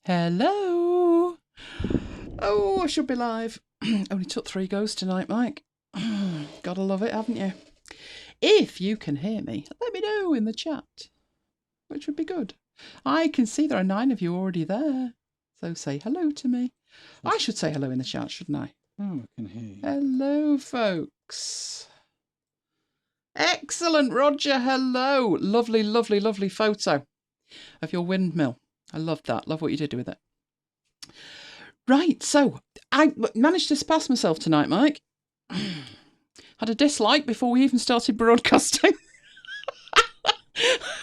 Hello. Oh, I should be live. Only took 3 goes tonight, Mike. Gotta love it, haven't you? If you can hear me, let me know in the chat, which would be good. I can see there are 9 of you already there. So say hello to me. I should say hello in the chat, shouldn't I? Oh, I can hear you. Hello, folks. Excellent, Roger. Hello. Lovely, lovely, lovely photo of your windmill. I love that. Love what you did with it. Right, so I managed to surpass myself tonight, Mike. Had a dislike before we even started broadcasting.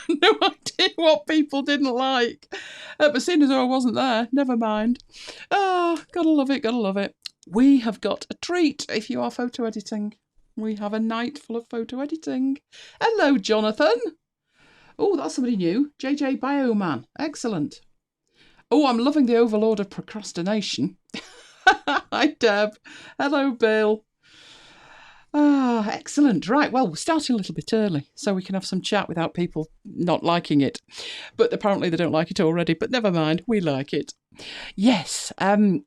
No idea what people didn't like. But seeing as though I wasn't there, never mind. Oh, gotta love it, gotta love it. We have got a treat if you are photo editing. We have a night full of photo editing. Hello, Jonathan. Oh, that's somebody new. JJ Bioman. Excellent. Oh, I'm loving the overlord of procrastination. Hi, Deb. Hello, Bill. Ah, excellent. Right, well, we're starting a little bit early so we can have some chat without people not liking it. But apparently they don't like it already, but never mind, we like it. Yes, who's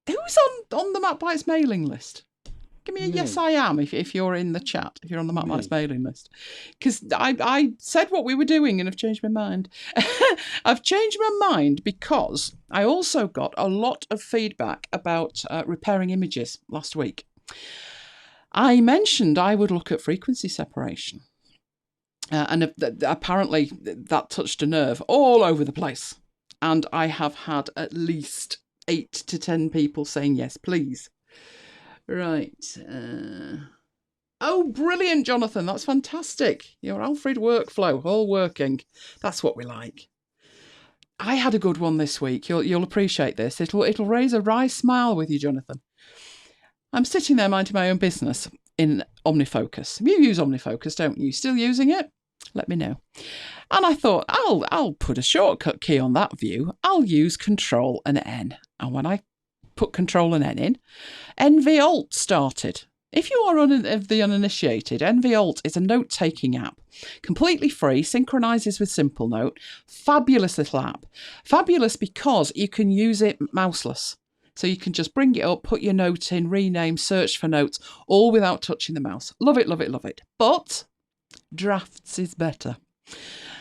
on the MacBites mailing list? Give me a yes, I am, if you're in the chat, if you're on the MacBites mailing list. Because I said what we were doing and I've changed my mind. I've changed my mind because I also got a lot of feedback about repairing images last week. I mentioned I would look at frequency separation. And apparently that touched a nerve all over the place. And I have had at least 8 to 10 people saying, yes, please. Right. Oh, brilliant, Jonathan. That's fantastic. Your Alfred workflow, all working. That's what we like. I had a good one this week. You'll appreciate this. It'll raise a wry smile with you, Jonathan. I'm sitting there minding my own business in OmniFocus. You use OmniFocus, don't you? Still using it? Let me know. And I thought, I'll put a shortcut key on that view. I'll use Control and N. And when I put Control and N in, NV-Alt started. If you are of the uninitiated, NV-Alt is a note-taking app. Completely free, synchronises with Simple Note. Fabulous little app. Fabulous because you can use it mouseless. So you can just bring it up, put your note in, rename, search for notes, all without touching the mouse. Love it, love it, love it. But Drafts is better.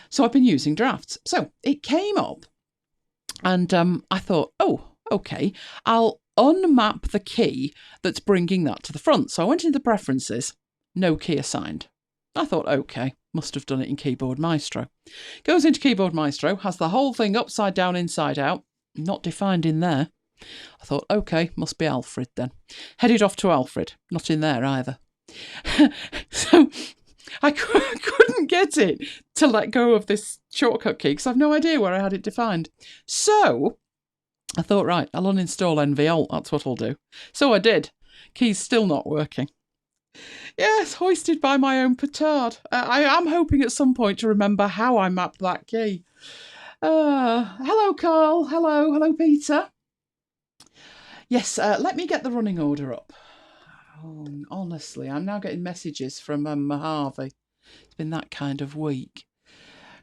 So I've been using Drafts. So it came up and I thought, oh, okay, I'll unmap the key that's bringing that to the front. So I went into Preferences, no key assigned. I thought, okay, must have done it in Keyboard Maestro. Goes into Keyboard Maestro, has the whole thing upside down, inside out, not defined in there. I thought, okay, must be Alfred then. Headed off to Alfred, not in there either. So I couldn't get it to let go of this shortcut key because I've no idea where I had it defined. So I thought, right, I'll uninstall NV-Alt, that's what I'll do. So I did. Key's still not working. Yes, hoisted by my own petard. I am hoping at some point to remember how I mapped that key. Hello, Carl. Hello, Peter. Yes, let me get the running order up. Oh, honestly, I'm now getting messages from Mojave. It's been that kind of week.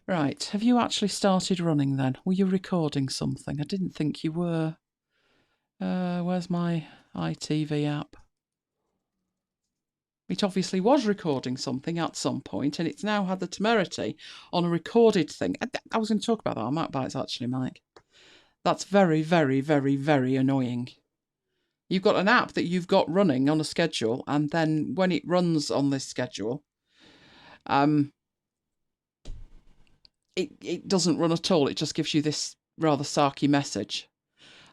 Right, have you actually started running then? Were you recording something? I didn't think you were. Where's my iTV app? It obviously was recording something at some point, and it's now had the temerity on a recorded thing. I was going to talk about that on MacBites, actually, Mike. That's very, very, very, very annoying. You've got an app that you've got running on a schedule, and then when it runs on this schedule, it doesn't run at all. It just gives you this rather sarky message.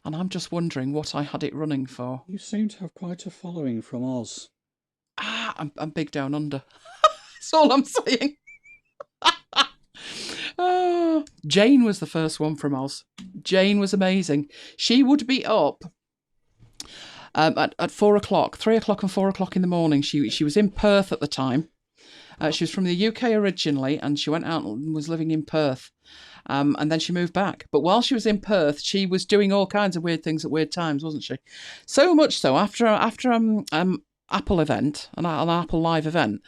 And I'm just wondering what I had it running for. You seem to have quite a following from Oz. I'm big down under. That's all I'm saying. Oh, Jane was the first one from Oz. Jane was amazing. She would be up at 4 o'clock, 3 o'clock and 4 o'clock in the morning. She was in Perth at the time. She was from the UK originally, and she went out and was living in Perth. And then she moved back. But while she was in Perth, she was doing all kinds of weird things at weird times, wasn't she? So much so, after Apple event, an Apple Live event,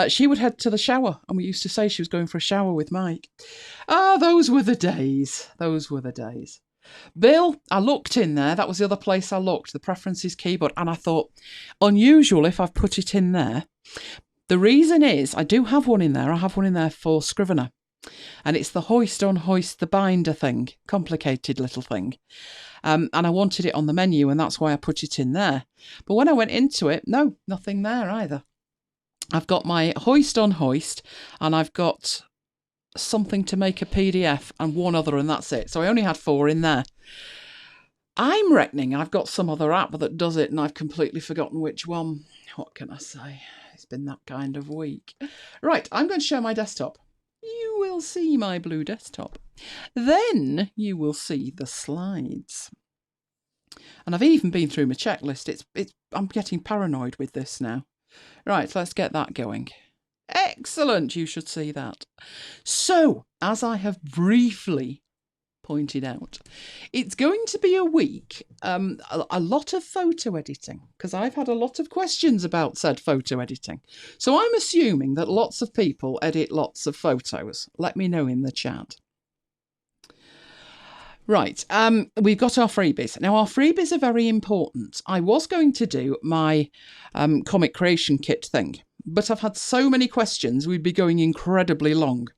she would head to the shower, and we used to say she was going for a shower with Mike. Ah, those were the days. Those were the days. Bill, I looked in there. That was the other place I looked, the preferences keyboard. And I thought, unusual if I've put it in there. The reason is I do have one in there. I have one in there for Scrivener. And it's the hoist on hoist the binder thing. Complicated little thing. And I wanted it on the menu, and that's why I put it in there. But when I went into it, no, nothing there either. I've got my hoist on hoist, and I've got something to make a PDF and one other, and that's it. So I only had 4 in there. I'm reckoning I've got some other app that does it, and I've completely forgotten which one. What can I say? It's been that kind of week. Right, I'm going to share my desktop. You will see my blue desktop. Then you will see the slides. And I've even been through my checklist. I'm getting paranoid with this now. Right, let's get that going. Excellent, you should see that. So, as I have briefly pointed out, it's going to be a week, a lot of photo editing, because I've had a lot of questions about said photo editing. So I'm assuming that lots of people edit lots of photos. Let me know in the chat. Right, we've got our freebies. Now, our freebies are very important. I was going to do my comic creation kit thing, but I've had so many questions, we'd be going incredibly long.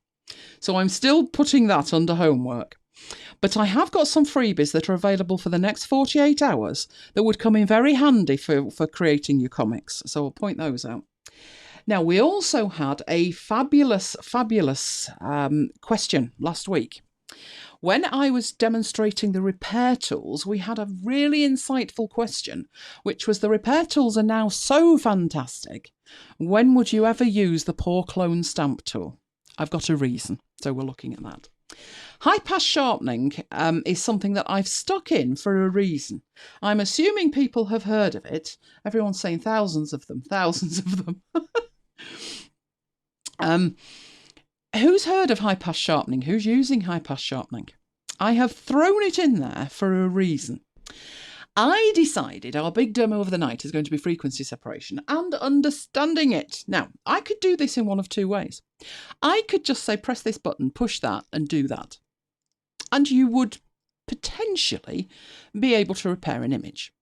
So I'm still putting that under homework. But I have got some freebies that are available for the next 48 hours that would come in very handy for creating your comics. So I'll point those out. Now, we also had a fabulous question last week. When I was demonstrating the repair tools, we had a really insightful question, which was the repair tools are now so fantastic. When would you ever use the poor clone stamp tool? I've got a reason, so we're looking at that. High pass sharpening is something that I've stuck in for a reason. I'm assuming people have heard of it. Everyone's saying thousands of them. Who's heard of high pass sharpening? Who's using high pass sharpening? I have thrown it in there for a reason. I decided our big demo of the night is going to be frequency separation and understanding it. Now, I could do this in one of 2 ways. I could just say, press this button, push that, and do that. And you would potentially be able to repair an image.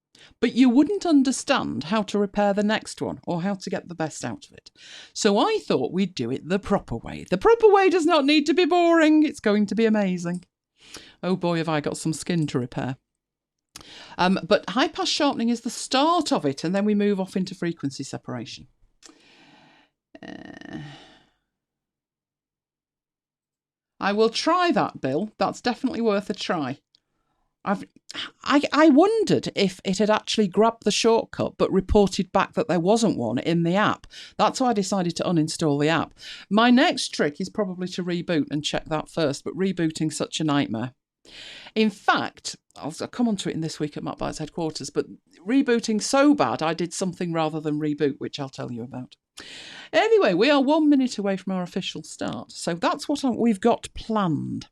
But you wouldn't understand how to repair the next one or how to get the best out of it. So I thought we'd do it the proper way. The proper way does not need to be boring. It's going to be amazing. Oh boy, have I got some skin to repair. But high pass sharpening is the start of it, and then we move off into frequency separation. I will try that, Bill. That's definitely worth a try. I wondered if it had actually grabbed the shortcut but reported back that there wasn't one in the app. That's why I decided to uninstall the app. My next trick is probably to reboot and check that first, but rebooting's such a nightmare. In fact, I'll come on to it in this week at MacBites headquarters, but rebooting so bad I did something rather than reboot, which I'll tell you about. Anyway, we are 1 minute away from our official start, so that's what we've got planned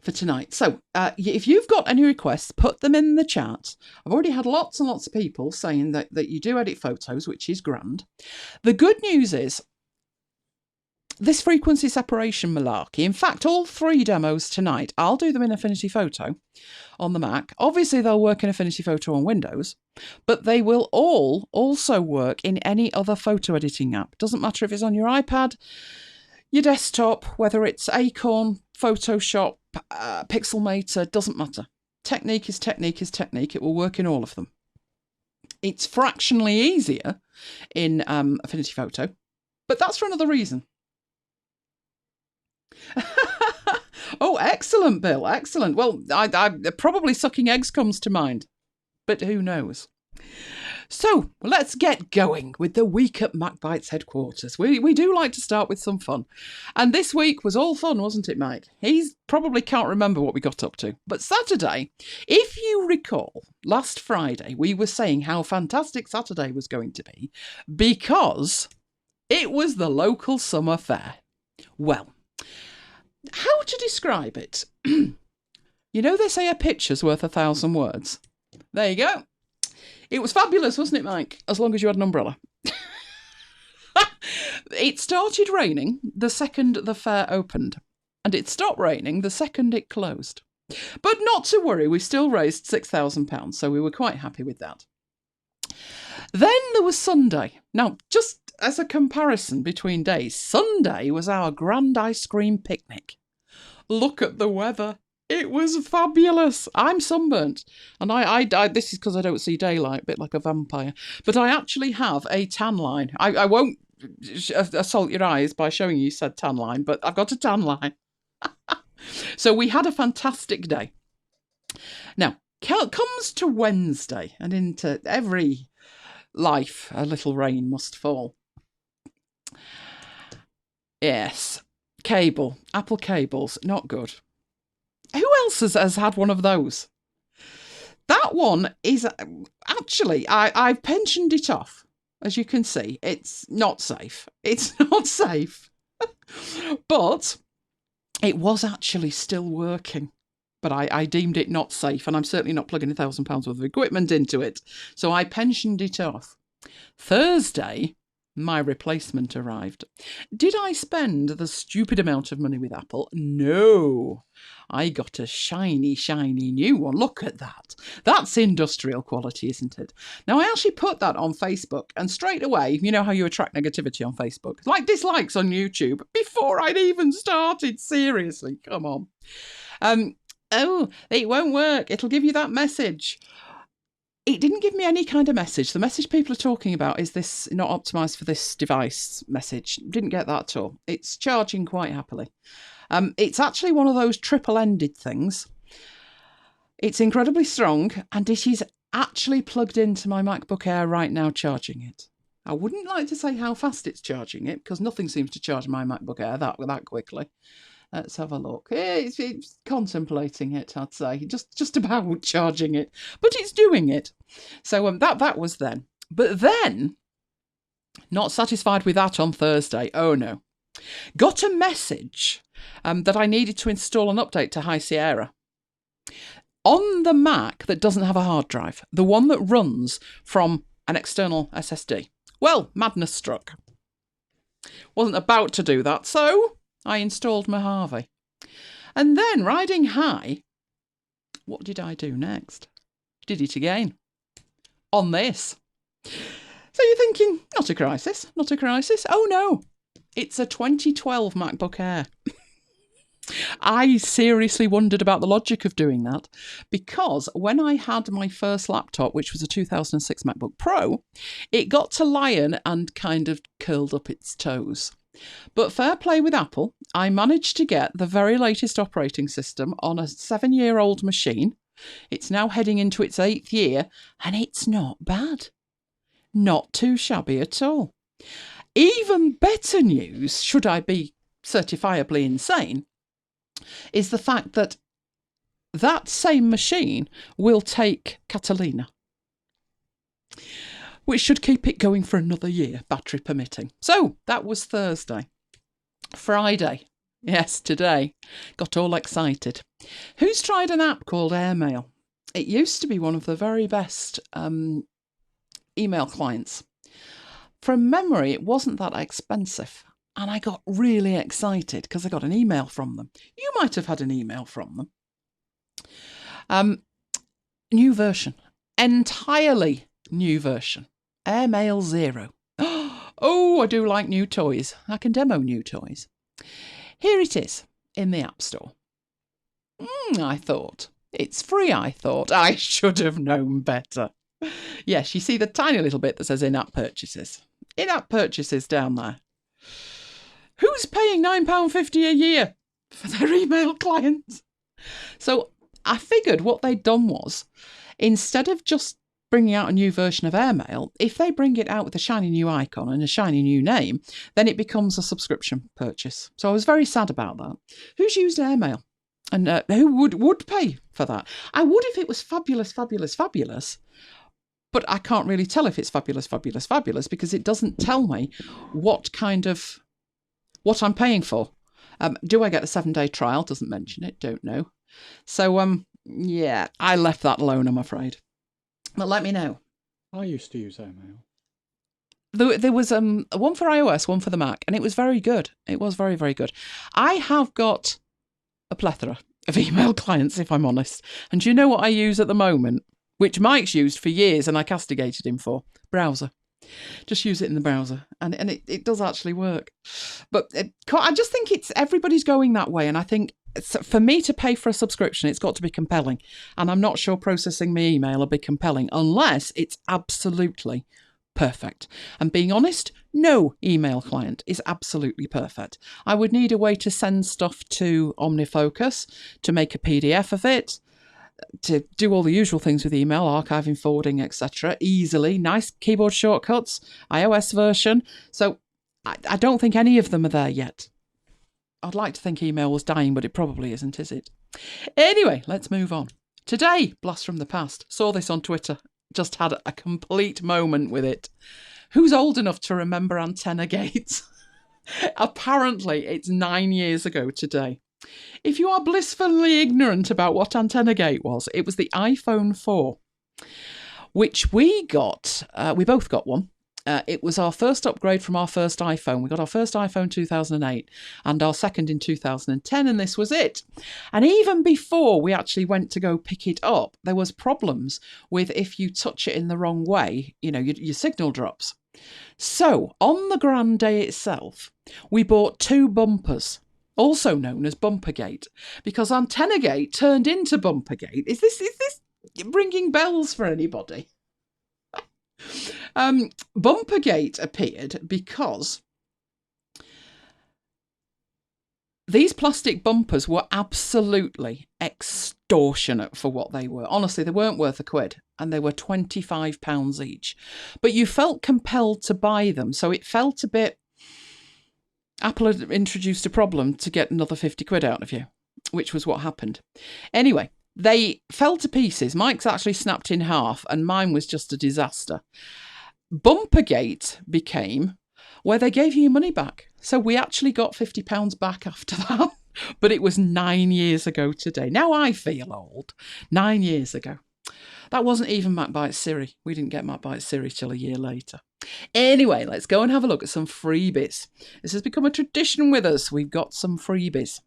for tonight. So if you've got any requests, put them in the chat. I've already had lots and lots of people saying that you do edit photos, which is grand. The good news is this frequency separation malarkey, in fact, all 3 demos tonight, I'll do them in Affinity Photo on the Mac. Obviously, they'll work in Affinity Photo on Windows, but they will all also work in any other photo editing app. Doesn't matter if it's on your iPad, your desktop, whether it's Acorn, Photoshop, Pixelmator, doesn't matter. Technique is technique is technique. It will work in all of them. It's fractionally easier in Affinity Photo, but that's for another reason. Oh, excellent, Bill. Excellent. Well, I probably sucking eggs comes to mind, but who knows? So let's get going with the week at MacBites headquarters. We do like to start with some fun. And this week was all fun, wasn't it, Mike? He probably can't remember what we got up to. But Saturday, if you recall, last Friday, we were saying how fantastic Saturday was going to be because it was the local summer fair. Well, how to describe it? You know they say a picture's worth 1,000 words. There you go. It was fabulous, wasn't it, Mike? As long as you had an umbrella. It started raining the second the fair opened, and it stopped raining the second it closed. But not to worry, we still raised £6,000, so we were quite happy with that. Then there was Sunday. Now, just as a comparison between days, Sunday was our grand ice cream picnic. Look at the weather. It was fabulous. I'm sunburnt, and I this is because I don't see daylight, a bit like a vampire. But I actually have a tan line. I won't assault your eyes by showing you said tan line, but I've got a tan line. So we had a fantastic day. Now, comes to Wednesday, and into every life a little rain must fall. Yes, cable, Apple cables, not good. Who else has had one of those? That one is actually, I've pensioned it off. As you can see, it's not safe. It's not safe. But it was actually still working. But I deemed it not safe, and I'm certainly not plugging £1,000 worth of equipment into it. So I pensioned it off. Thursday, my replacement arrived. Did I spend the stupid amount of money with Apple? No. I got a shiny, shiny new one. Look at that. That's industrial quality, isn't it? Now, I actually put that on Facebook, and straight away, you know how you attract negativity on Facebook? Like dislikes on YouTube, before I'd even started. Seriously, come on. Oh, it won't work. It'll give you that message. It didn't give me any kind of message. The message people are talking about is this not optimised for this device message. Didn't get that at all. It's charging quite happily. It's actually one of those triple-ended things. It's incredibly strong, and it is actually plugged into my MacBook Air right now charging it. I wouldn't like to say how fast it's charging it, because nothing seems to charge my MacBook Air that quickly. Let's have a look. It's contemplating it, I'd say. Just about charging it. But it's doing it. So that was then. But then, not satisfied with that on Thursday. Oh, no. Got a message that I needed to install an update to High Sierra. On the Mac that doesn't have a hard drive. The one that runs from an external SSD. Well, madness struck. Wasn't about to do that, so I installed Mojave. And then, riding high, what did I do next? Did it again. On this. So you're thinking, not a crisis, not a crisis. Oh no, it's a 2012 MacBook Air. I seriously wondered about the logic of doing that, because when I had my first laptop, which was a 2006 MacBook Pro, it got to Lion and kind of curled up its toes. But fair play with Apple, I managed to get the very latest operating system on a 7-year-old machine. It's now heading into its 8th year, and it's not bad. Not too shabby at all. Even better news, should I be certifiably insane, is the fact that that same machine will take Catalina, which should keep it going for another year, battery permitting. So that was Thursday. Friday, yes, today, got all excited. Who's tried an app called Airmail? It used to be one of the very best email clients. From memory, it wasn't that expensive. And I got really excited because I got an email from them. You might have had an email from them. New version. Entirely new version. Airmail 0. Oh, I do like new toys. I can demo new toys. Here it is in the App Store. I thought. It's free, I thought. I should have known better. Yes, you see the tiny little bit that says in-app purchases. In-app purchases down there. Who's paying £9.50 a year for their email client? So I figured what they'd done was, instead of just bringing out a new version of Airmail, if they bring it out with a shiny new icon and a shiny new name, then it becomes a subscription purchase. So I was very sad about that. Who's used Airmail? And who would pay for that? I would if it was fabulous, fabulous, fabulous. But I can't really tell if it's fabulous, fabulous, fabulous, because it doesn't tell me what I'm paying for. Do I get a 7-day trial? Doesn't mention it. Don't know. So, yeah, I left that alone, I'm afraid. But let me know. I used to use Airmail. There was one for iOS, one for the Mac, and it was very good. It was very, very good. I have got a plethora of email clients, if I'm honest. And do you know what I use at the moment? Which Mike's used for years and I castigated him for? Browser. Just use it in the browser. And it does actually work. But I just think everybody's going that way. And I think for me to pay for a subscription, it's got to be compelling. And I'm not sure processing my email will be compelling unless it's absolutely perfect. And being honest, no email client is absolutely perfect. I would need a way to send stuff to OmniFocus, to make a PDF of it, to do all the usual things with email, archiving, forwarding, etc. easily. Nice keyboard shortcuts, iOS version. So I don't think any of them are there yet. I'd like to think email was dying, but it probably isn't, is it? Anyway, let's move on. Today, blast from the past. Saw this on Twitter. Just had a complete moment with it. Who's old enough to remember Antenna Gate? Apparently, it's 9 years ago today. If you are blissfully ignorant about what Antenna Gate was, it was the iPhone 4, which we got. We both got one. It was our first upgrade from our first iPhone. We got our first iPhone 2008 and our second in 2010, and this was it. And even before we actually went to go pick it up, there was problems with if you touch it in the wrong way, your signal drops. So on the grand day itself, we bought 2 bumpers, also known as Bumpergate, because Antenna Gate turned into Bumpergate. Is this ringing bells for anybody? Bumpergate appeared because these plastic bumpers were absolutely extortionate for what they were. Honestly, they weren't worth a quid, and they were £25 each. But you felt compelled to buy them, so it felt a bit... Apple had introduced a problem to get another 50 quid out of you, which was what happened. Anyway, they fell to pieces. Mike's actually snapped in half, and mine was just a disaster. Bumpergate became where they gave you your money back. So we actually got £50 back after that. But it was 9 years ago today. Now I feel old. 9 years ago. That wasn't even MacBites Siri. We didn't get MacBites Siri till a year later. Anyway, let's go and have a look at some freebies. This has become a tradition with us. We've got some freebies.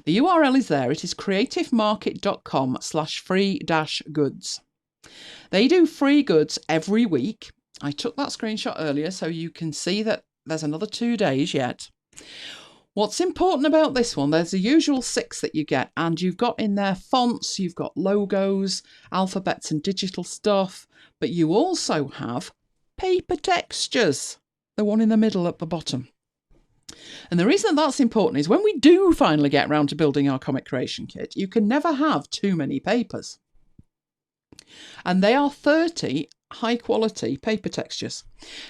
The URL is there. It is creativemarket.com/free-goods. They do free goods every week. I took that screenshot earlier so you can see that there's another 2 days yet. What's important about this one, there's the usual 6 that you get, and you've got in there fonts, you've got logos, alphabets and digital stuff, but you also have paper textures, the one in the middle at the bottom. And the reason that's important is when we do finally get around to building our comic creation kit, you can never have too many papers. And they are 30 high quality paper textures.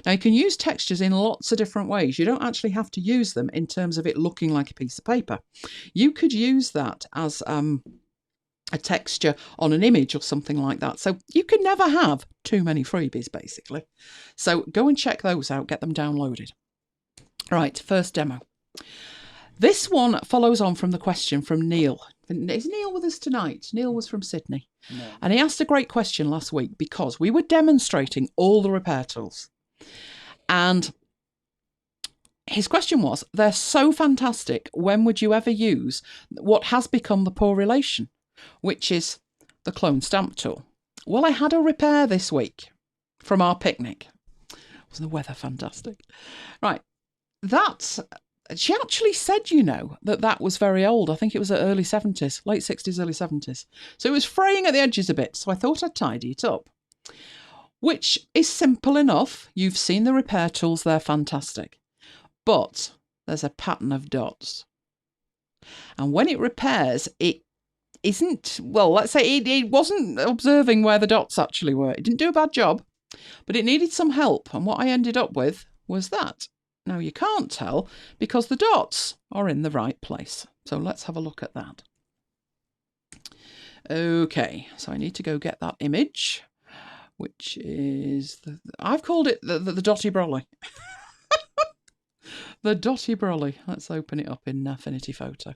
Now you can use textures in lots of different ways. You don't actually have to use them in terms of it looking like a piece of paper. You could use that as a texture on an image or something like that. So you can never have too many freebies, basically. So go and check those out, get them downloaded. Right, first demo. This one follows on from the question from Neil. Is Neil with us tonight? Neil was from Sydney. No. And he asked a great question last week because we were demonstrating all the repair tools. And his question was, they're so fantastic, when would you ever use what has become the poor relation, which is the clone stamp tool? Well, I had a repair this week from our picnic. Wasn't the weather fantastic? Right. She actually said, that was very old. I think it was the early 70s, late 60s, early 70s. So it was fraying at the edges a bit. So I thought I'd tidy it up, which is simple enough. You've seen the repair tools. They're fantastic. But there's a pattern of dots. And when it repairs, it isn't, well, let's say it wasn't observing where the dots actually were. It didn't do a bad job, but it needed some help. And what I ended up with was that. Now, you can't tell because the dots are in the right place. So let's have a look at that. Okay, so I need to go get that image, which is, I've called it the Dotty Brolly. The Dotty Brolly. Let's open it up in Affinity Photo.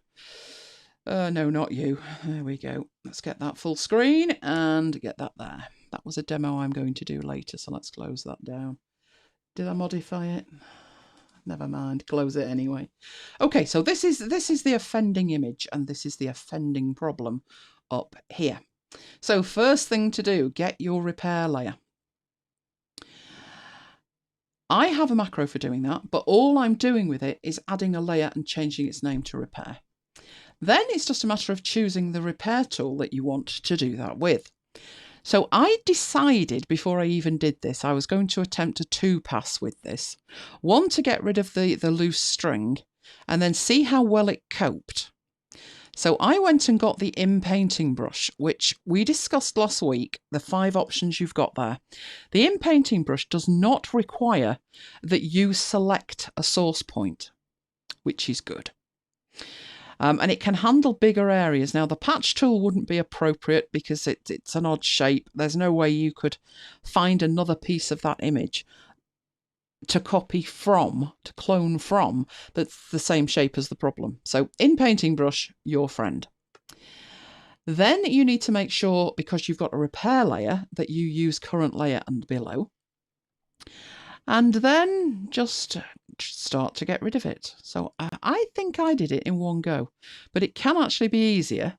No, not you. There we go. Let's get that full screen and get that there. That was a demo I'm going to do later, so let's close that down. Did I modify it? never mind. Close it anyway. Okay, so this is the offending image, and this is the offending problem up here. So first thing to do, get your repair layer. I have a macro for doing that, but all I'm doing with it is adding a layer and changing its name to repair. Then it's just a matter of choosing the repair tool that you want to do that with. So I decided before I even did this, I was going to attempt a 2-pass with this. One to get rid of the loose string and then see how well it coped. So I went and got the in-painting brush, which we discussed last week, the 5 options you've got there. The in-painting brush does not require that you select a source point, which is good. And it can handle bigger areas. Now, the patch tool wouldn't be appropriate because it's an odd shape. There's no way you could find another piece of that image to copy from, to clone from, that's the same shape as the problem. So, in-painting brush, your friend. Then you need to make sure, because you've got a repair layer, that you use current layer and below. And then just start to get rid of it. So I think I did it in one go, but it can actually be easier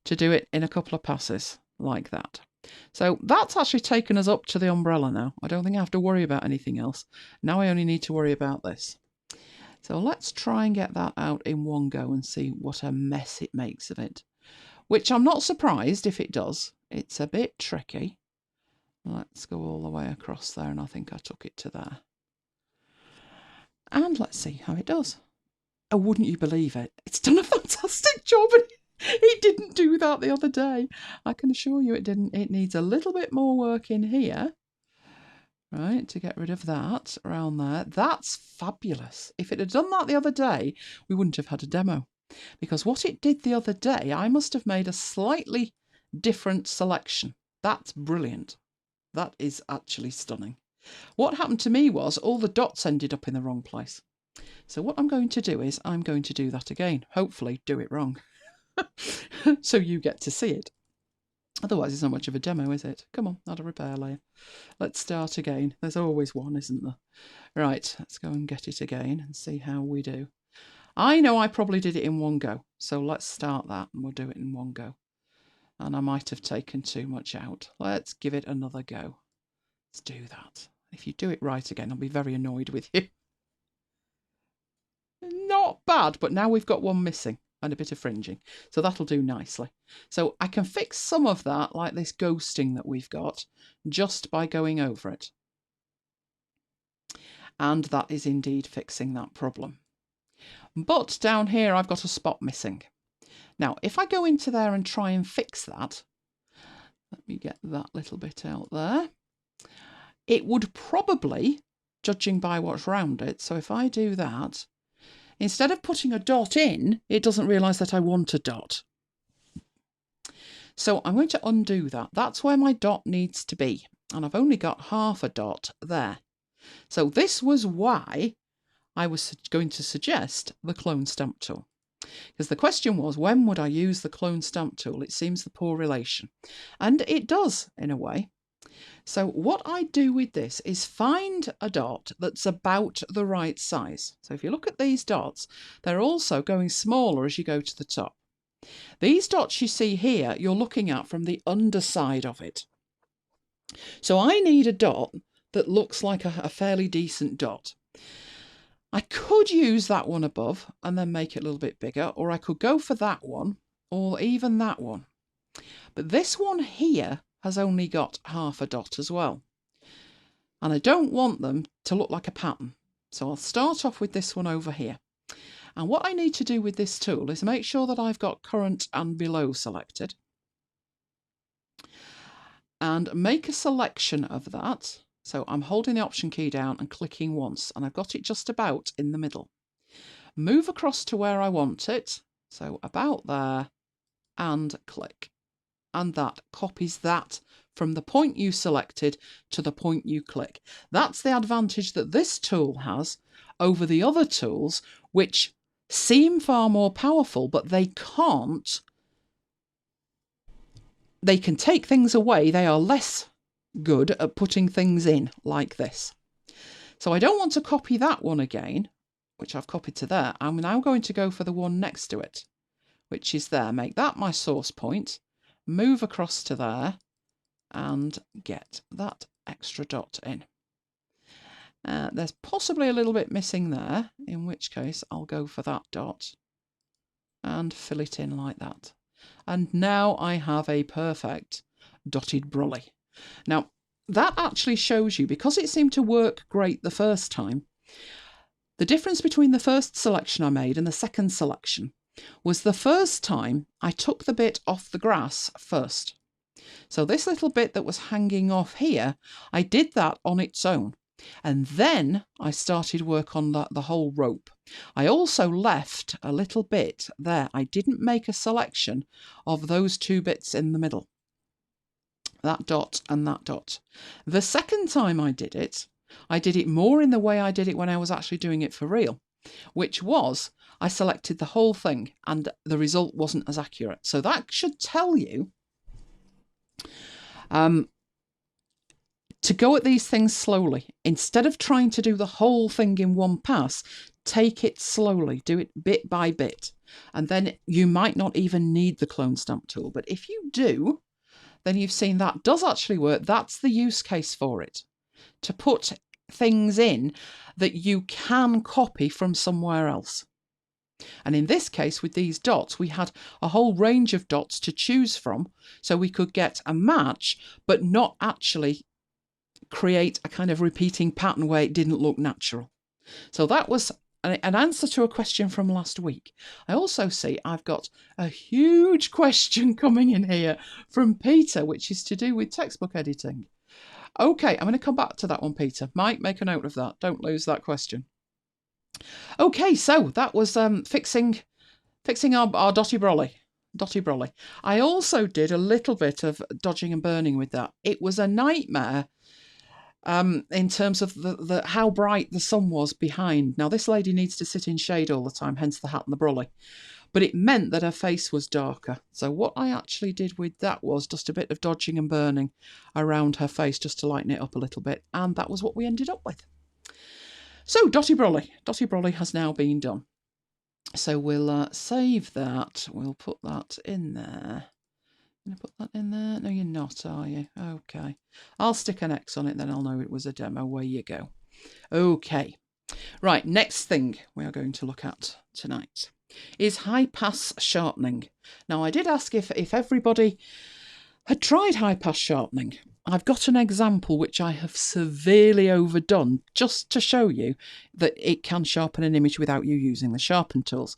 to do it in a couple of passes like that. So that's actually taken us up to the umbrella now. I don't think I have to worry about anything else. Now I only need to worry about this. So let's try and get that out in one go and see what a mess it makes of it, which I'm not surprised if it does. It's a bit tricky. Let's go all the way across there, and I think I took it to there. And let's see how it does. Oh, wouldn't you believe it? It's done a fantastic job, and it didn't do that the other day. I can assure you it didn't. It needs a little bit more work in here, right, to get rid of that around there. That's fabulous. If it had done that the other day, we wouldn't have had a demo. Because what it did the other day, I must have made a slightly different selection. That's brilliant. That is actually stunning. What happened to me was all the dots ended up in the wrong place. So what I'm going to do is I'm going to do that again. Hopefully do it wrong. So you get to see it. Otherwise it's not much of a demo, is it? Come on, add a repair layer. Let's start again. There's always one, isn't there? Right, let's go and get it again and see how we do. I know I probably did it in one go. So let's start that and we'll do it in one go. And I might have taken too much out. Let's give it another go. Let's do that. If you do it right again, I'll be very annoyed with you. Not bad, but now we've got one missing and a bit of fringing. So that'll do nicely. So I can fix some of that, like this ghosting that we've got, just by going over it. And that is indeed fixing that problem. But down here, I've got a spot missing. Now, if I go into there and try and fix that, let me get that little bit out there. It would probably, judging by what's round it, so if I do that, instead of putting a dot in, it doesn't realise that I want a dot. So I'm going to undo that. That's where my dot needs to be. And I've only got half a dot there. So this was why I was going to suggest the clone stamp tool. Because the question was, when would I use the clone stamp tool? It seems the poor relation. And it does, in a way. So what I do with this is find a dot that's about the right size. So if you look at these dots, they're also going smaller as you go to the top. These dots you see here, you're looking at from the underside of it. So I need a dot that looks like a fairly decent dot. I could use that one above and then make it a little bit bigger, or I could go for that one, or even that one. But this one here has only got half a dot as well. And I don't want them to look like a pattern. So I'll start off with this one over here. And what I need to do with this tool is make sure that I've got current and below selected. And make a selection of that. So I'm holding the Option key down and clicking once, and I've got it just about in the middle. Move across to where I want it, so about there, and click. And that copies that from the point you selected to the point you click. That's the advantage that this tool has over the other tools, which seem far more powerful, but they can't. They can take things away. They are less good at putting things in like this. So I don't want to copy that one again. which I've copied to there, I'm now going to go for the one next to it, which is there. Make that my source point, move across to there, and get that extra dot in. There's possibly a little bit missing there, in which case I'll go for that dot and fill it in like that. And now I have a perfect dotted brolly. Now, that actually shows you, because it seemed to work great the first time, the difference between the first selection I made and the second selection was the first time I took the bit off the grass first. So this little bit that was hanging off here, I did that on its own. And then I started work on the whole rope. I also left a little bit there. I didn't make a selection of those two bits in the middle. That dot and that dot. The second time I did it more in the way I did it when I was actually doing it for real, which was I selected the whole thing and the result wasn't as accurate. So that should tell you to go at these things slowly. Instead of trying to do the whole thing in one pass, take it slowly, do it bit by bit. And then you might not even need the clone stamp tool. But if you do, then you've seen that does actually work. That's the use case for it. To put things in that you can copy from somewhere else. And in this case, with these dots, we had a whole range of dots to choose from. So we could get a match, but not actually create a kind of repeating pattern where it didn't look natural. So that was an answer to a question from last week. I also see I've got a huge question coming in here from Peter, which is to do with textbook editing. Okay, I'm going to come back to that one, Peter. Mike, make a note of that. Don't lose that question. Okay, so that was fixing our dotty brolly. I also did a little bit of dodging and burning with that. It was a nightmare in terms of the how bright the sun was behind. Now, this lady needs to sit in shade all the time, hence the hat and the brolly. But it meant that her face was darker. So what I actually did with that was just a bit of dodging and burning around her face just to lighten it up a little bit. And that was what we ended up with. So Dotty Brolly has now been done. So we'll save that. We'll put that in there. Going to put that in there? No, you're not, are you? Okay. I'll stick an X on it, then I'll know it was a demo. Away you go. Okay. Right, next thing we are going to look at tonight is high pass sharpening. Now, I did ask if everybody had tried high pass sharpening. I've got an example which I have severely overdone just to show you that it can sharpen an image without you using the sharpen tools.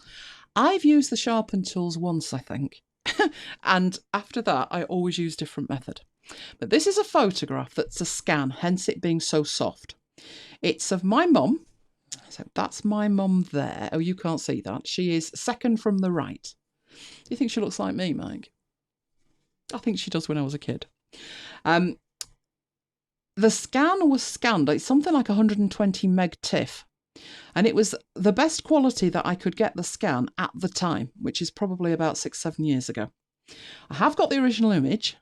I've used the sharpen tools once, I think, and after that I always use a different method. But this is a photograph that's a scan, hence it being so soft. It's of my mum. So that's my mum there. Oh, you can't see that. She is second from the right. Do you think she looks like me, Mike? I think she does when I was a kid. The scan was scanned. It's something like 120 meg TIFF. And it was the best quality that I could get the scan at the time, which is probably about 6-7 years ago. I have got the original image,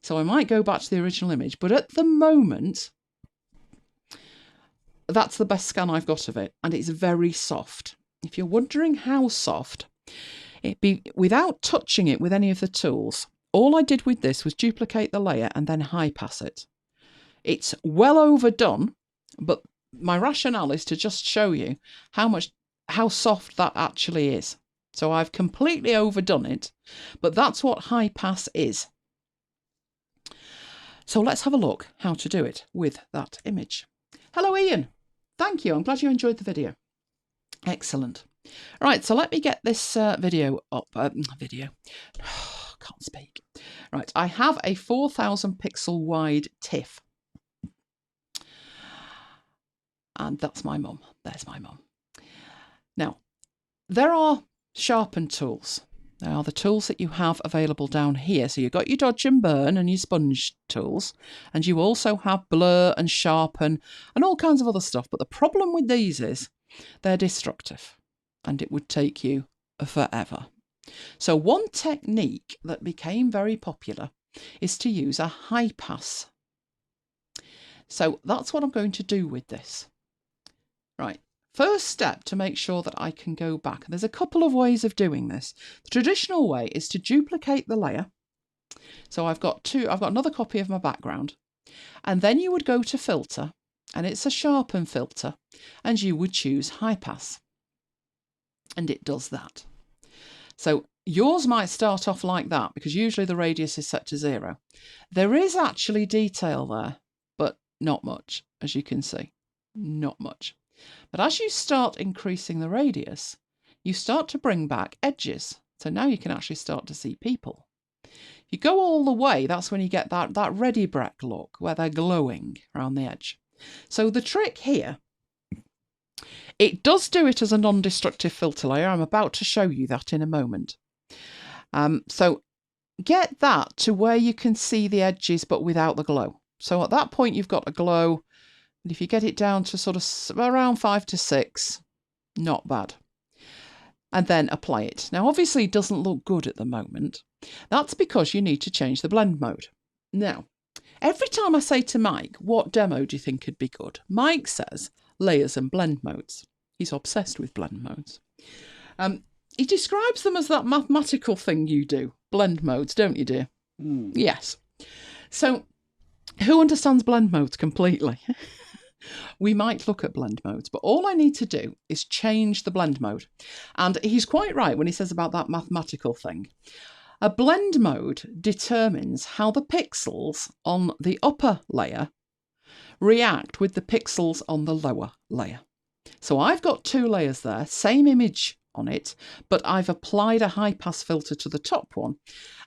so I might go back to the original image. But at the moment, that's the best scan I've got of it, and it's very soft. If you're wondering how soft, it'd be without touching it with any of the tools. All I did with this was duplicate the layer and then high pass it. It's well overdone, but my rationale is to just show you how soft that actually is. So I've completely overdone it, but that's what high pass is. So let's have a look how to do it with that image. Hello, Ian. Thank you. I'm glad you enjoyed the video. Excellent. Right, so let me get this video up. Can't speak. Right, I have a 4,000 pixel wide TIFF. And that's my mum. There's my mum. Now, there are sharpen tools. They are the tools that you have available down here. So you've got your dodge and burn and your sponge tools. And you also have blur and sharpen and all kinds of other stuff. But the problem with these is they're destructive. And it would take you forever. So one technique that became very popular is to use a high pass. So that's what I'm going to do with this. Right, first step to make sure that I can go back, and there's a couple of ways of doing this. The traditional way is to duplicate the layer. So I've got another copy of my background, and then you would go to filter, and it's a sharpen filter, and you would choose high pass, and it does that. So yours might start off like that because usually the radius is set to 0. There is actually detail there, but not much, as you can see, not much. But as you start increasing the radius, you start to bring back edges. So now you can actually start to see people. If you go all the way, that's when you get that ready brick look where they're glowing around the edge. So the trick here, it does do it as a non-destructive filter layer. I'm about to show you that in a moment. So get that to where you can see the edges but without the glow. So at that point you've got a glow, and if you get it down to sort of around 5 to 6, not bad. And then apply it. Now obviously it doesn't look good at the moment. That's because you need to change the blend mode. Now, every time I say to Mike, what demo do you think could be good? Mike says layers and blend modes. He's obsessed with blend modes. He describes them as that mathematical thing you do. Blend modes, don't you, dear? Mm. Yes. So who understands blend modes completely? We might look at blend modes, but all I need to do is change the blend mode. And he's quite right when he says about that mathematical thing. A blend mode determines how the pixels on the upper layer react with the pixels on the lower layer. So I've got 2 layers there, same image on it, but I've applied a high pass filter to the top one.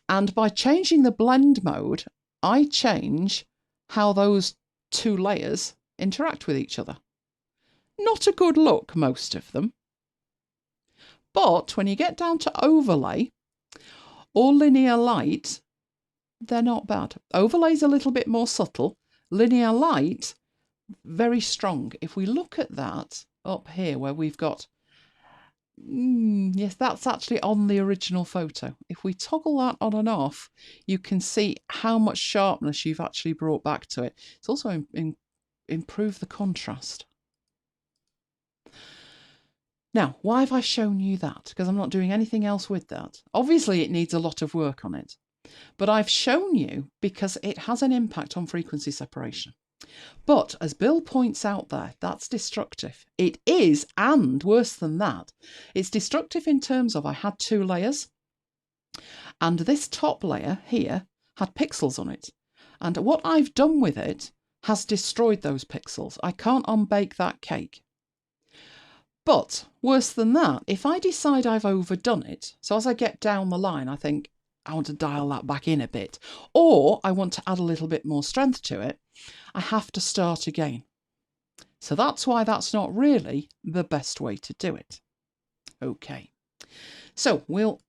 And by changing the blend mode, I change how those 2 layers interact with each other. Not a good look, most of them. But when you get down to overlay or linear light, they're not bad. Overlay's a little bit more subtle. Linear light, very strong. If we look at that up here where we've got, yes, that's actually on the original photo. If we toggle that on and off, you can see how much sharpness you've actually brought back to it. It's also improved the contrast. Now, why have I shown you that? Because I'm not doing anything else with that. Obviously, it needs a lot of work on it. But I've shown you because it has an impact on frequency separation. But as Bill points out there, that's destructive. It is, and worse than that, it's destructive in terms of I had 2 layers, and this top layer here had pixels on it. And what I've done with it has destroyed those pixels. I can't unbake that cake. But worse than that, if I decide I've overdone it, so as I get down the line, I think I want to dial that back in a bit, or I want to add a little bit more strength to it, I have to start again. So that's why that's not really the best way to do it. Okay, so we'll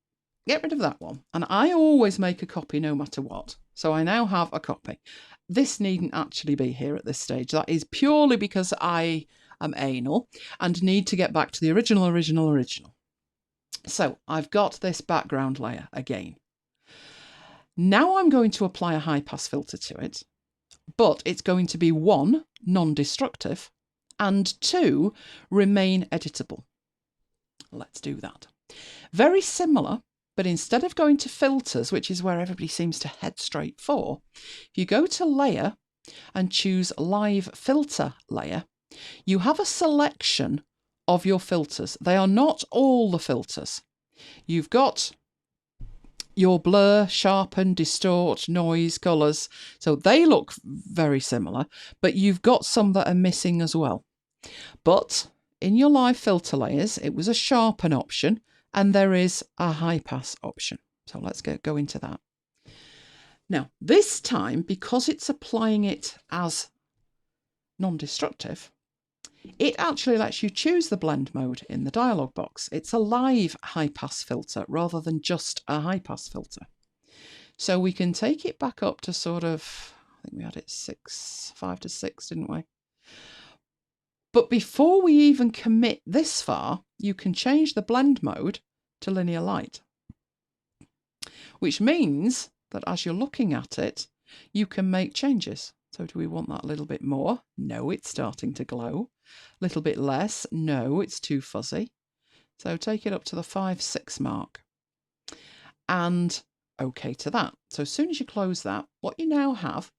get rid of that one. And I always make a copy no matter what. So I now have a copy. This needn't actually be here at this stage. That is purely because I am anal and need to get back to the original. So I've got this background layer again. Now I'm going to apply a high pass filter to it, but it's going to be 1, non-destructive, and 2, remain editable. Let's do that. Very similar, but instead of going to filters, which is where everybody seems to head straight for, if you go to layer and choose live filter layer, you have a selection of your filters. They are not all the filters. You've got your blur, sharpen, distort, noise, colours. So they look very similar, but you've got some that are missing as well. But in your live filter layers, it was a sharpen option, and there is a high pass option. So let's go into that. Now, this time, because it's applying it as non-destructive, it actually lets you choose the blend mode in the dialog box. It's a live high pass filter rather than just a high pass filter. So we can take it back up to sort of, I think we had it 5 to 6, didn't we? But before we even commit this far, you can change the blend mode to linear light, which means that as you're looking at it, you can make changes. So So do we want that a little bit more? No, it's starting to glow. A little bit less? No, it's too fuzzy. So take it up to the 5, 6 mark. And OK to that. So as soon as you close that, what you now have,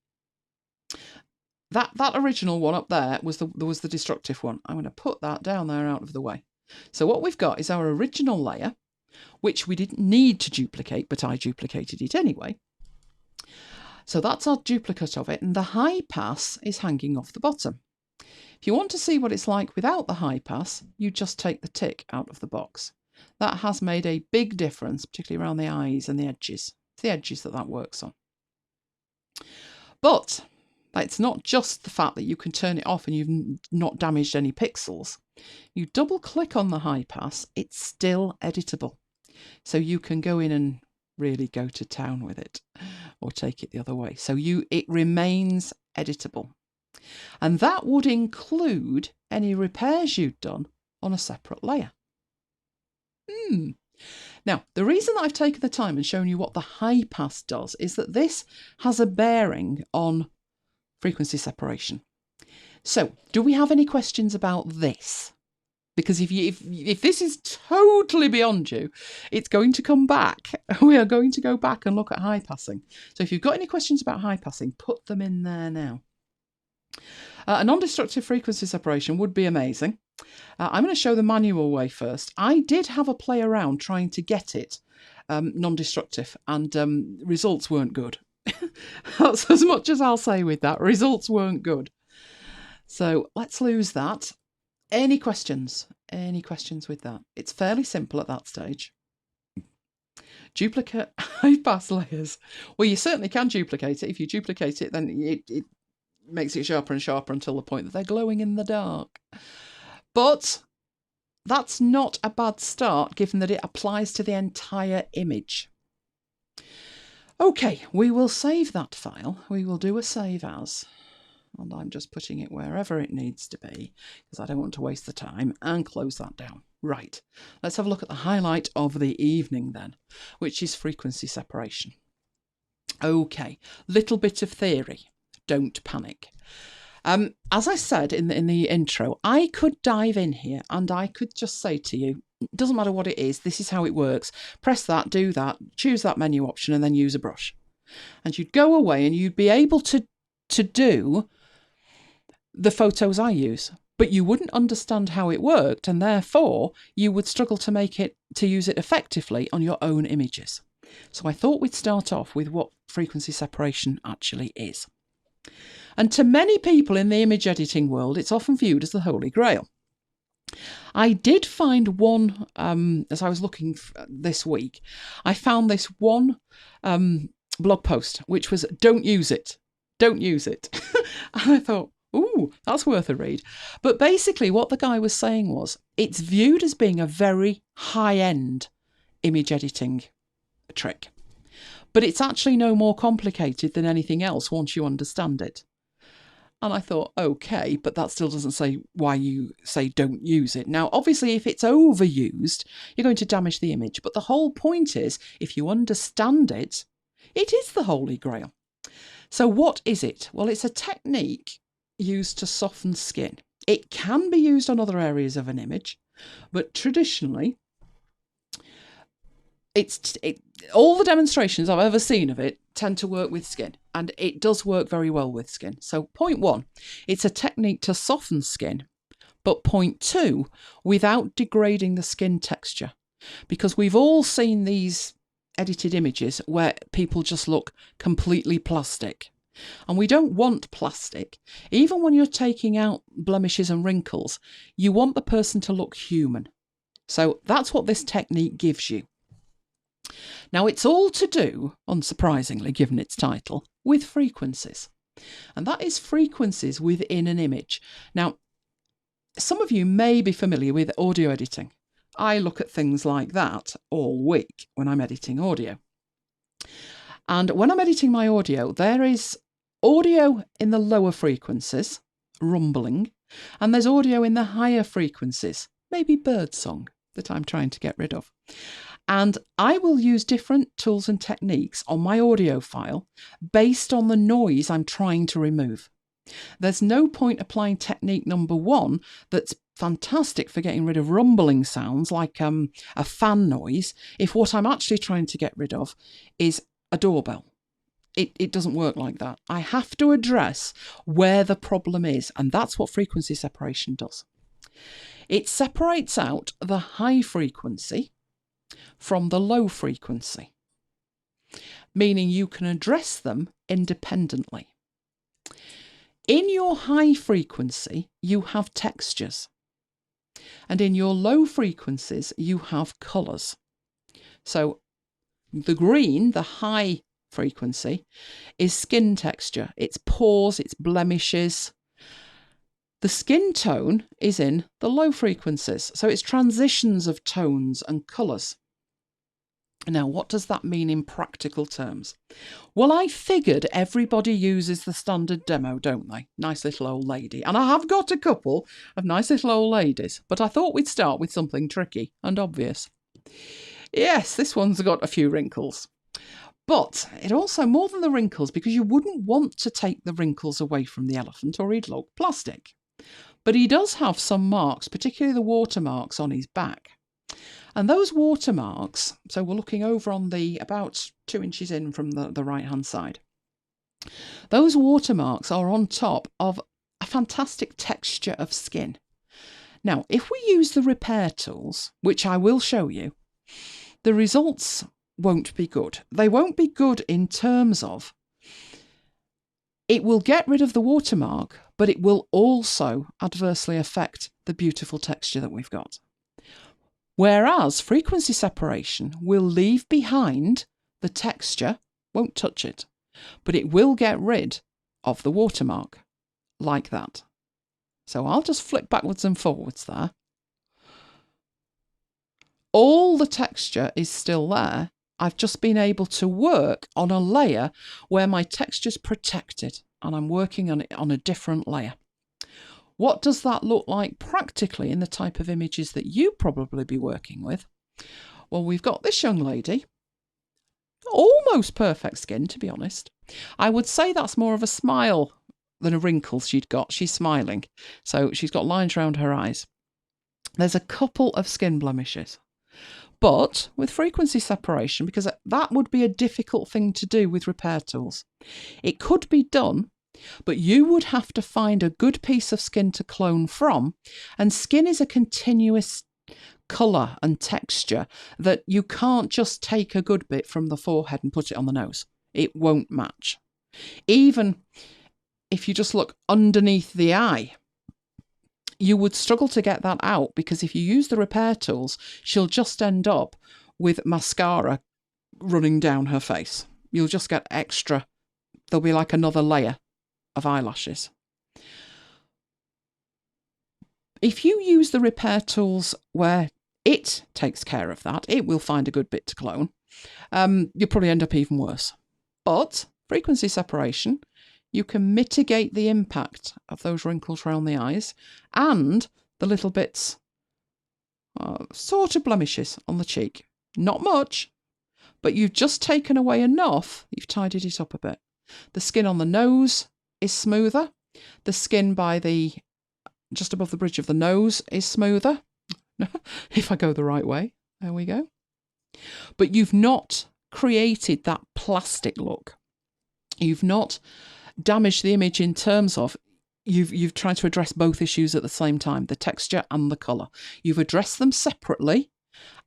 that original one up there was the destructive one. I'm going to put that down there out of the way. So what we've got is our original layer, which we didn't need to duplicate, but I duplicated it anyway. So that's our duplicate of it, and the high pass is hanging off the bottom. If you want to see what it's like without the high pass, you just take the tick out of the box. That has made a big difference, particularly around the eyes and the edges. It's the edges that works on. But it's not just the fact that you can turn it off and you've not damaged any pixels. You double click on the high pass, it's still editable. So you can go in and really go to town with it, or take it the other way. So it remains editable. And that would include any repairs you'd done on a separate layer. Now, the reason that I've taken the time and shown you what the high pass does is that this has a bearing on frequency separation. So, do we have any questions about this? Because if this is totally beyond you, it's going to come back. We are going to go back and look at high passing. So if you've got any questions about high passing, put them in there now. A non-destructive frequency separation would be amazing. I'm going to show the manual way first. I did have a play around trying to get it non-destructive, and results weren't good. That's as much as I'll say with that. Results weren't good. So let's lose that. Any questions? Any questions with that? It's fairly simple at that stage. Duplicate high pass layers. Well, you certainly can duplicate it. If you duplicate it, then it makes it sharper and sharper until the point that they're glowing in the dark. But that's not a bad start, given that it applies to the entire image. OK, we will save that file. We will do a save as. And I'm just putting it wherever it needs to be, because I don't want to waste the time, and close that down. Right, let's have a look at the highlight of the evening then, which is frequency separation. OK, little bit of theory. Don't panic. As I said in the intro, I could dive in here and I could just say to you, it doesn't matter what it is, this is how it works. Press that, do that, choose that menu option, and then use a brush. And you'd go away and you'd be able to do the photos I use, but you wouldn't understand how it worked, and therefore you would struggle to use it effectively on your own images. So I thought we'd start off with what frequency separation actually is. And to many people in the image editing world, it's often viewed as the Holy Grail. I did find one, as I was looking this week, I found this one blog post, which was, don't use it. Don't use it. And I thought, ooh, that's worth a read. But basically what the guy was saying was, it's viewed as being a very high-end image editing trick. But it's actually no more complicated than anything else once you understand it. And I thought, OK, but that still doesn't say why you say don't use it. Now, obviously, if it's overused, you're going to damage the image. But the whole point is, if you understand it, it is the Holy Grail. So what is it? Well, it's a technique used to soften skin. It can be used on other areas of an image, but traditionally, all the demonstrations I've ever seen of it tend to work with skin, and it does work very well with skin. So point one, it's a technique to soften skin, but point two, without degrading the skin texture, because we've all seen these edited images where people just look completely plastic. And we don't want plastic. Even when you're taking out blemishes and wrinkles, you want the person to look human. So that's what this technique gives you. Now, it's all to do, unsurprisingly, given its title, with frequencies. And that is frequencies within an image. Now, some of you may be familiar with audio editing. I look at things like that all week when I'm editing audio. And when I'm editing my audio, there is audio in the lower frequencies, rumbling, and there's audio in the higher frequencies, maybe birdsong, that I'm trying to get rid of. And I will use different tools and techniques on my audio file based on the noise I'm trying to remove. There's no point applying technique number 1 that's fantastic for getting rid of rumbling sounds like a fan noise if what I'm actually trying to get rid of is a doorbell. It doesn't work like that. I have to address where the problem is, and that's what frequency separation does. It separates out the high frequency from the low frequency, meaning you can address them independently. In your high frequency, you have textures, and in your low frequencies, you have colours. So the green, the high frequency, is skin texture. It's pores, it's blemishes. The skin tone is in the low frequencies, so it's transitions of tones and colours. Now, what does that mean in practical terms? Well, I figured everybody uses the standard demo, don't they? Nice little old lady. And I have got a couple of nice little old ladies, but I thought we'd start with something tricky and obvious. Yes, this one's got a few wrinkles. But it also, more than the wrinkles, because you wouldn't want to take the wrinkles away from the elephant or he'd look plastic. But he does have some marks, particularly the watermarks on his back. And those watermarks, so we're looking over on the about 2 inches in from the right-hand side. Those watermarks are on top of a fantastic texture of skin. Now, if we use the repair tools, which I will show you, the results won't be good. They won't be good in terms of it will get rid of the watermark, but it will also adversely affect the beautiful texture that we've got. Whereas frequency separation will leave behind the texture, won't touch it, but it will get rid of the watermark, like that. So I'll just flip backwards and forwards there. All the texture is still there. I've just been able to work on a layer where my texture's protected, and I'm working on it on a different layer. What does that look like practically in the type of images that you probably be working with? Well, we've got this young lady, almost perfect skin, to be honest. I would say that's more of a smile than a wrinkle she'd got. She's smiling, so she's got lines around her eyes. There's a couple of skin blemishes. But with frequency separation, because that would be a difficult thing to do with repair tools, it could be done, but you would have to find a good piece of skin to clone from, and skin is a continuous colour and texture that you can't just take a good bit from the forehead and put it on the nose. It won't match. Even if you just look underneath the eye, you would struggle to get that out, because if you use the repair tools, she'll just end up with mascara running down her face. You'll just get extra, there'll be like another layer of eyelashes. If you use the repair tools where it takes care of that, it will find a good bit to clone. You'll probably end up even worse. But frequency separation, you can mitigate the impact of those wrinkles around the eyes and the little bits, sort of blemishes on the cheek. Not much, but you've just taken away enough, you've tidied it up a bit. The skin on the nose is smoother. The skin by just above the bridge of the nose is smoother. If I go the right way, there we go. But you've not created that plastic look. You've not damaged the image in terms of you've tried to address both issues at the same time, the texture and the colour. You've addressed them separately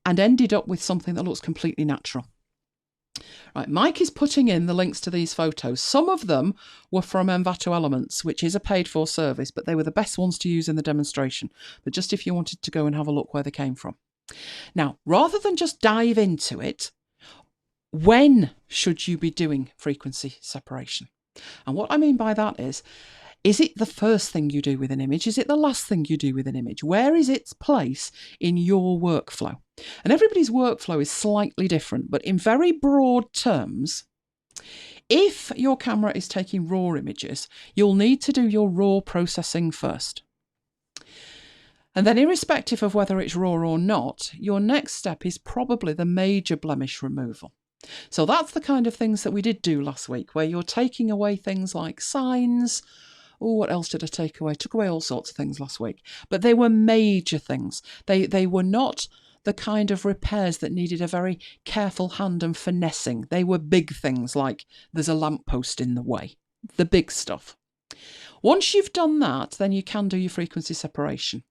and ended up with something that looks completely natural. Right, Mike is putting in the links to these photos. Some of them were from Envato Elements, which is a paid-for service, but they were the best ones to use in the demonstration. But just if you wanted to go and have a look where they came from. Now, rather than just dive into it, when should you be doing frequency separation? And what I mean by that is it the first thing you do with an image? Is it the last thing you do with an image? Where is its place in your workflow? And everybody's workflow is slightly different, but in very broad terms, if your camera is taking raw images, you'll need to do your raw processing first. And then irrespective of whether it's raw or not, your next step is probably the major blemish removal. So that's the kind of things that we did do last week, where you're taking away things like signs. Oh, what else did I take away? Took away all sorts of things last week. But they were major things. They were not the kind of repairs that needed a very careful hand and finessing. They were big things like there's a lamppost in the way. The big stuff. Once you've done that, then you can do your frequency separation.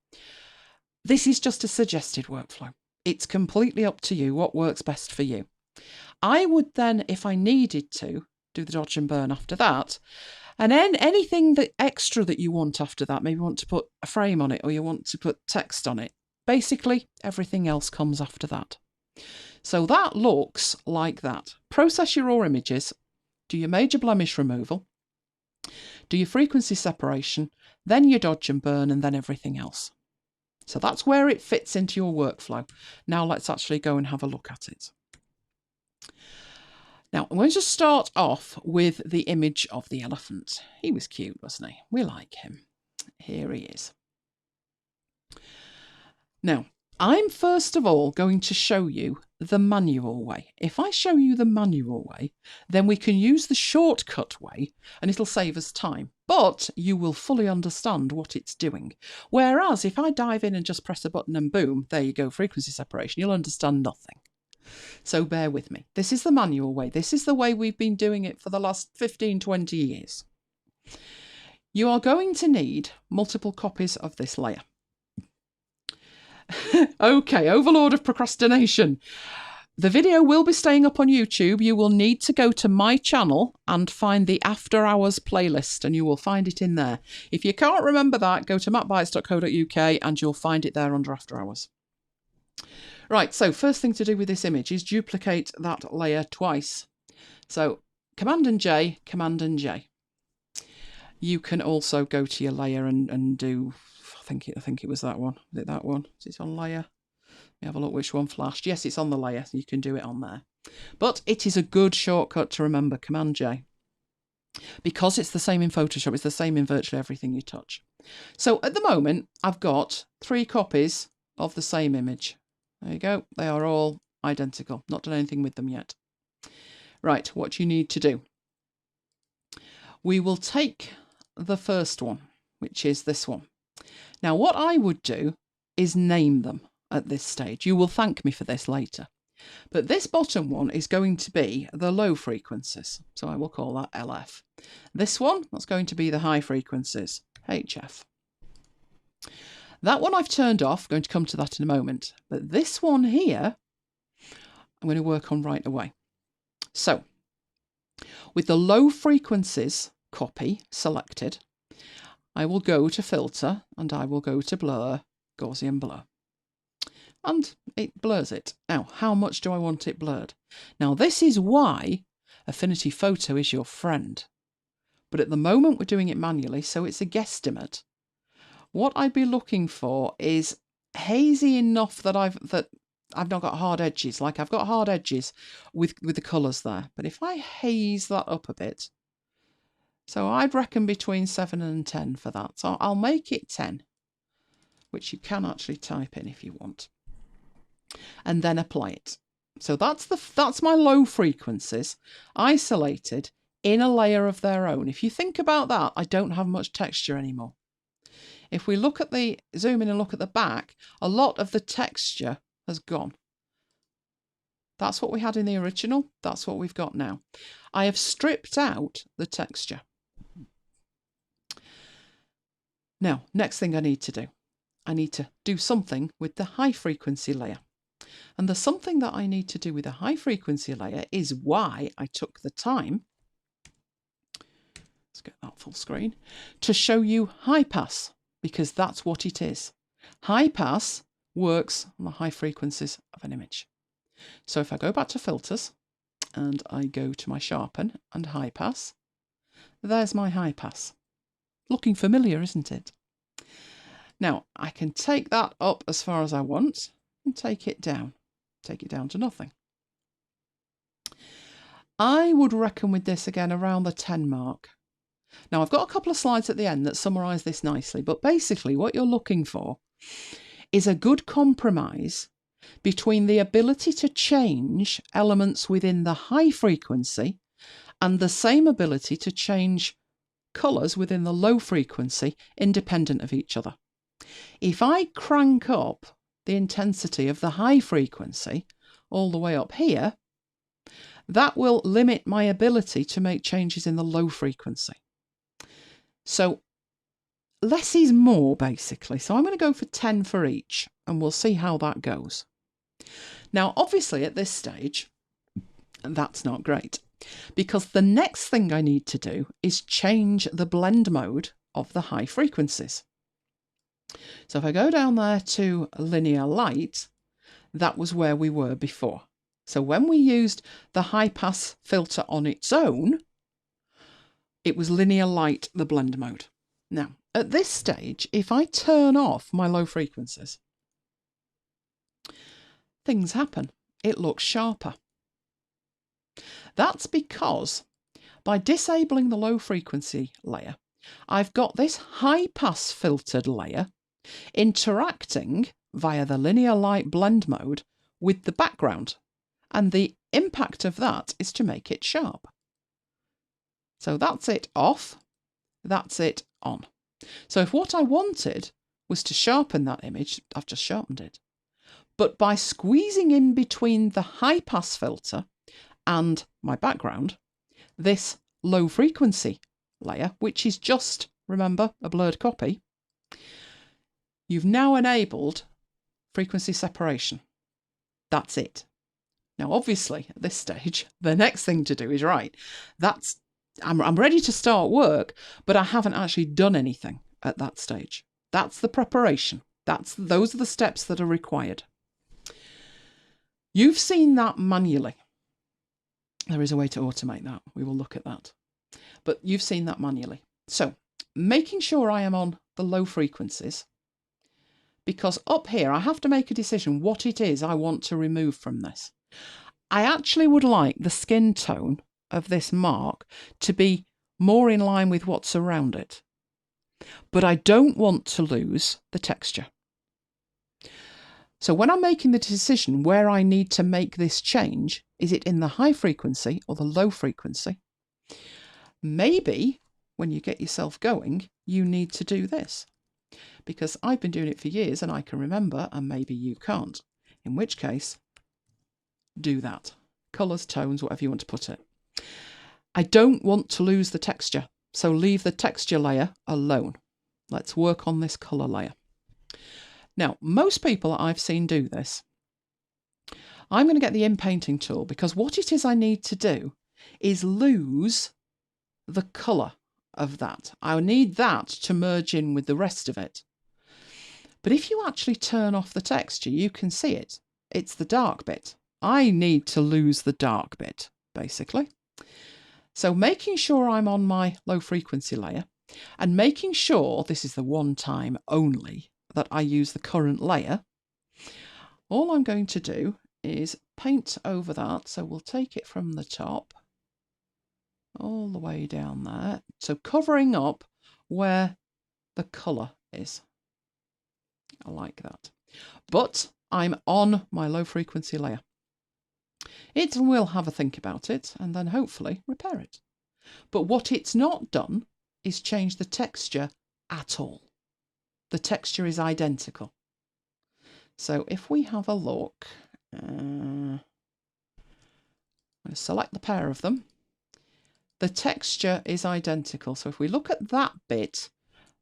This is just a suggested workflow. It's completely up to you what works best for you. I would then, if I needed to, do the dodge and burn after that. And then anything that extra that you want after that, maybe you want to put a frame on it or you want to put text on it. Basically, everything else comes after that. So that looks like that. Process your raw images, do your major blemish removal, do your frequency separation, then your dodge and burn, and then everything else. So that's where it fits into your workflow. Now let's actually go and have a look at it. Now, I'm going to start off with the image of the elephant. He was cute, wasn't he? We like him. Here he is. Now, I'm first of all going to show you the manual way. If I show you the manual way, then we can use the shortcut way and it'll save us time. But you will fully understand what it's doing. Whereas if I dive in and just press a button and boom, there you go, frequency separation, you'll understand nothing. So bear with me. This is the manual way. This is the way we've been doing it for the last 15, 20 years. You are going to need multiple copies of this layer. Okay, overlord of procrastination. The video will be staying up on YouTube. You will need to go to my channel and find the After Hours playlist and you will find it in there. If you can't remember that, go to macbites.co.uk and you'll find it there under After Hours. Right, so first thing to do with this image is duplicate that layer twice. So Command and J, Command and J. You can also go to your layer and do, I think it was that one. Was it that one? Is it on layer? Let me have a look which one flashed. Yes, it's on the layer, so you can do it on there. But it is a good shortcut to remember, Command J. Because it's the same in Photoshop, it's the same in virtually everything you touch. So at the moment, I've got 3 copies of the same image. There you go. They are all identical. Not done anything with them yet. Right, what you need to do. We will take the first one, which is this one. Now, what I would do is name them at this stage. You will thank me for this later. But this bottom one is going to be the low frequencies. So I will call that LF. This one, that's going to be the high frequencies, HF. That one I've turned off, going to come to that in a moment. But this one here, I'm going to work on right away. So, with the low frequencies copy selected, I will go to filter and I will go to blur, Gaussian blur. And it blurs it. Now, how much do I want it blurred? Now, this is why Affinity Photo is your friend. But at the moment we're doing it manually, so it's a guesstimate. What I'd be looking for is hazy enough that I've not got hard edges. Like I've got hard edges with the colours there. But if I haze that up a bit, so I'd reckon between 7 and 10 for that. So I'll make it 10, which you can actually type in if you want. And then apply it. So that's my low frequencies isolated in a layer of their own. If you think about that, I don't have much texture anymore. If we look at the, zoom in and look at the back, a lot of the texture has gone. That's what we had in the original. That's what we've got now. I have stripped out the texture. Now, next thing I need to do something with the high frequency layer. And the something that I need to do with the high frequency layer is why I took the time, let's get that full screen, to show you high pass. Because that's what it is. High pass works on the high frequencies of an image. So if I go back to filters and I go to my sharpen and high pass, there's my high pass. Looking familiar, isn't it? Now I can take that up as far as I want and take it down to nothing. I would reckon with this again around the 10 mark. Now, I've got a couple of slides at the end that summarise this nicely, but basically what you're looking for is a good compromise between the ability to change elements within the high frequency and the same ability to change colours within the low frequency independent of each other. If I crank up the intensity of the high frequency all the way up here, that will limit my ability to make changes in the low frequency. So less is more, basically. So I'm going to go for 10 for each, and we'll see how that goes. Now, obviously, at this stage, that's not great, because the next thing I need to do is change the blend mode of the high frequencies. So if I go down there to linear light, that was where we were before. So when we used the high pass filter on its own, it was linear light, the blend mode. Now, at this stage, if I turn off my low frequencies, things happen. It looks sharper. That's because by disabling the low frequency layer, I've got this high pass filtered layer interacting via the linear light blend mode with the background, and the impact of that is to make it sharp. So that's it off, that's it on. So if what I wanted was to sharpen that image, I've just sharpened it. But by squeezing in between the high pass filter and my background, this low frequency layer, which is just, remember, a blurred copy, you've now enabled frequency separation. That's it. Now, obviously, at this stage, the next thing to do is, right, I'm ready to start work, but I haven't actually done anything at that stage. That's the preparation. Those are the steps that are required. You've seen that manually. There is a way to automate that. We will look at that. But you've seen that manually. So, making sure I am on the low frequencies, because up here I have to make a decision what it is I want to remove from this. I actually would like the skin tone of this mark to be more in line with what's around it. But I don't want to lose the texture. So when I'm making the decision where I need to make this change, is it in the high frequency or the low frequency? Maybe when you get yourself going, you need to do this. Because I've been doing it for years and I can remember, and maybe you can't. In which case, do that. Colours, tones, whatever you want to put it. I don't want to lose the texture, so leave the texture layer alone. Let's work on this colour layer. Now, most people that I've seen do this, I'm going to get the inpainting tool, because what it is I need to do is lose the colour of that. I need that to merge in with the rest of it. But if you actually turn off the texture, you can see it. It's the dark bit. I need to lose the dark bit, basically. So making sure I'm on my low frequency layer, and making sure this is the one time only that I use the current layer, all I'm going to do is paint over that. So we'll take it from the top all the way down there. So covering up where the colour is. I like that. But I'm on my low frequency layer. It will have a think about it and then hopefully repair it. But what it's not done is change the texture at all. The texture is identical. So if we have a look, I'm going to select the pair of them. The texture is identical. So if we look at that bit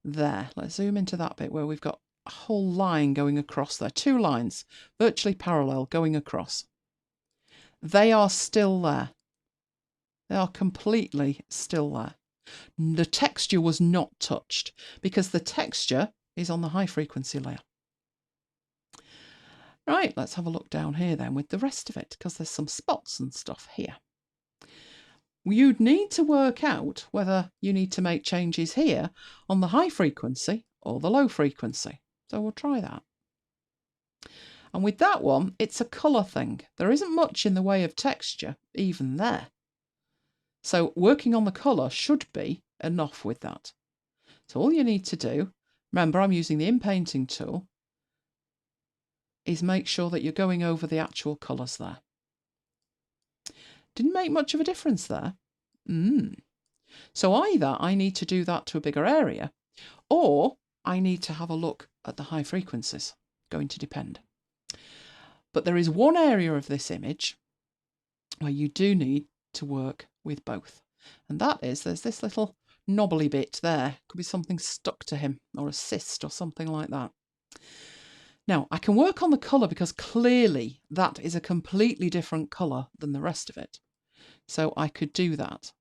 there, let's zoom into that bit where we've got a whole line going across there. Two lines, virtually parallel, going across. They are still there. They are completely still there. The texture was not touched because the texture is on the high frequency layer. Right, let's have a look down here then with the rest of it, because there's some spots and stuff here. You'd need to work out whether you need to make changes here on the high frequency or the low frequency. So we'll try that. And with that one, it's a colour thing. There isn't much in the way of texture even there. So working on the colour should be enough with that. So all you need to do, remember I'm using the inpainting tool, is make sure that you're going over the actual colours there. Didn't make much of a difference there. So either I need to do that to a bigger area, or I need to have a look at the high frequencies. Going to depend. But there is one area of this image where you do need to work with both. And that is, there's this little knobbly bit there. Could be something stuck to him, or a cyst or something like that. Now, I can work on the colour because clearly that is a completely different colour than the rest of it. So I could do that.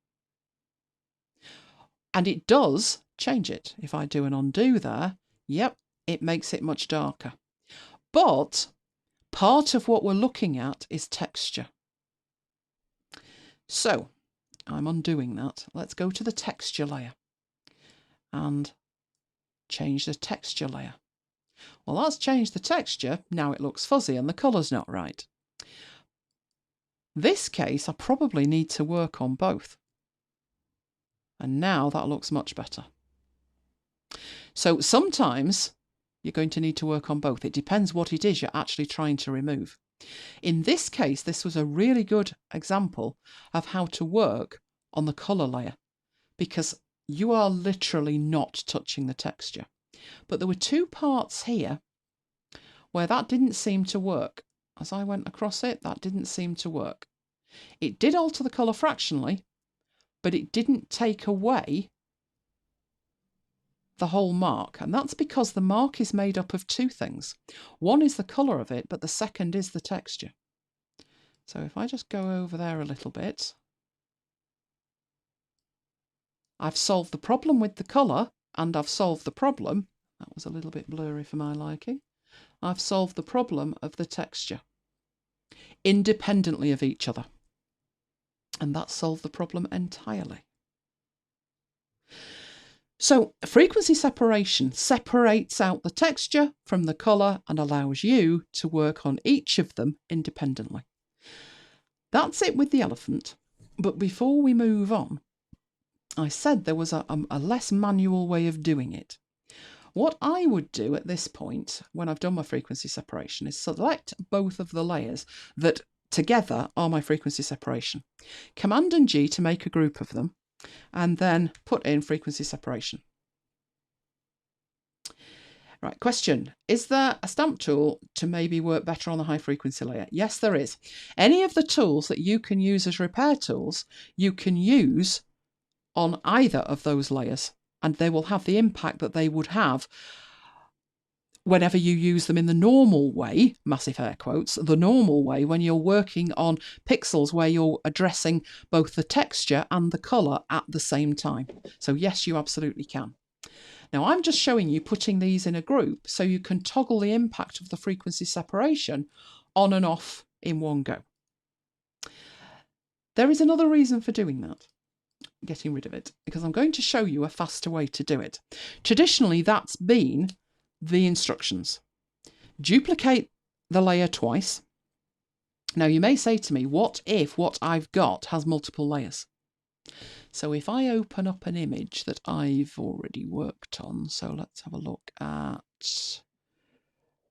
And it does change it. If I do an undo there, yep, it makes it much darker. But part of what we're looking at is texture. So I'm undoing that. Let's go to the texture layer and change the texture layer. Well, that's changed the texture. Now it looks fuzzy and the colour's not right. This case, I probably need to work on both. And now that looks much better. So sometimes you're going to need to work on both. It depends what it is you're actually trying to remove. In this case, this was a really good example of how to work on the colour layer, because you are literally not touching the texture. But there were two parts here where that didn't seem to work. As I went across it, that didn't seem to work. It did alter the colour fractionally, but it didn't take away the whole mark. And that's because the mark is made up of two things. One is the colour of it, but the second is the texture. So if I just go over there a little bit, I've solved the problem with the colour, and I've solved the problem, that was a little bit blurry for my liking, I've solved the problem of the texture independently of each other. And that solved the problem entirely. So frequency separation separates out the texture from the colour and allows you to work on each of them independently. That's it with the elephant. But before we move on, I said there was a less manual way of doing it. What I would do at this point, when I've done my frequency separation, is select both of the layers that together are my frequency separation. Command and G to make a group of them, and then put in frequency separation. Right, question. Is there a stamp tool to maybe work better on the high frequency layer? Yes, there is. Any of the tools that you can use as repair tools, you can use on either of those layers, and they will have the impact that they would have whenever you use them in the normal way, massive air quotes, the normal way when you're working on pixels where you're addressing both the texture and the colour at the same time. So yes, you absolutely can. Now I'm just showing you putting these in a group so you can toggle the impact of the frequency separation on and off in one go. There is another reason for doing that, getting rid of it, because I'm going to show you a faster way to do it. Traditionally, that's been the instructions. Duplicate the layer twice. Now you may say to me, what if what I've got has multiple layers? So if I open up an image that I've already worked on, so let's have a look at,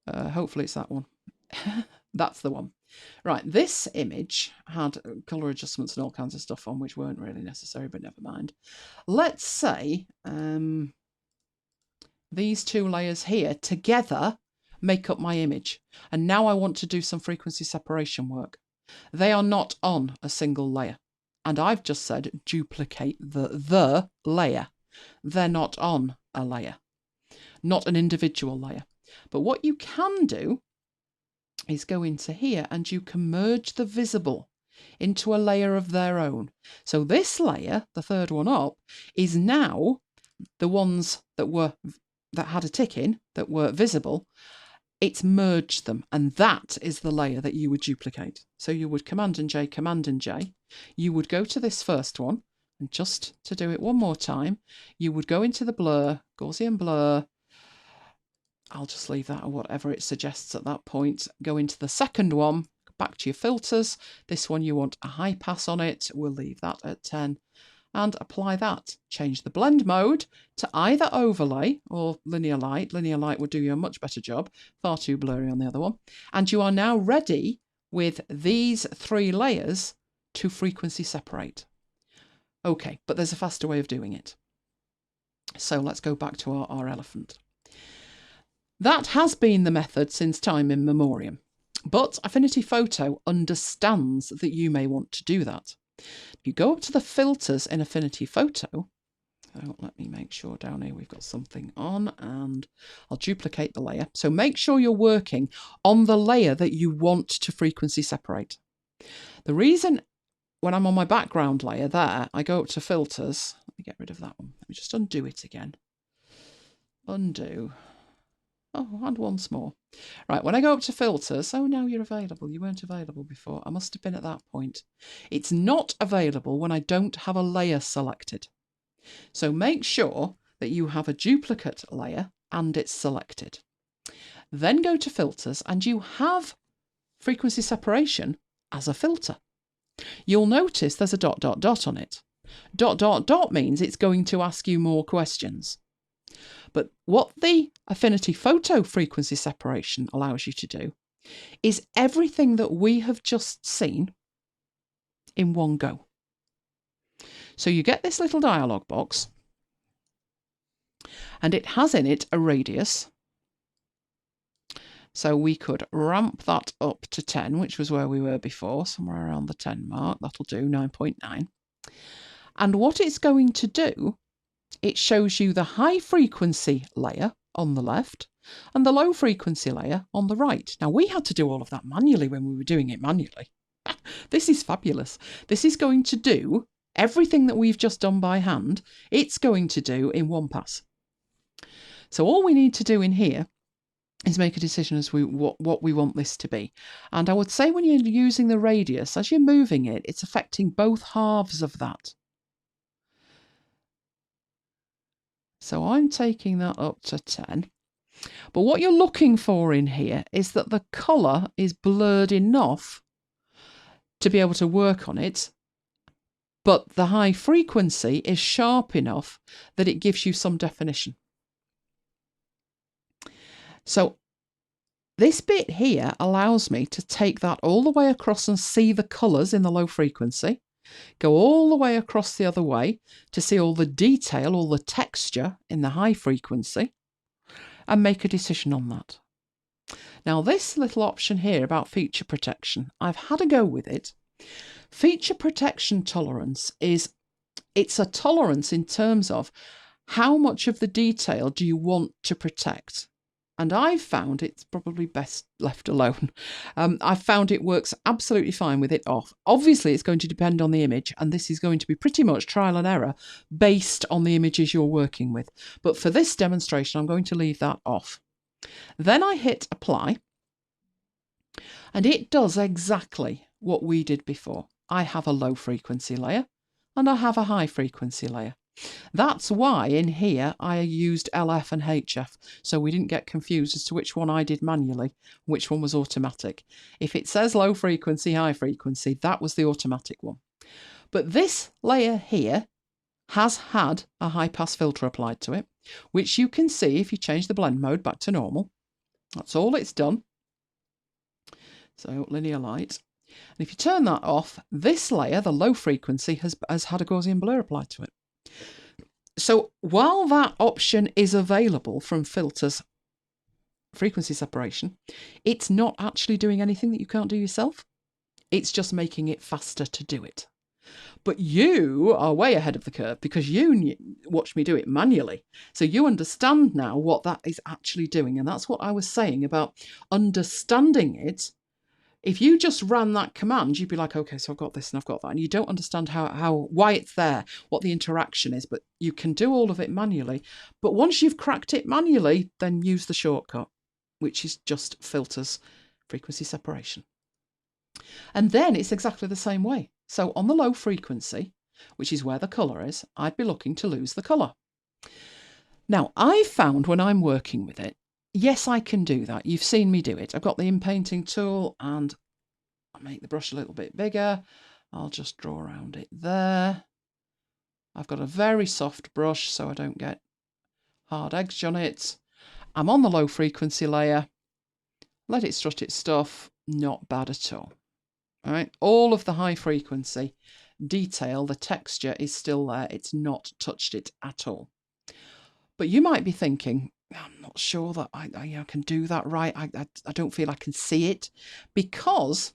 hopefully it's that one. That's the one. Right, this image had colour adjustments and all kinds of stuff on which weren't really necessary, but never mind. Let's say these two layers here together make up my image. And now I want to do some frequency separation work. They are not on a single layer. And I've just said duplicate the layer. They're not on a layer, not an individual layer. But what you can do is go into here and you can merge the visible into a layer of their own. So this layer, the third one up, is now the ones that had a tick in, that were visible. It's merged them, and that is the layer that you would duplicate. So you would Command and J, Command and J. You would go to this first one, and just to do it one more time, you would go into the blur, Gaussian blur. I'll just leave that or whatever it suggests at that point. Go into the second one, back to your filters. This one you want a high pass on it. We'll leave that at 10. and apply that. Change the blend mode to either overlay or linear light. Linear light would do you a much better job, far too blurry on the other one. And you are now ready with these 3 layers to frequency separate. Okay, but there's a faster way of doing it. So let's go back to our elephant. That has been the method since time immemorial, but Affinity Photo understands that you may want to do that. You go up to the filters in Affinity Photo. So let me make sure down here we've got something on, and I'll duplicate the layer. So make sure you're working on the layer that you want to frequency separate. The reason when I'm on my background layer there, I go up to filters. Let me get rid of that one. Let me just undo it again. Undo. Oh, and once more. Right, when I go up to filters, oh, now you're available. You weren't available before. I must have been at that point. It's not available when I don't have a layer selected. So make sure that you have a duplicate layer and it's selected. Then go to filters and you have frequency separation as a filter. You'll notice there's a ... on it. ... means it's going to ask you more questions. But what the Affinity Photo frequency separation allows you to do is everything that we have just seen in one go. So you get this little dialog box, and it has in it a radius. So we could ramp that up to 10, which was where we were before, somewhere around the 10 mark. That'll do, 9.9. And what it's going to do, it shows you the high frequency layer on the left and the low frequency layer on the right. Now, we had to do all of that manually when we were doing it manually. This is fabulous. This is going to do everything that we've just done by hand. It's going to do in one pass. So all we need to do in here is make a decision as what we want this to be. And I would say when you're using the radius, as you're moving it, it's affecting both halves of that. So I'm taking that up to 10. But what you're looking for in here is that the colour is blurred enough to be able to work on it, but the high frequency is sharp enough that it gives you some definition. So this bit here allows me to take that all the way across and see the colours in the low frequency, go all the way across the other way to see all the detail, all the texture in the high frequency, and make a decision on that. Now this little option here about feature protection, I've had a go with it. Feature protection tolerance it's a tolerance in terms of how much of the detail do you want to protect. And I've found it's probably best left alone. I've found it works absolutely fine with it off. Obviously, it's going to depend on the image, and this is going to be pretty much trial and error based on the images you're working with. But for this demonstration, I'm going to leave that off. Then I hit apply, and it does exactly what we did before. I have a low frequency layer, and I have a high frequency layer. That's why in here I used LF and HF, so we didn't get confused as to which one I did manually, which one was automatic. If it says low frequency, high frequency, that was the automatic one. But this layer here has had a high pass filter applied to it, which you can see if you change the blend mode back to normal. That's all it's done. So linear light. And if you turn that off, this layer, the low frequency, has had a Gaussian blur applied to it. So while that option is available from filters frequency separation, it's not actually doing anything that you can't do yourself. It's just making it faster to do it. But you are way ahead of the curve because you watched me do it manually. So you understand now what that is actually doing. And that's what I was saying about understanding it. If you just ran that command, you'd be like, okay, so I've got this and I've got that. And you don't understand why it's there, what the interaction is, but you can do all of it manually. But once you've cracked it manually, then use the shortcut, which is just filters, frequency separation. And then it's exactly the same way. So on the low frequency, which is where the colour is, I'd be looking to lose the colour. Now, I found when I'm working with it, yes, I can do that. You've seen me do it. I've got the inpainting tool and I'll make the brush a little bit bigger. I'll just draw around it there. I've got a very soft brush so I don't get hard edge on it. I'm on the low frequency layer. Let it strut its stuff. Not bad at all. All right, all of the high frequency detail, the texture is still there. It's not touched it at all. But you might be thinking, I'm not sure that I can do that right. I don't feel I can see it, because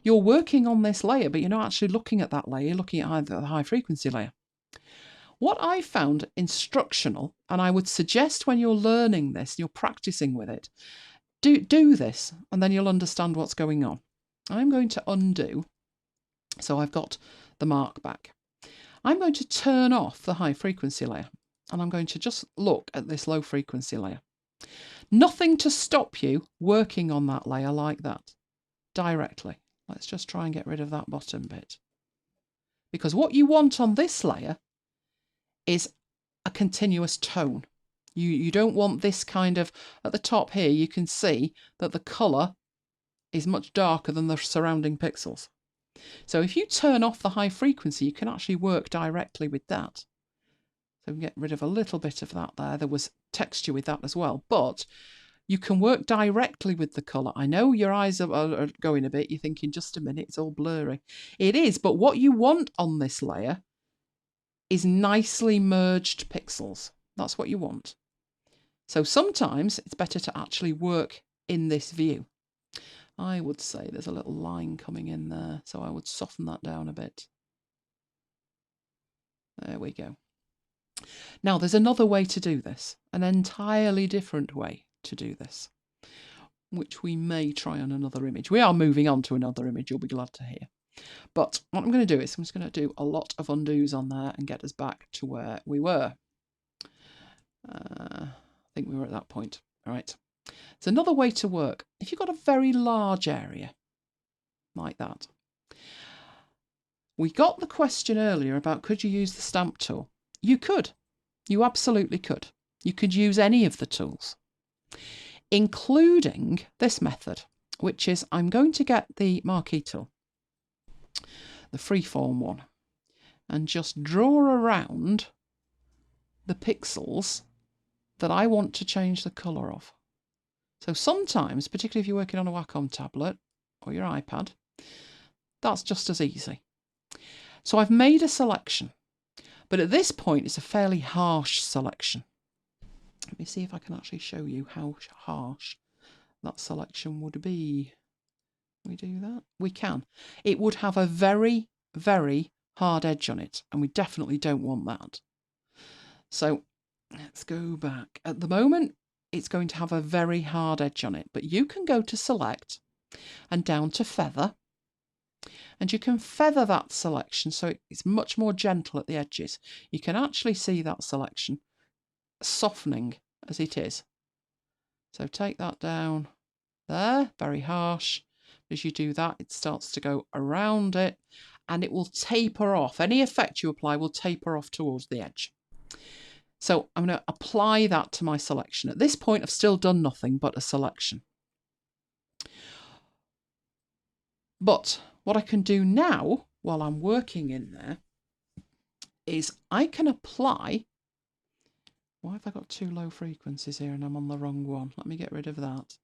you're working on this layer, but you're not actually looking at that layer. You're looking at the high frequency layer. What I found instructional, and I would suggest when you're learning this, you're practicing with it, do this, and then you'll understand what's going on. I'm going to undo. So I've got the mark back. I'm going to turn off the high frequency layer, and I'm going to just look at this low frequency layer. Nothing to stop you working on that layer like that directly. Let's just try and get rid of that bottom bit. Because what you want on this layer is a continuous tone. You don't want this kind of, at the top here, you can see that the colour is much darker than the surrounding pixels. So if you turn off the high frequency, you can actually work directly with that. So we can get rid of a little bit of that there. There was texture with that as well, but you can work directly with the colour. I know your eyes are going a bit. You're thinking, just a minute, it's all blurry. It is, but what you want on this layer is nicely merged pixels. That's what you want. So sometimes it's better to actually work in this view. I would say there's a little line coming in there, so I would soften that down a bit. There we go. Now, there's another way to do this, an entirely different way to do this, which we may try on another image. We are moving on to another image, you'll be glad to hear. But what I'm going to do is I'm just going to do a lot of undos on there and get us back to where we were. I think we were at that point. All right. It's another way to work. If you've got a very large area like that. We got the question earlier about could you use the stamp tool? You could. You absolutely could. You could use any of the tools, including this method, which is I'm going to get the marquee tool, the freeform one, and just draw around the pixels that I want to change the colour of. So sometimes, particularly if you're working on a Wacom tablet or your iPad, that's just as easy. So I've made a selection, but at this point it's a fairly harsh selection. Let me see if I can actually show you how harsh that selection would be. Can we do that? We can. It would have a very, very hard edge on it, and we definitely don't want that. So let's go back. At the moment, it's going to have a very hard edge on it, but you can go to select and down to feather, and you can feather that selection so it's much more gentle at the edges. You can actually see that selection softening as it is. So take that down there, very harsh. As you do that, it starts to go around it and it will taper off. Any effect you apply will taper off towards the edge. So I'm going to apply that to my selection. At this point, I've still done nothing but a selection. But what I can do now, while I'm working in there, is I can apply... Why have I got two low frequencies here and I'm on the wrong one? Let me get rid of that.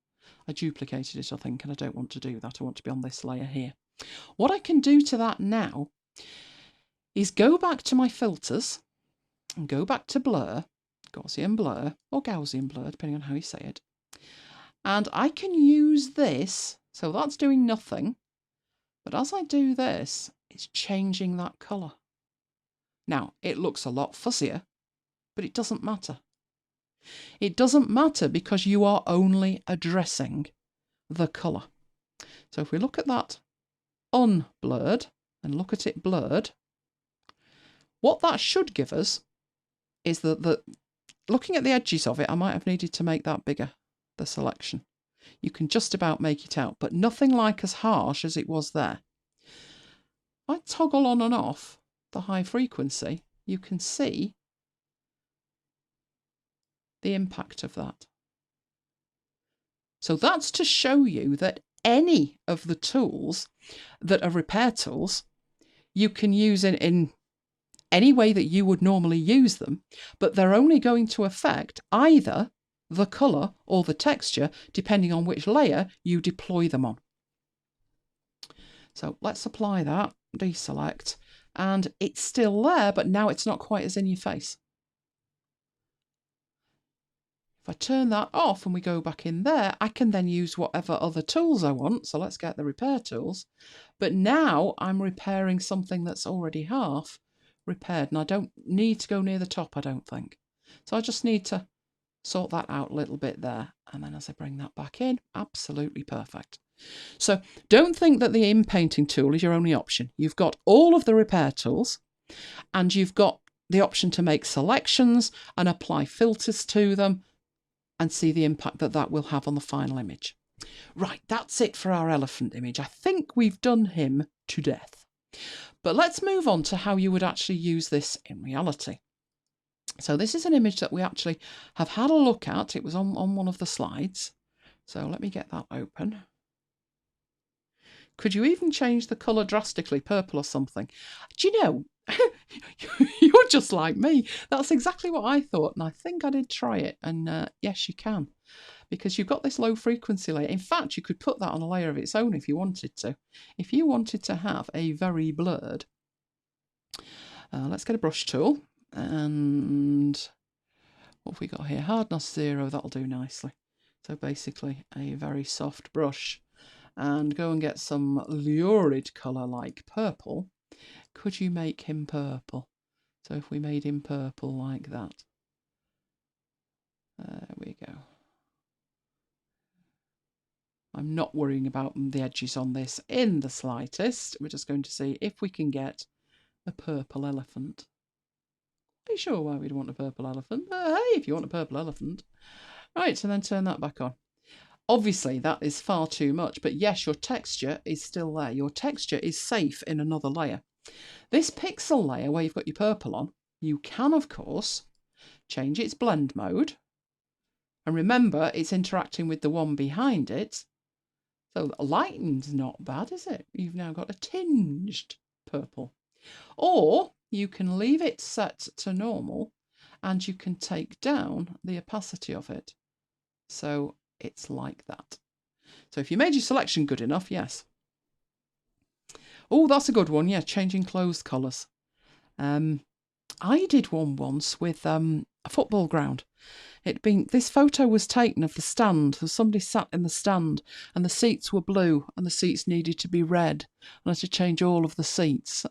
I duplicated it, I think, and I don't want to do that. I want to be on this layer here. What I can do to that now is go back to my filters and go back to blur, Gaussian blur, or Gaussian blur, depending on how you say it. And I can use this, so that's doing nothing. But as I do this, it's changing that colour. Now, it looks a lot fuzzier, but it doesn't matter. It doesn't matter because you are only addressing the colour. So if we look at that unblurred and look at it blurred, what that should give us is that looking at the edges of it, I might have needed to make that bigger, the selection. You can just about make it out, but nothing like as harsh as it was there. I toggle on and off the high frequency, you can see the impact of that. So that's to show you that any of the tools that are repair tools, you can use in any way that you would normally use them, but they're only going to affect either the colour or the texture, depending on which layer you deploy them on. So let's apply that, deselect, and it's still there, but now it's not quite as in your face. If I turn that off and we go back in there, I can then use whatever other tools I want. So let's get the repair tools. But now I'm repairing something that's already half repaired, and I don't need to go near the top, I don't think. So I just need to sort that out a little bit there. And then as I bring that back in, absolutely perfect. So don't think that the inpainting tool is your only option. You've got all of the repair tools, and you've got the option to make selections and apply filters to them and see the impact that that will have on the final image. Right, that's it for our elephant image. I think we've done him to death. But let's move on to how you would actually use this in reality. So this is an image that we actually have had a look at. It was on one of the slides. So let me get that open. Could you even change the colour drastically, purple or something? Do you know, you're just like me. That's exactly what I thought, and I think I did try it. And yes, you can, because you've got this low frequency layer. In fact, you could put that on a layer of its own if you wanted to. If you wanted to have a very blurred, let's get a brush tool, and what have we got here? Hardness 0, that'll do nicely. So basically a very soft brush. And go and get some lurid colour like purple. Could you make him purple? So if we made him purple like that. There we go. I'm not worrying about the edges on this in the slightest. We're just going to see if we can get a purple elephant. Are you sure why we'd want a purple elephant? But hey, if you want a purple elephant. Right, and then turn that back on. Obviously, that is far too much, but yes, your texture is still there. Your texture is safe in another layer. This pixel layer where you've got your purple on, you can, of course, change its blend mode. And remember, it's interacting with the one behind it. So lightened's not bad, is it? You've now got a tinged purple. Or you can leave it set to normal and you can take down the opacity of it. So it's like that. So if you made your selection good enough, yes. Oh, that's a good one. Yeah, changing clothes colours. I did one once with a football ground. This photo was taken of the stand. So somebody sat in the stand and the seats were blue and the seats needed to be red. And I had to change all of the seats.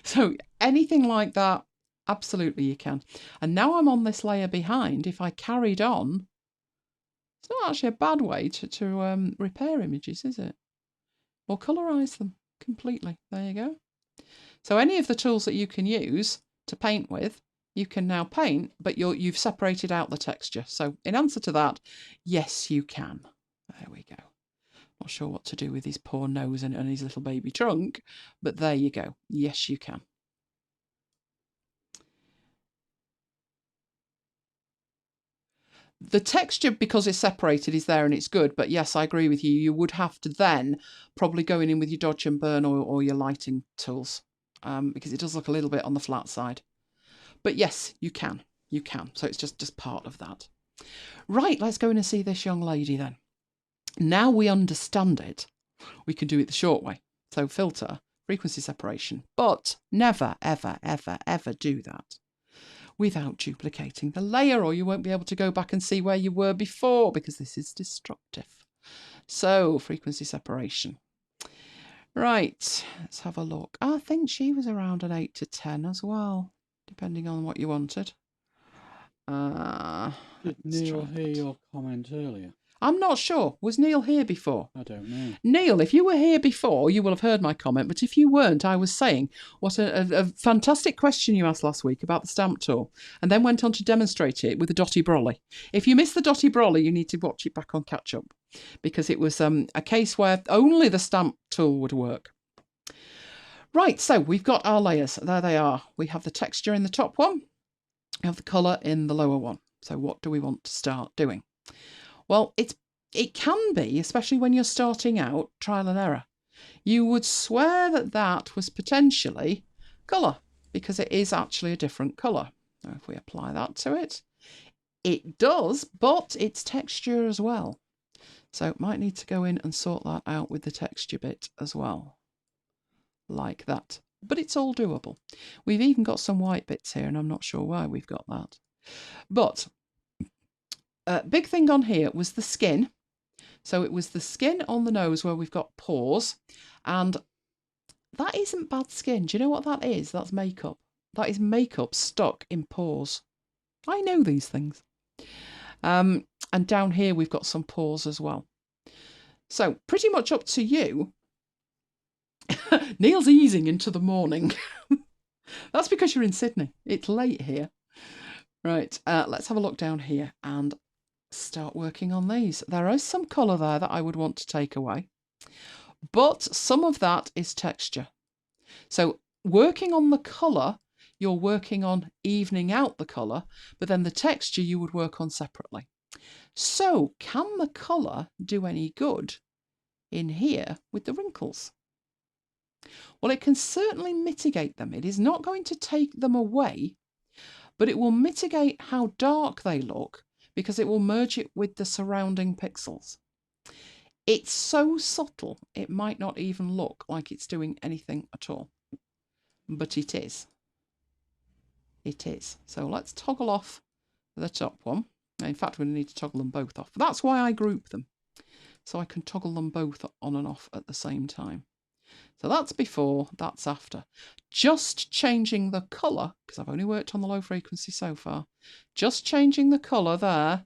So anything like that, absolutely you can. And now I'm on this layer behind. If I carried on, it's not actually a bad way to repair images, is it? Or colorise them completely. There you go. So any of the tools that you can use to paint with, you can now paint, but you've separated out the texture. So in answer to that, yes, you can. There we go. Not sure what to do with his poor nose and his little baby trunk, but there you go. Yes, you can. The texture, because it's separated, is there and it's good. But yes, I agree with you. You would have to then probably go in with your dodge and burn or your lighting tools because it does look a little bit on the flat side. But yes, you can. You can. So it's just part of that. Right, let's go in and see this young lady then. Now we understand it. We can do it the short way. So filter, frequency separation. But never, ever, ever, ever do that without duplicating the layer, or you won't be able to go back and see where you were before because this is destructive. So frequency separation. Right, let's have a look. I think she was around an 8 to 10 as well, depending on what you wanted. Did Neil hear your comment earlier? I'm not sure. Was Neil here before? I don't know. Neil, if you were here before, you will have heard my comment. But if you weren't, I was saying what a fantastic question you asked last week about the stamp tool, and then went on to demonstrate it with the Dotty Brolly. If you missed the Dotty Brolly, you need to watch it back on catch up, because it was a case where only the stamp tool would work. Right, so we've got our layers. There they are. We have the texture in the top one. We have the colour in the lower one. So what do we want to start doing? Well, it can be, especially when you're starting out, trial and error. You would swear that was potentially colour, because it is actually a different colour. Now if we apply that to it, it does, but it's texture as well. So might need to go in and sort that out with the texture bit as well, like that. But it's all doable. We've even got some white bits here, and I'm not sure why we've got that. But big thing on here was the skin. So it was the skin on the nose where we've got pores, and that isn't bad skin. Do you know what that is? That's makeup. That is makeup stuck in pores. I know these things. And down here we've got some pores as well. So pretty much up to you. Neil's easing into the morning. That's because you're in Sydney. It's late here. Right, let's have a look down here and start working on these. There is some colour there that I would want to take away, but some of that is texture. So working on the colour, you're working on evening out the colour, but then the texture you would work on separately. So can the colour do any good in here with the wrinkles? Well, it can certainly mitigate them. It is not going to take them away, but it will mitigate how dark they look because it will merge it with the surrounding pixels. It's so subtle, it might not even look like it's doing anything at all, but it is. It is. So let's toggle off the top one. In fact, we need to toggle them both off. That's why I group them, so I can toggle them both on and off at the same time. So that's before, that's after. Just changing the colour, because I've only worked on the low frequency so far, just changing the colour there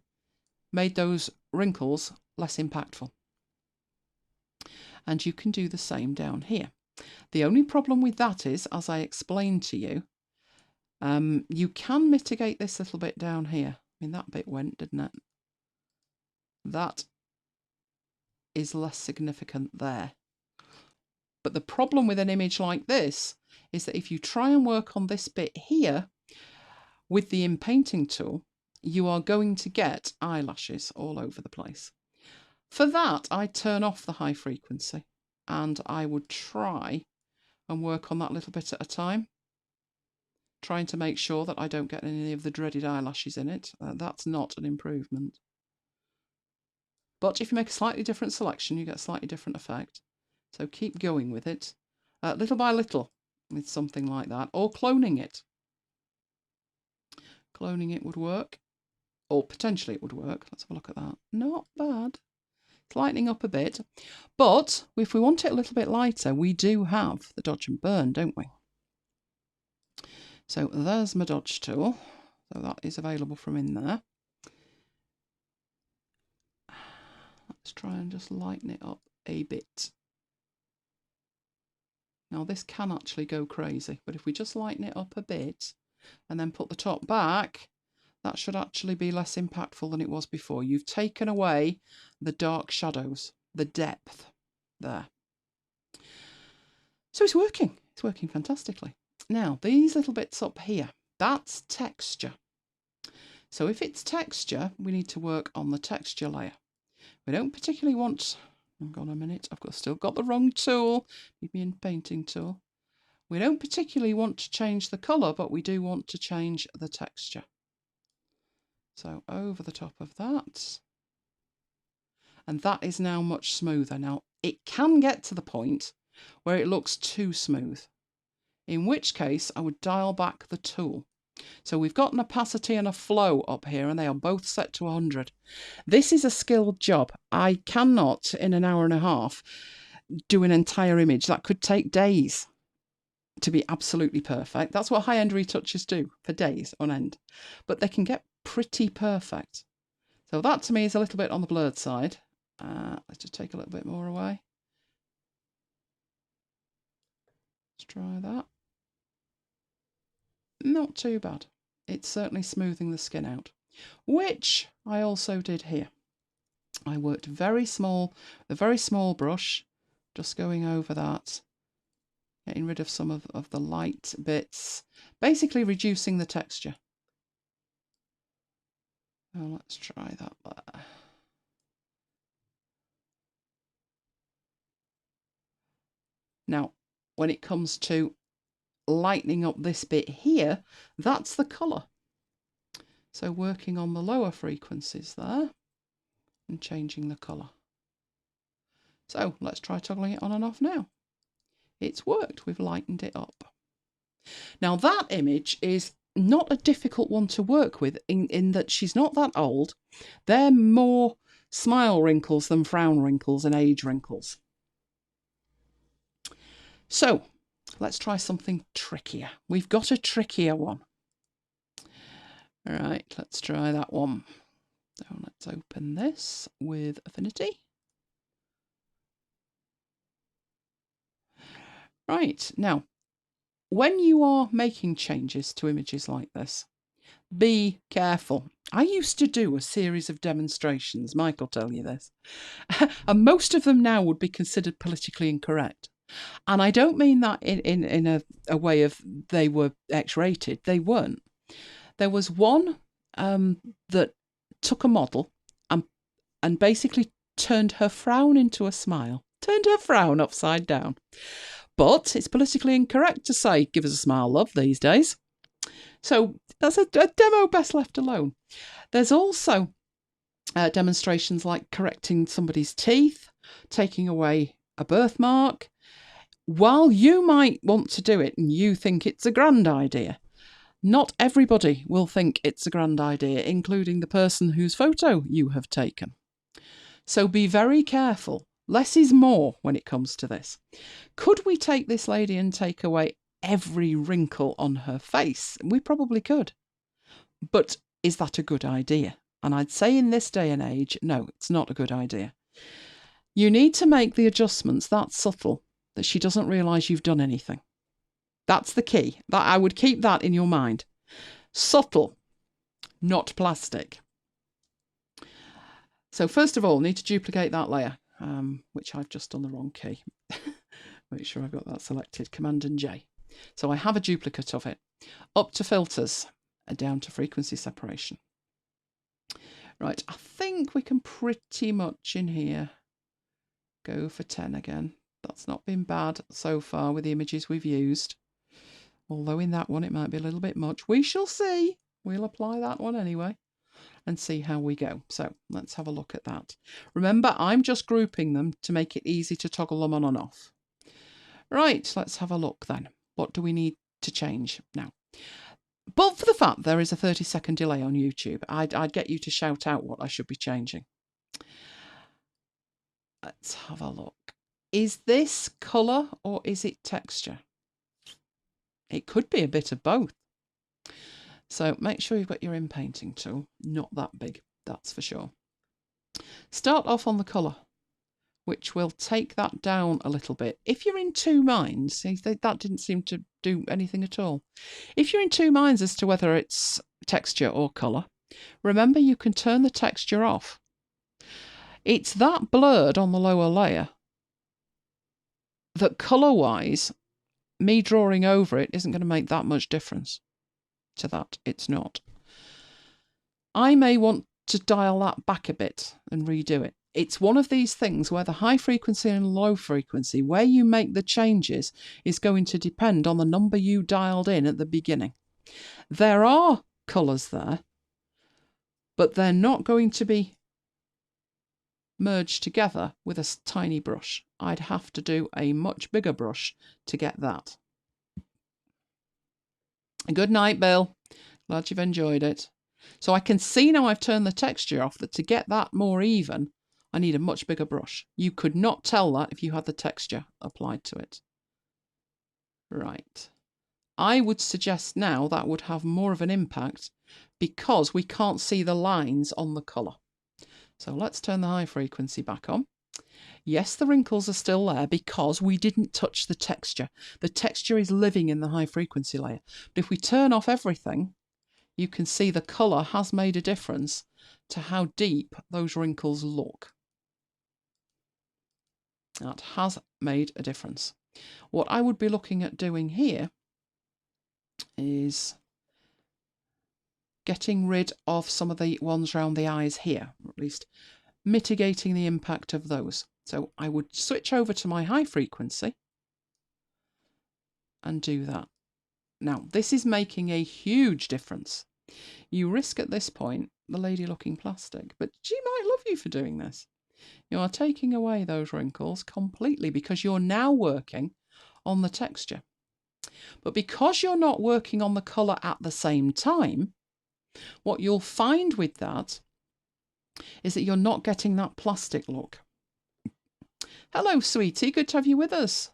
made those wrinkles less impactful. And you can do the same down here. The only problem with that is, as I explained to you, you can mitigate this little bit down here. I mean, that bit went, didn't it? That is less significant there. But the problem with an image like this is that if you try and work on this bit here with the inpainting tool, you are going to get eyelashes all over the place. For that, I turn off the high frequency and I would try and work on that little bit at a time, trying to make sure that I don't get any of the dreaded eyelashes in it. That's not an improvement. But if you make a slightly different selection, you get a slightly different effect. So keep going with it, little by little, with something like that, or cloning it. Cloning it would work, or potentially it would work. Let's have a look at that. Not bad. It's lightening up a bit, but if we want it a little bit lighter, we do have the dodge and burn, don't we? So there's my dodge tool. So that is available from in there. Let's try and just lighten it up a bit. Now this can actually go crazy, but if we just lighten it up a bit and then put the top back, that should actually be less impactful than it was before. You've taken away the dark shadows, the depth there. So it's working fantastically. Now these little bits up here, that's texture. So if it's texture, we need to work on the texture layer. We don't particularly want, hang on a minute, still got the wrong tool, need me in painting tool. We don't particularly want to change the colour, but we do want to change the texture. So over the top of that. And that is now much smoother. Now, it can get to the point where it looks too smooth, in which case I would dial back the tool. So we've got an opacity and a flow up here, and they are both set to 100. This is a skilled job. I cannot, in an hour and a half, do an entire image. That could take days to be absolutely perfect. That's what high-end retouchers do, for days on end. But they can get pretty perfect. So that to me is a little bit on the blurred side. Let's just take a little bit more away. Let's try that. Not too bad. It's certainly smoothing the skin out, which I also did here. I worked a very small brush, just going over that, getting rid of some of the light bits, basically reducing the texture. Now let's try that there. Now, when it comes to lightening up this bit here, that's the colour. So working on the lower frequencies there and changing the colour. So let's try toggling it on and off now. It's worked, we've lightened it up. Now that image is not a difficult one to work with in that she's not that old. They're more smile wrinkles than frown wrinkles and age wrinkles. So let's try something trickier. We've got a trickier one. All right, let's try that one. So let's open this with Affinity. Right, now, when you are making changes to images like this, be careful. I used to do a series of demonstrations, Mike will tell you this, and most of them now would be considered politically incorrect. And I don't mean that in a way of they were X-rated. They weren't. There was one that took a model and basically turned her frown into a smile, turned her frown upside down. But it's politically incorrect to say, give us a smile, love, these days. So that's a demo best left alone. There's also demonstrations like correcting somebody's teeth, taking away a birthmark. While you might want to do it and you think it's a grand idea, not everybody will think it's a grand idea, including the person whose photo you have taken. So be very careful. Less is more when it comes to this. Could we take this lady and take away every wrinkle on her face? We probably could. But is that a good idea? And I'd say in this day and age, no, it's not a good idea. You need to make the adjustments that subtle that she doesn't realise you've done anything. That's the key. That I would keep that in your mind. Subtle, not plastic. So first of all, need to duplicate that layer, which I've just done the wrong key. Make sure I've got that selected, Command and J. So I have a duplicate of it. Up to filters, and down to frequency separation. Right, I think we can pretty much in here go for 10 again. That's not been bad so far with the images we've used. Although in that one it might be a little bit much. We shall see. We'll apply that one anyway and see how we go. So let's have a look at that. Remember, I'm just grouping them to make it easy to toggle them on and off. Right, let's have a look then. What do we need to change now? But for the fact there is a 30-second delay on YouTube, I'd get you to shout out what I should be changing. Let's have a look. Is this colour or is it texture? It could be a bit of both. So make sure you've got your inpainting tool. Not that big, that's for sure. Start off on the colour, which will take that down a little bit. If you're in two minds, see, that didn't seem to do anything at all. If you're in two minds as to whether it's texture or colour, remember you can turn the texture off. It's that blurred on the lower layer that colour-wise, me drawing over it isn't going to make that much difference. To that, it's not. I may want to dial that back a bit and redo it. It's one of these things where the high frequency and low frequency, where you make the changes, is going to depend on the number you dialed in at the beginning. There are colours there, but they're not going to be merged together with a tiny brush. I'd have to do a much bigger brush to get that. Good night, Bill. Glad you've enjoyed it. So I can see now I've turned the texture off that to get that more even, I need a much bigger brush. You could not tell that if you had the texture applied to it. Right. I would suggest now that would have more of an impact because we can't see the lines on the colour. So let's turn the high frequency back on. Yes, the wrinkles are still there because we didn't touch the texture. The texture is living in the high frequency layer. But if we turn off everything, you can see the colour has made a difference to how deep those wrinkles look. That has made a difference. What I would be looking at doing here is getting rid of some of the ones around the eyes here, or at least mitigating the impact of those. So I would switch over to my high frequency and do that. Now, this is making a huge difference. You risk at this point the lady looking plastic, but she might love you for doing this. You are taking away those wrinkles completely because you're now working on the texture. But because you're not working on the colour at the same time, what you'll find with that is that you're not getting that plastic look. Hello, sweetie. Good to have you with us.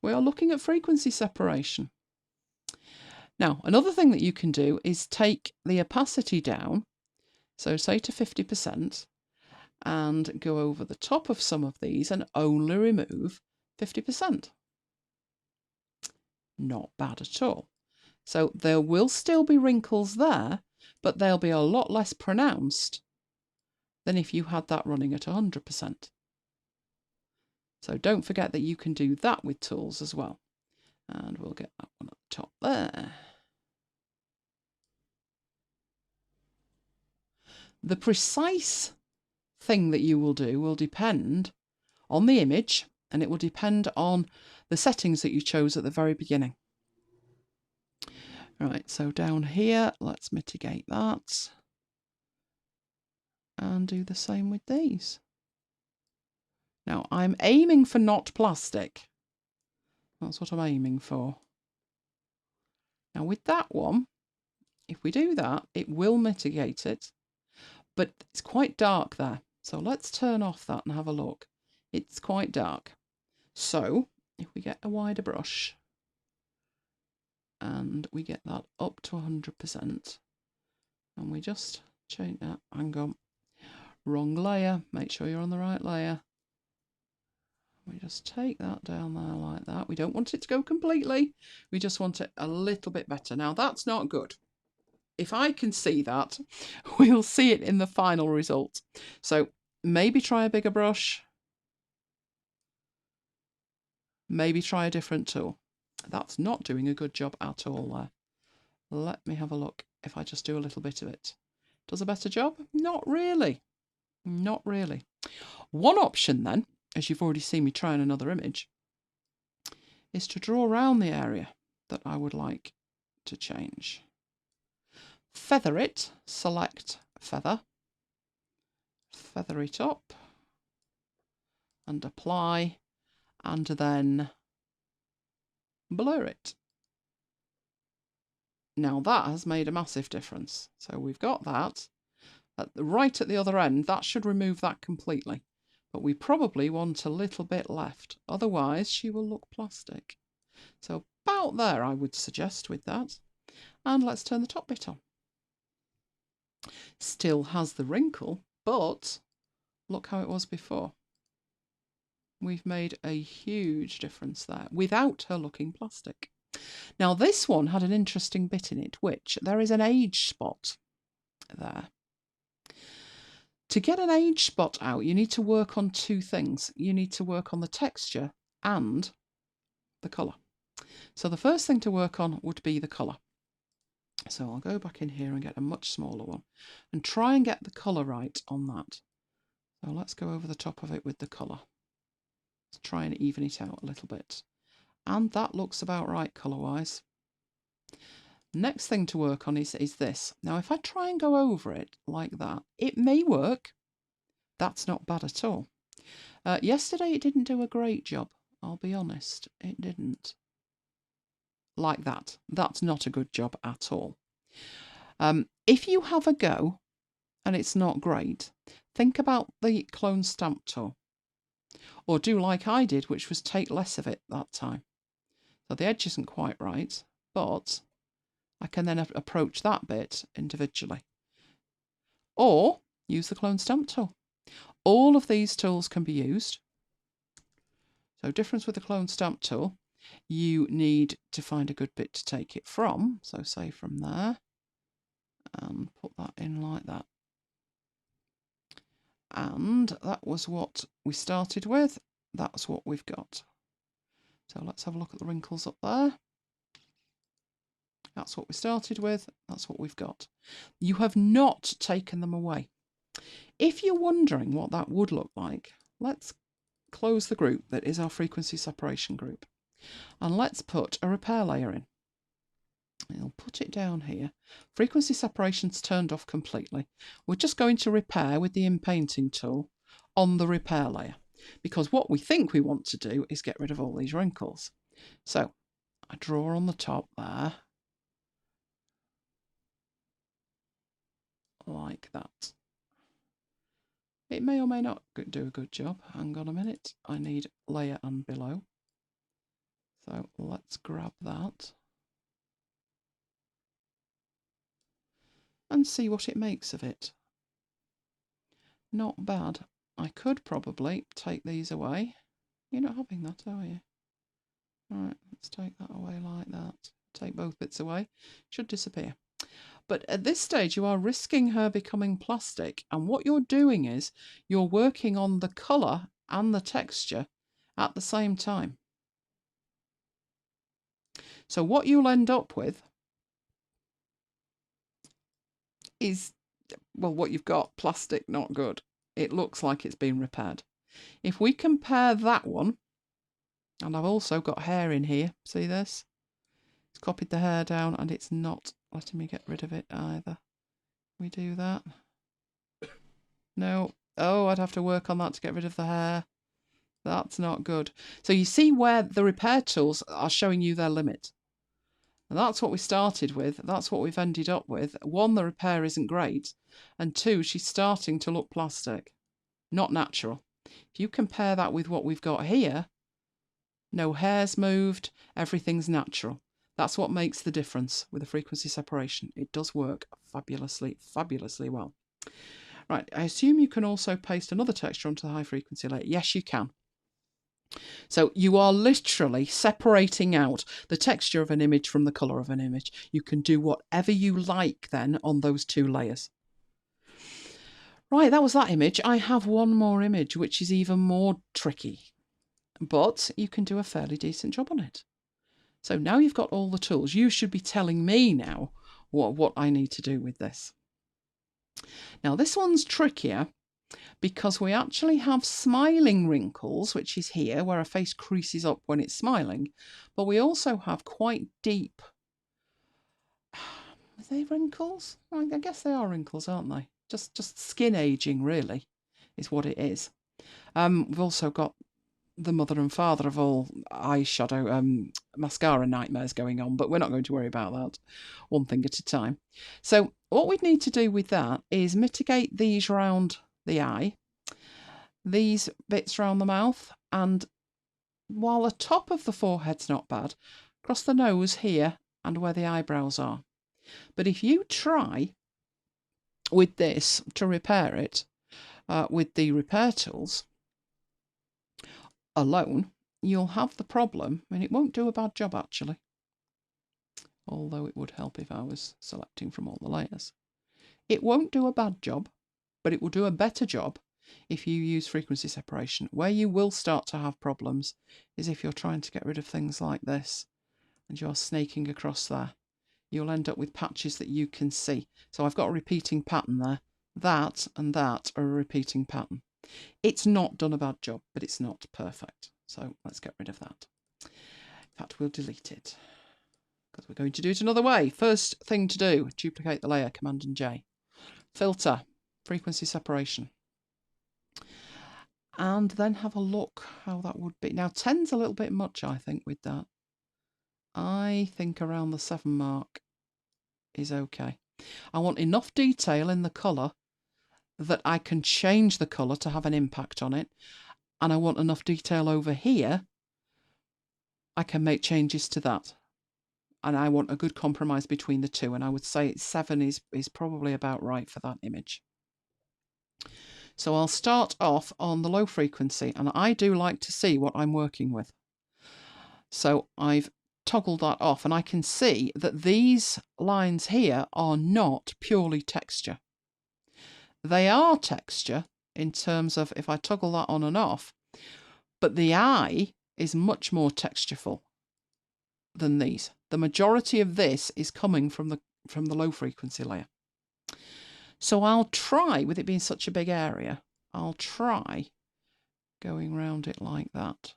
We are looking at frequency separation. Now, another thing that you can do is take the opacity down, so say to 50%, and go over the top of some of these and only remove 50%. Not bad at all. So there will still be wrinkles there, but they'll be a lot less pronounced than if you had that running at 100%. So don't forget that you can do that with tools as well. And we'll get that one at the top there. The precise thing that you will do will depend on the image, and it will depend on the settings that you chose at the very beginning. Right, so down here, let's mitigate that. And do the same with these. Now, I'm aiming for not plastic. That's what I'm aiming for. Now, with that one, if we do that, it will mitigate it. But it's quite dark there. So let's turn off that and have a look. It's quite dark. So if we get a wider brush and we get that up to 100% and we just change that, hang on, wrong layer, make sure you're on the right layer. We just take that down there like that. We don't want it to go completely. We just want it a little bit better. Now that's not good. If I can see that, we'll see it in the final result. So maybe try a bigger brush. Maybe try a different tool. That's not doing a good job at all there. Let me have a look if I just do a little bit of it. Does a better job? Not really. Not really. One option then, as you've already seen me try on another image, is to draw around the area that I would like to change. Feather it, select feather, feather it up and apply, and then blur it. Now that has made a massive difference. So we've got that. Right at the other end, that should remove that completely. But we probably want a little bit left. Otherwise, she will look plastic. So about there, I would suggest with that. And let's turn the top bit on. Still has the wrinkle, but look how it was before. We've made a huge difference there without her looking plastic. Now this one had an interesting bit in it, which there is an age spot there. To get an age spot out, you need to work on two things. You need to work on the texture and the colour. So the first thing to work on would be the colour. So I'll go back in here and get a much smaller one and try and get the colour right on that. So let's go over the top of it with the colour. Let's try and even it out a little bit. And that looks about right colour-wise. Next thing to work on is this. Now, if I try and go over it like that, it may work. That's not bad at all. Yesterday, it didn't do a great job. I'll be honest, it didn't. Like that. That's not a good job at all. If you have a go and it's not great, think about the clone stamp tool. Or do like I did, which was take less of it that time. So the edge isn't quite right, but I can then approach that bit individually. Or use the clone stamp tool. All of these tools can be used. So difference with the clone stamp tool, you need to find a good bit to take it from. So say from there and put that in like that. And that was what we started with. That's what we've got. So let's have a look at the wrinkles up there. That's what we started with. That's what we've got. You have not taken them away. If you're wondering what that would look like, let's close the group that is our frequency separation group. And let's put a repair layer in. I'll put it down here. Frequency separation's turned off completely. We're just going to repair with the in-painting tool on the repair layer, because what we think we want to do is get rid of all these wrinkles. So I draw on the top there, like that. It may or may not do a good job. Hang on a minute. I need layer and below. So let's grab that and see what it makes of it. Not bad. I could probably take these away. You're not having that, are you? Right, let's take that away like that. Take both bits away. Should disappear. But at this stage, you are risking her becoming plastic. And what you're doing is you're working on the colour and the texture at the same time. So what you'll end up with is, well, what you've got, plastic, not good. It looks like it's been repaired. If we compare that one, and I've also got hair in here, see this? It's copied the hair down and it's not letting me get rid of it either. We do that. No. Oh, I'd have to work on that to get rid of the hair. That's not good. So you see where the repair tools are showing you their limit. And that's what we started with. That's what we've ended up with. One, the repair isn't great. And two, she's starting to look plastic. Not natural. If you compare that with what we've got here, no hair's moved, everything's natural. That's what makes the difference with the frequency separation. It does work fabulously, fabulously well. Right, I assume you can also paste another texture onto the high frequency layer. Yes, you can. So you are literally separating out the texture of an image from the colour of an image. You can do whatever you like then on those two layers. Right, that was that image. I have one more image, which is even more tricky. But you can do a fairly decent job on it. So now you've got all the tools. You should be telling me now what I need to do with this. Now this one's trickier because we actually have smiling wrinkles, which is here, where a face creases up when it's smiling. But we also have quite deep... Are they wrinkles? I guess they are wrinkles, aren't they? Just skin aging, really, is what it is. We've also got the mother and father of all eyeshadow mascara nightmares going on, but we're not going to worry about that. One thing at a time. So what we need to do with that is mitigate these round the eye, these bits round the mouth, and while the top of the forehead's not bad, across the nose here and where the eyebrows are. But if you try with this to repair it with the repair tools alone, you'll have the problem, and it won't do a bad job actually, although it would help if I was selecting from all the layers. It won't do a bad job, but it will do a better job if you use frequency separation. Where you will start to have problems is if you're trying to get rid of things like this and you're snaking across there. You'll end up with patches that you can see. So I've got a repeating pattern there. That and that are a repeating pattern. It's not done a bad job, but it's not perfect. So let's get rid of that. In fact, we'll delete it because we're going to do it another way. First thing to do, duplicate the layer, Command and J. Filter, frequency separation. And then have a look how that would be. Now 10's a little bit much, I think, with that. I think around the 7 mark is okay. I want enough detail in the colour that I can change the colour to have an impact on it. And I want enough detail over here, I can make changes to that. And I want a good compromise between the two. And I would say 7 is probably about right for that image. So I'll start off on the low frequency, and I do like to see what I'm working with. So I've toggled that off, and I can see that these lines here are not purely texture. They are texture in terms of if I toggle that on and off, but the eye is much more textureful than these. The majority of this is coming from the low frequency layer. So I'll try, with it being such a big area, I'll try going round it like that.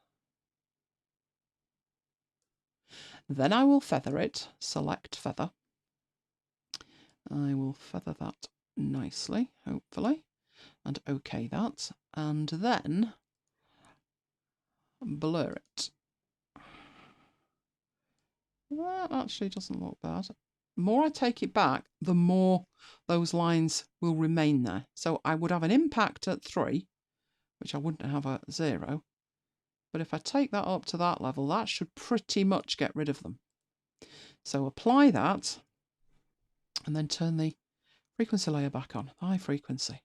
Then I will feather it, select feather. I will feather that nicely, hopefully, and OK that, and then blur it. That actually doesn't look bad. The more I take it back, the more those lines will remain there. So I would have an impact at 3, which I wouldn't have at 0. But if I take that up to that level, that should pretty much get rid of them. So apply that, and then turn the frequency layer back on, high frequency.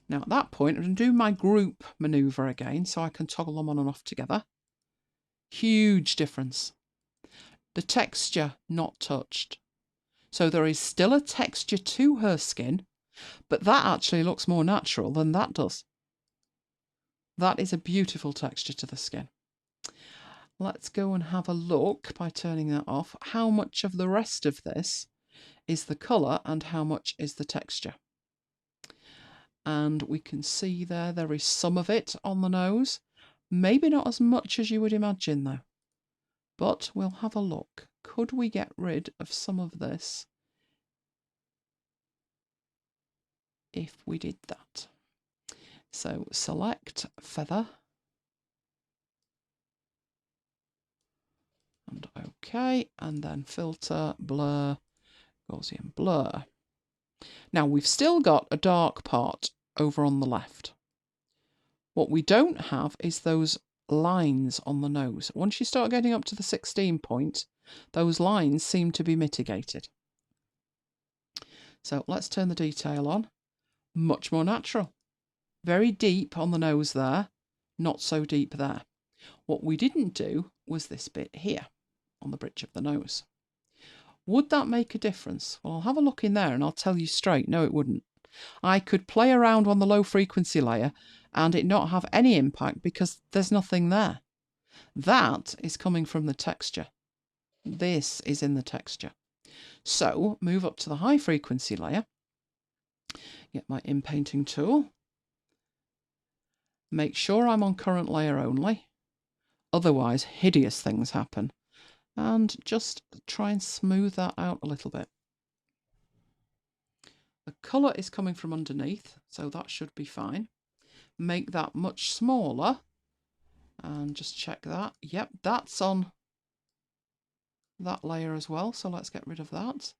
Now at that point, I'm going to do my group maneuver again, so I can toggle them on and off together. Huge difference. The texture not touched. So there is still a texture to her skin, but that actually looks more natural than that does. That is a beautiful texture to the skin. Let's go and have a look by turning that off. How much of the rest of this is the colour and how much is the texture? And we can see there is some of it on the nose. Maybe not as much as you would imagine though. But we'll have a look. Could we get rid of some of this if we did that? So select feather. And OK, and then filter, blur, Gaussian blur. Now we've still got a dark part over on the left. What we don't have is those lines on the nose. Once you start getting up to the 16 point, those lines seem to be mitigated. So let's turn the detail on. Much more natural. Very deep on the nose there, not so deep there. What we didn't do was this bit here on the bridge of the nose. Would that make a difference? Well, I'll have a look in there and I'll tell you straight, no it wouldn't. I could play around on the low frequency layer and it not have any impact because there's nothing there. That is coming from the texture. This is in the texture. So move up to the high frequency layer, get my inpainting tool, make sure I'm on current layer only, otherwise hideous things happen, and just try and smooth that out a little bit. The colour is coming from underneath, so that should be fine. Make that much smaller and just check that. Yep, that's on that layer as well, so let's get rid of that.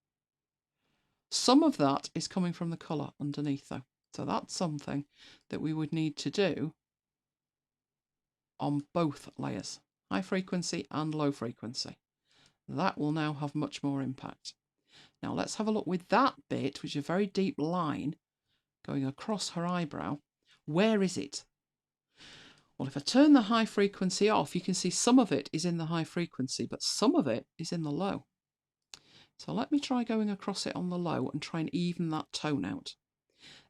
Some of that is coming from the colour underneath though, so that's something that we would need to do on both layers, high frequency and low frequency. That will now have much more impact. Now let's have a look with that bit, which is a very deep line going across her eyebrow. Where is it? Well, if I turn the high frequency off, you can see some of it is in the high frequency, but some of it is in the low. So let me try going across it on the low and try and even that tone out.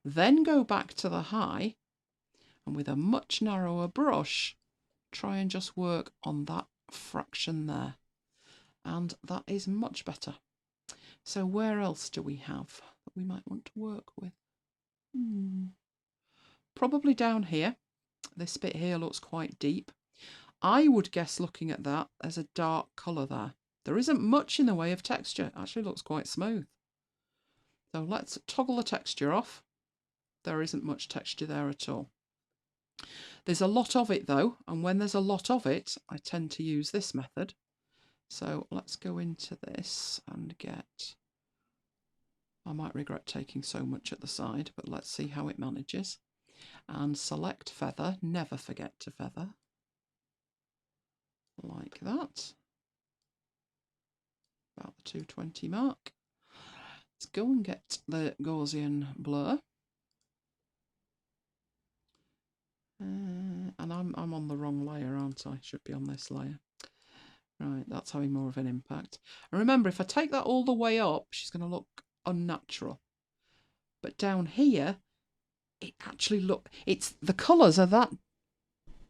Then go back to the high and with a much narrower brush, try and just work on that fraction there. And that is much better. So where else do we have that we might want to work with? Probably down here. This bit here looks quite deep. I would guess looking at that as a dark colour there. There isn't much in the way of texture. It actually looks quite smooth. So let's toggle the texture off. There isn't much texture there at all. There's a lot of it though, and when there's a lot of it, I tend to use this method. So let's go into this and get... I might regret taking so much at the side, but let's see how it manages. And select feather, never forget to feather. Like that. About the 220 mark. Let's go and get the Gaussian blur. And I'm on the wrong layer, aren't I? Should be on this layer. Right, that's having more of an impact. And remember, if I take that all the way up, she's going to look unnatural. But down here, it actually the colours are that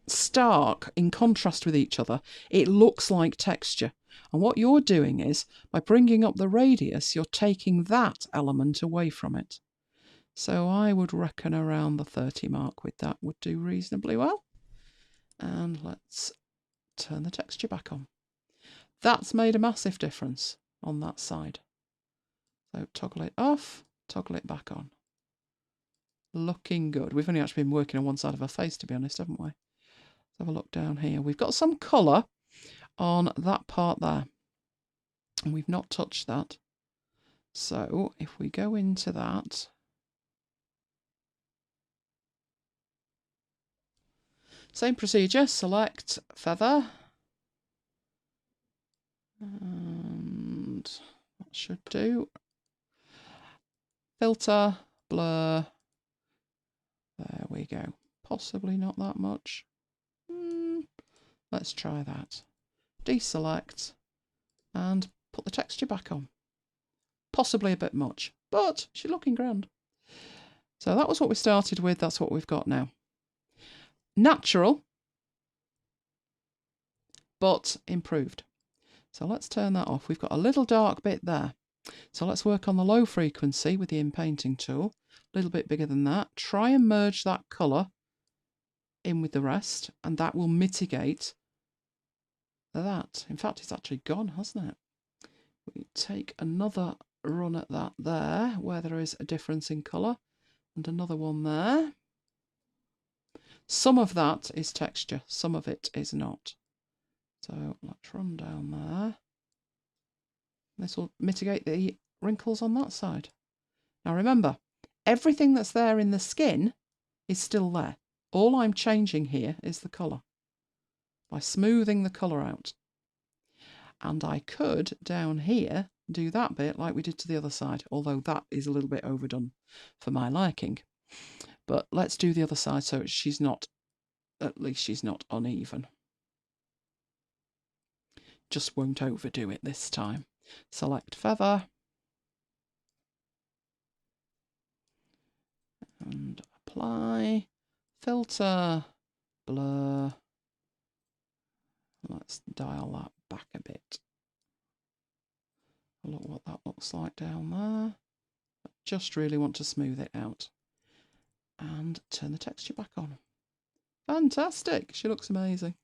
stark in contrast with each other. It looks like texture. And what you're doing is, by bringing up the radius, you're taking that element away from it. So I would reckon around the 30 mark with that would do reasonably well. And let's turn the texture back on. That's made a massive difference on that side. So toggle it off, toggle it back on. Looking good. We've only actually been working on one side of her face, to be honest, haven't we? Let's have a look down here. We've got some colour on that part there, and we've not touched that. So if we go into that, same procedure, select feather, and that should do. Filter, blur, there we go. Possibly not that much. Let's try that. Deselect and put the texture back on. Possibly a bit much, but she's looking grand. So that was what we started with. That's what we've got now. Natural, but improved. So let's turn that off. We've got a little dark bit there. So let's work on the low frequency with the inpainting tool. A little bit bigger than that. Try and merge that colour in with the rest, and that will mitigate that. In fact, it's actually gone, hasn't it? We take another run at that there, where there is a difference in colour, and another one there. Some of that is texture, some of it is not. So let's run down there. This will mitigate the wrinkles on that side. Now remember, everything that's there in the skin is still there. All I'm changing here is the colour by smoothing the colour out. And I could, down here, do that bit like we did to the other side, although that is a little bit overdone for my liking. But let's do the other side so she's not, at least she's not uneven. Just won't overdo it this time. Select feather. And apply. Filter. Blur. Let's dial that back a bit. Look what that looks like down there. I just really want to smooth it out. And turn the texture back on. Fantastic. She looks amazing.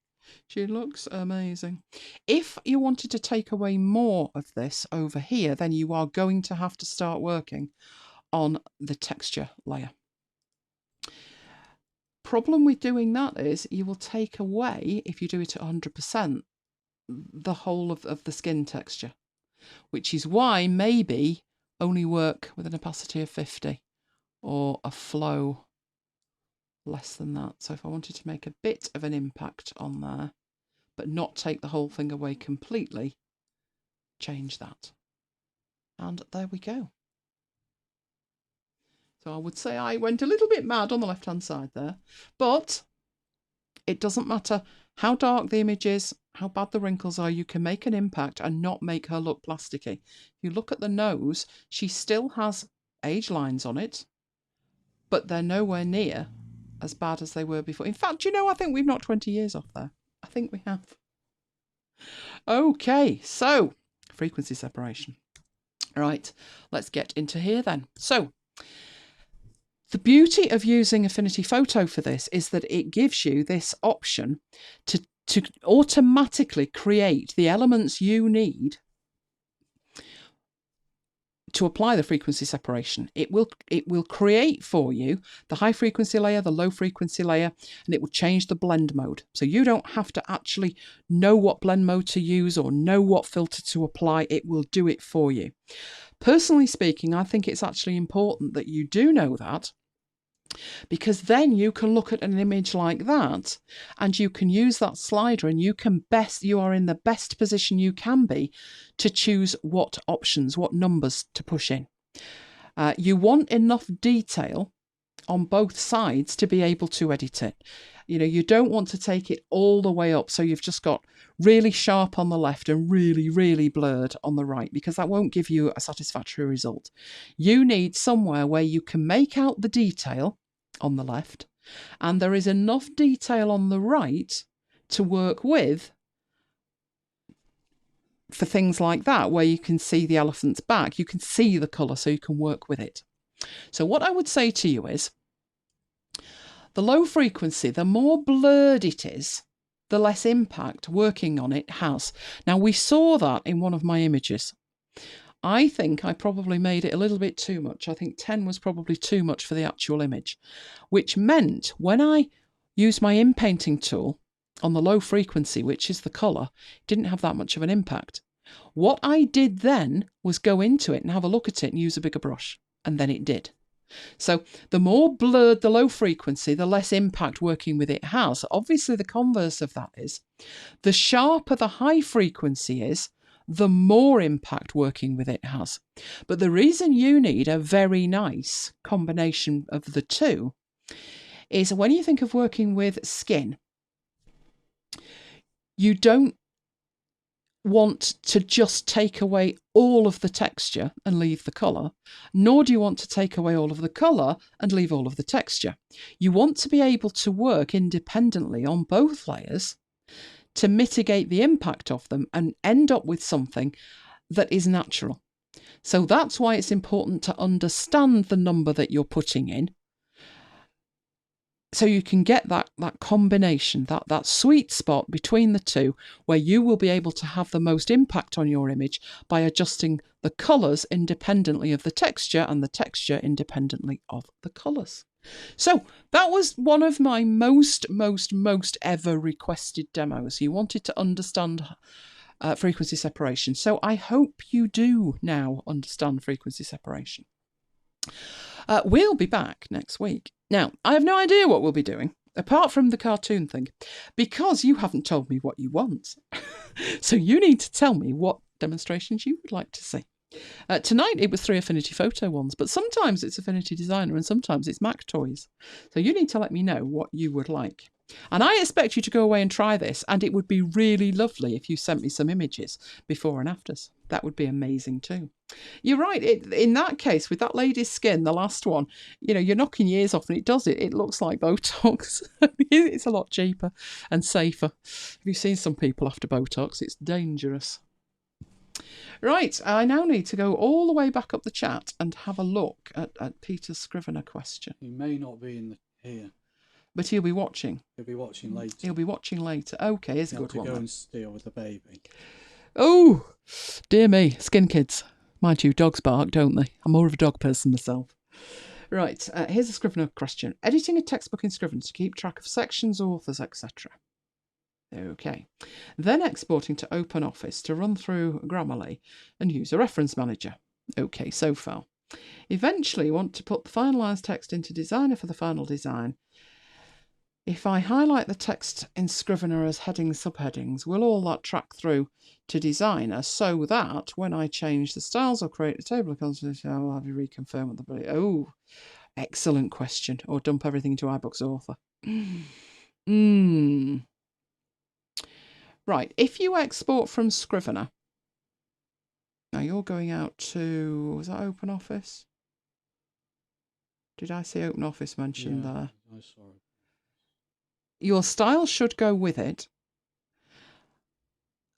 She looks amazing. If you wanted to take away more of this over here, then you are going to have to start working on the texture layer. Problem with doing that is you will take away, if you do it at 100%, the whole of the skin texture, which is why maybe only work with an opacity of 50 or a flow less than that. So if I wanted to make a bit of an impact on there, but not take the whole thing away completely, change that. And there we go. So I would say I went a little bit mad on the left-hand side there, but it doesn't matter how dark the image is, how bad the wrinkles are, you can make an impact and not make her look plasticky. If you look at the nose, she still has age lines on it, but they're nowhere near as bad as they were before. In fact, you know, I think we've knocked 20 years off there. I think we have. Okay, so frequency separation. Right, let's get into here then. So the beauty of using Affinity Photo for this is that it gives you this option to automatically create the elements you need to apply the frequency separation. It will create for you the high frequency layer, the low frequency layer, and it will change the blend mode. So you don't have to actually know what blend mode to use or know what filter to apply. It will do it for you. Personally speaking, I think it's actually important that you do know that, because then you can look at an image like that and you can use that slider and you are in the best position you can be to choose what options, what numbers to push in. You want enough detail on both sides to be able to edit it. You know, you don't want to take it all the way up so you've just got really sharp on the left and really, really blurred on the right, because that won't give you a satisfactory result. You need somewhere where you can make out the detail on the left and there is enough detail on the right to work with for things like that, where you can see the elephant's back, you can see the colour so you can work with it. So what I would say to you is, the low frequency, the more blurred it is, the less impact working on it has. Now, we saw that in one of my images. I think I probably made it a little bit too much. I think 10 was probably too much for the actual image, which meant when I used my inpainting tool on the low frequency, which is the colour, it didn't have that much of an impact. What I did then was go into it and have a look at it and use a bigger brush, and then it did. So the more blurred the low frequency, the less impact working with it has. Obviously, the converse of that is the sharper the high frequency is, the more impact working with it has. But the reason you need a very nice combination of the two is when you think of working with skin, you don't want to just take away all of the texture and leave the colour, nor do you want to take away all of the colour and leave all of the texture. You want to be able to work independently on both layers to mitigate the impact of them and end up with something that is natural. So that's why it's important to understand the number that you're putting in, so you can get that combination, that sweet spot between the two, where you will be able to have the most impact on your image by adjusting the colours independently of the texture and the texture independently of the colours. So that was one of my most ever requested demos. You wanted to understand frequency separation. So I hope you do now understand frequency separation. We'll be back next week. Now, I have no idea what we'll be doing, apart from the cartoon thing, because you haven't told me what you want. So you need to tell me what demonstrations you would like to see. Tonight it was 3 Affinity photo ones, but sometimes it's Affinity Designer and sometimes it's Mac Toys. So you need to let me know what you would like. And I expect you to go away and try this, and it would be really lovely if you sent me some images before and afters. That would be amazing too. You're right, in that case, with that lady's skin, the last one, you're knocking your ears off and it does it. It looks like Botox. It's a lot cheaper and safer. Have you seen some people after Botox? It's dangerous. Right, I now need to go all the way back up the chat and have a look at Peter's Scrivener question. He may not be here. But he'll be watching. He'll be watching later. He'll be watching later. Okay, here's a good one. To go and steal with the baby. Oh, dear me. Skin kids. Mind you, dogs bark, don't they? I'm more of a dog person myself. Right, here's a Scrivener question. Editing a textbook in Scrivener to keep track of sections, authors, etc. Okay. Then exporting to OpenOffice to run through Grammarly and use a reference manager. Okay, so far. Eventually want to put the finalised text into Designer for the final design. If I highlight the text in Scrivener as headings, subheadings, will all that track through to Designer so that when I change the styles or create a table of contents, I'll have you reconfirm what the... Oh, excellent question. Or dump everything into iBooks Author. Right, if you export from Scrivener, now you're going out to, was that OpenOffice? Did I see OpenOffice mentioned there? I saw it. Your style should go with it,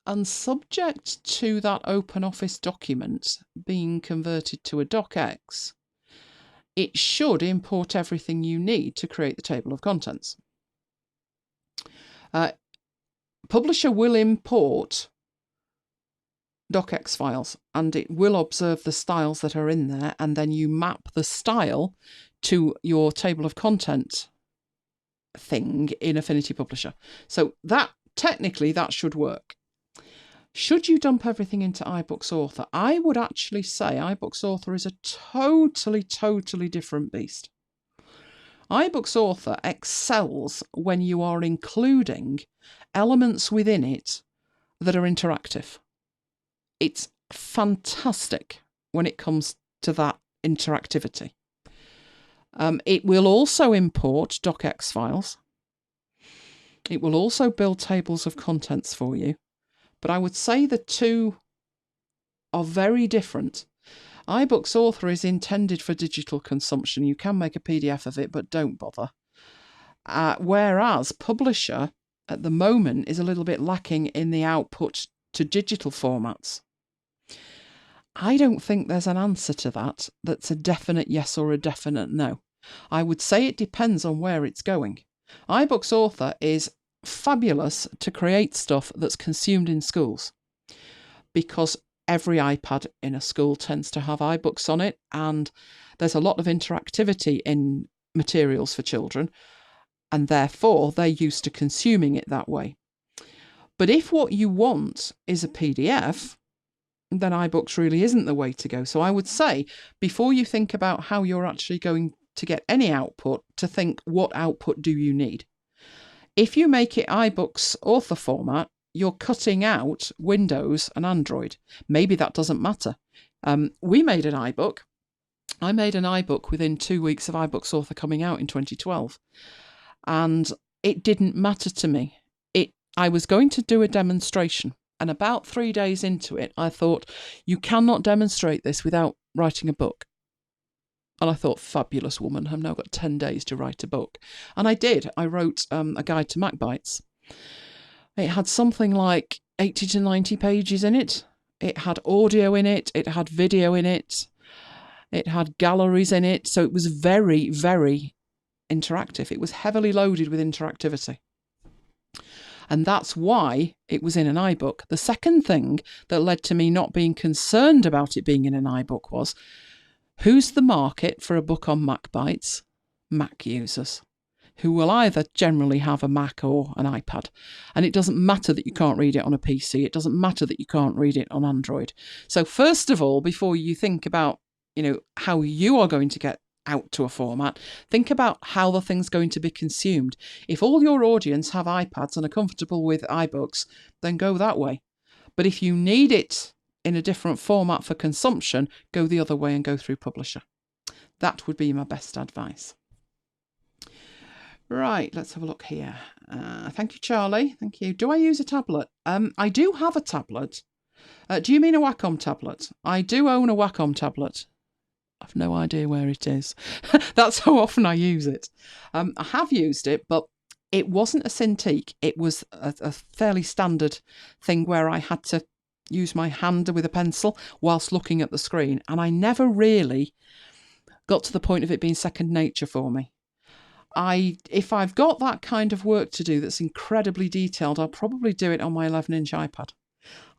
and subject to that OpenOffice document being converted to a docx, it should import everything you need to create the table of contents. Publisher will import docx files, and it will observe the styles that are in there, and then you map the style to your table of content thing in Affinity Publisher. So that technically that should work. Should you dump everything into iBooks Author? I would actually say iBooks Author is a totally different beast. iBooks Author excels when you are including elements within it that are interactive. It's fantastic when it comes to that interactivity. It will also import docx files. It will also build tables of contents for you. But I would say the two are very different. iBooks Author is intended for digital consumption. You can make a PDF of it, but don't bother. Whereas Publisher, at the moment, is a little bit lacking in the output to digital formats. I don't think there's an answer to that that's a definite yes or a definite no. I would say it depends on where it's going. iBooks Author is fabulous to create stuff that's consumed in schools, because every iPad in a school tends to have iBooks on it, and there's a lot of interactivity in materials for children, and therefore they're used to consuming it that way. But if what you want is a PDF, then iBooks really isn't the way to go. So I would say, before you think about how you're actually going to get any output, to think, what output do you need? If you make it iBooks author format, you're cutting out Windows and Android. Maybe that doesn't matter. We made an iBook. I made an iBook within 2 weeks of iBooks author coming out in 2012. And it didn't matter to me. I was going to do a demonstration. And about 3 days into it, I thought, you cannot demonstrate this without writing a book. And I thought, fabulous woman, I've now got 10 days to write a book. And I did. I wrote a guide to MacBites. It had something like 80 to 90 pages in it. It had audio in it. It had video in it. It had galleries in it. So it was very, very interactive. It was heavily loaded with interactivity. And that's why it was in an iBook. The second thing that led to me not being concerned about it being in an iBook was, who's the market for a book on MacBites? Mac users, who will either generally have a Mac or an iPad. And it doesn't matter that you can't read it on a PC. It doesn't matter that you can't read it on Android. So first of all, before you think about, how you are going to get out to a format, think about how the thing's going to be consumed. If all your audience have iPads and are comfortable with iBooks, then go that way. But if you need it in a different format for consumption, go the other way and go through Publisher. That would be my best advice. Right, let's have a look here. Thank you, Charlie. Thank you. Do I use a tablet? I do have a tablet. Do you mean a Wacom tablet? I do own a Wacom tablet. I've no idea where it is. That's how often I use it. I have used it, but it wasn't a Cintiq. It was a fairly standard thing where I had to use my hand with a pencil whilst looking at the screen. And I never really got to the point of it being second nature for me. If I've got that kind of work to do that's incredibly detailed, I'll probably do it on my 11-inch iPad.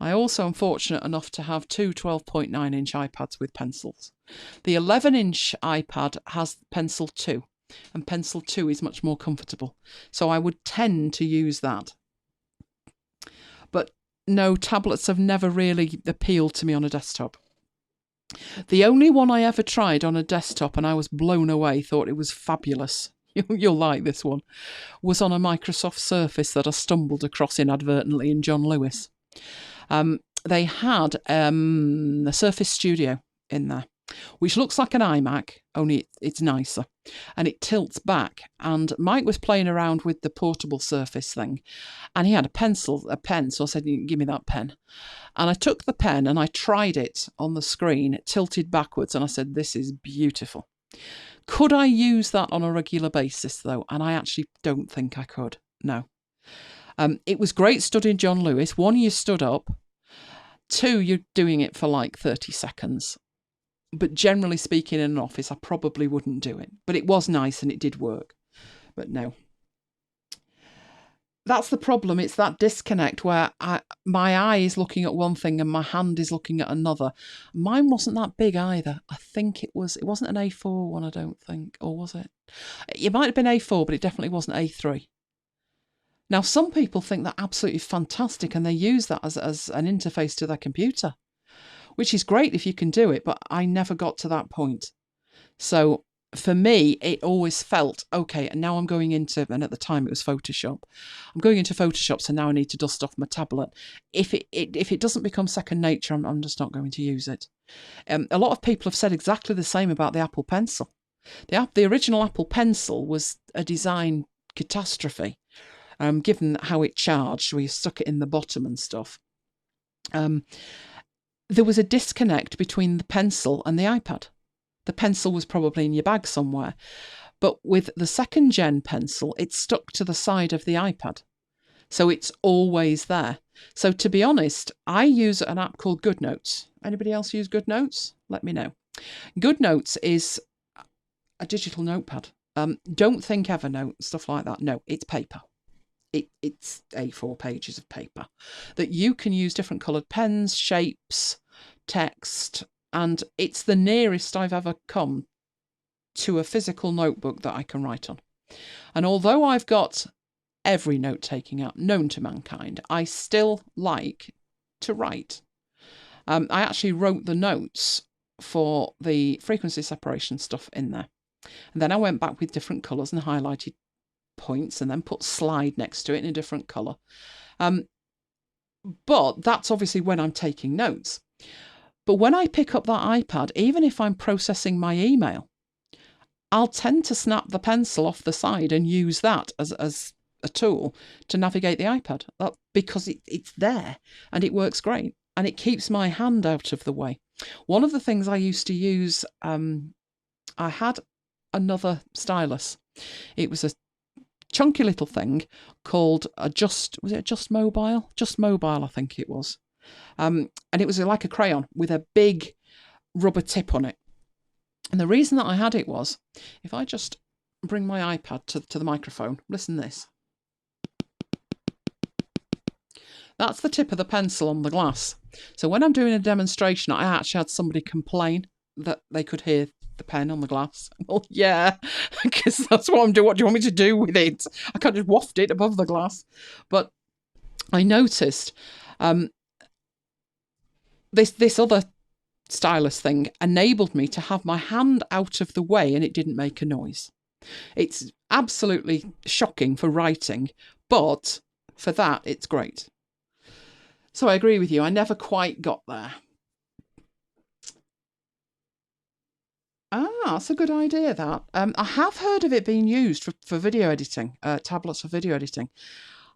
I also am fortunate enough to have two 12.9-inch iPads with pencils. The 11-inch iPad has Pencil 2, and Pencil 2 is much more comfortable. So I would tend to use that. But no, tablets have never really appealed to me on a desktop. The only one I ever tried on a desktop, and I was blown away, thought it was fabulous, you'll like this one, was on a Microsoft Surface that I stumbled across inadvertently in John Lewis. They had a Surface Studio in there, which looks like an iMac, only it's nicer, and it tilts back. And Mike was playing around with the portable Surface thing, and he had a pen, so I said, give me that pen. And I took the pen and I tried it on the screen, it tilted backwards, and I said, this is beautiful. Could I use that on a regular basis, though? And I actually don't think I could, no. It was great studying John Lewis. One, you stood up. Two, you're doing it for like 30 seconds. But generally speaking, in an office, I probably wouldn't do it. But it was nice and it did work. But no. That's the problem. It's that disconnect where my eye is looking at one thing and my hand is looking at another. Mine wasn't that big either. I think it wasn't an A4 one, I don't think. Or was it? It might have been A4, but it definitely wasn't A3. Now, some people think that absolutely fantastic and they use that as an interface to their computer, which is great if you can do it, but I never got to that point. So for me, it always felt, okay, and now I'm going into, and at the time it was Photoshop, I'm going into Photoshop, so now I need to dust off my tablet. If it doesn't become second nature, I'm just not going to use it. A lot of people have said exactly the same about the Apple Pencil. The original Apple Pencil was a design catastrophe. Given how it charged, we stuck it in the bottom and stuff. There was a disconnect between the pencil and the iPad. The pencil was probably in your bag somewhere. But with the second gen pencil, it's stuck to the side of the iPad. So it's always there. So to be honest, I use an app called GoodNotes. Anybody else use GoodNotes? Let me know. GoodNotes is a digital notepad. Don't think Evernote, stuff like that. No, it's paper. it's A4 pages of paper that you can use different coloured pens, shapes, text, and it's the nearest I've ever come to a physical notebook that I can write on. And although I've got every note-taking app known to mankind, I still like to write. I actually wrote the notes for the frequency separation stuff in there. And then I went back with different colours and highlighted points and then put slide next to it in a different colour. But that's obviously when I'm taking notes. But when I pick up that iPad, even if I'm processing my email, I'll tend to snap the pencil off the side and use that as a tool to navigate the iPad because it's there and it works great and it keeps my hand out of the way. One of the things I used to use, I had another stylus. It was a chunky little thing called Just Mobile? Just Mobile, I think it was. And it was like a crayon with a big rubber tip on it. And the reason that I had it was, if I just bring my iPad to the microphone, listen to this. That's the tip of the pencil on the glass. So when I'm doing a demonstration, I actually had somebody complain that they could hear the pen on the glass. Well, yeah, because that's what I'm doing. What do you want me to do with it? I can't just waft it above the glass. But I noticed this other stylus thing enabled me to have my hand out of the way and it didn't make a noise. It's absolutely shocking for writing, but for that, it's great. So I agree with you. I never quite got there. That's a good idea, that. I have heard of it being used for video editing, tablets for video editing.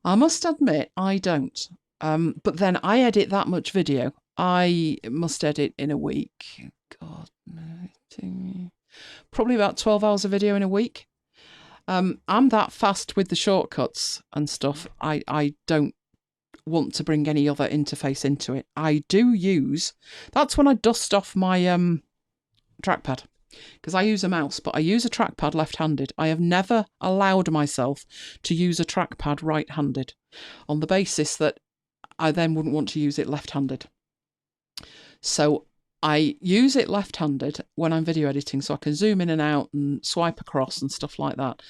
I must admit, I don't. But then I edit that much video. I must edit in a week. God, probably about 12 hours of video in a week. I'm that fast with the shortcuts and stuff. I don't want to bring any other interface into it. I do use, that's when I dust off my trackpad, because I use a mouse, but I use a trackpad left-handed. I have never allowed myself to use a trackpad right-handed on the basis that I then wouldn't want to use it left-handed. So I use it left-handed when I'm video editing, so I can zoom in and out and swipe across and stuff like that.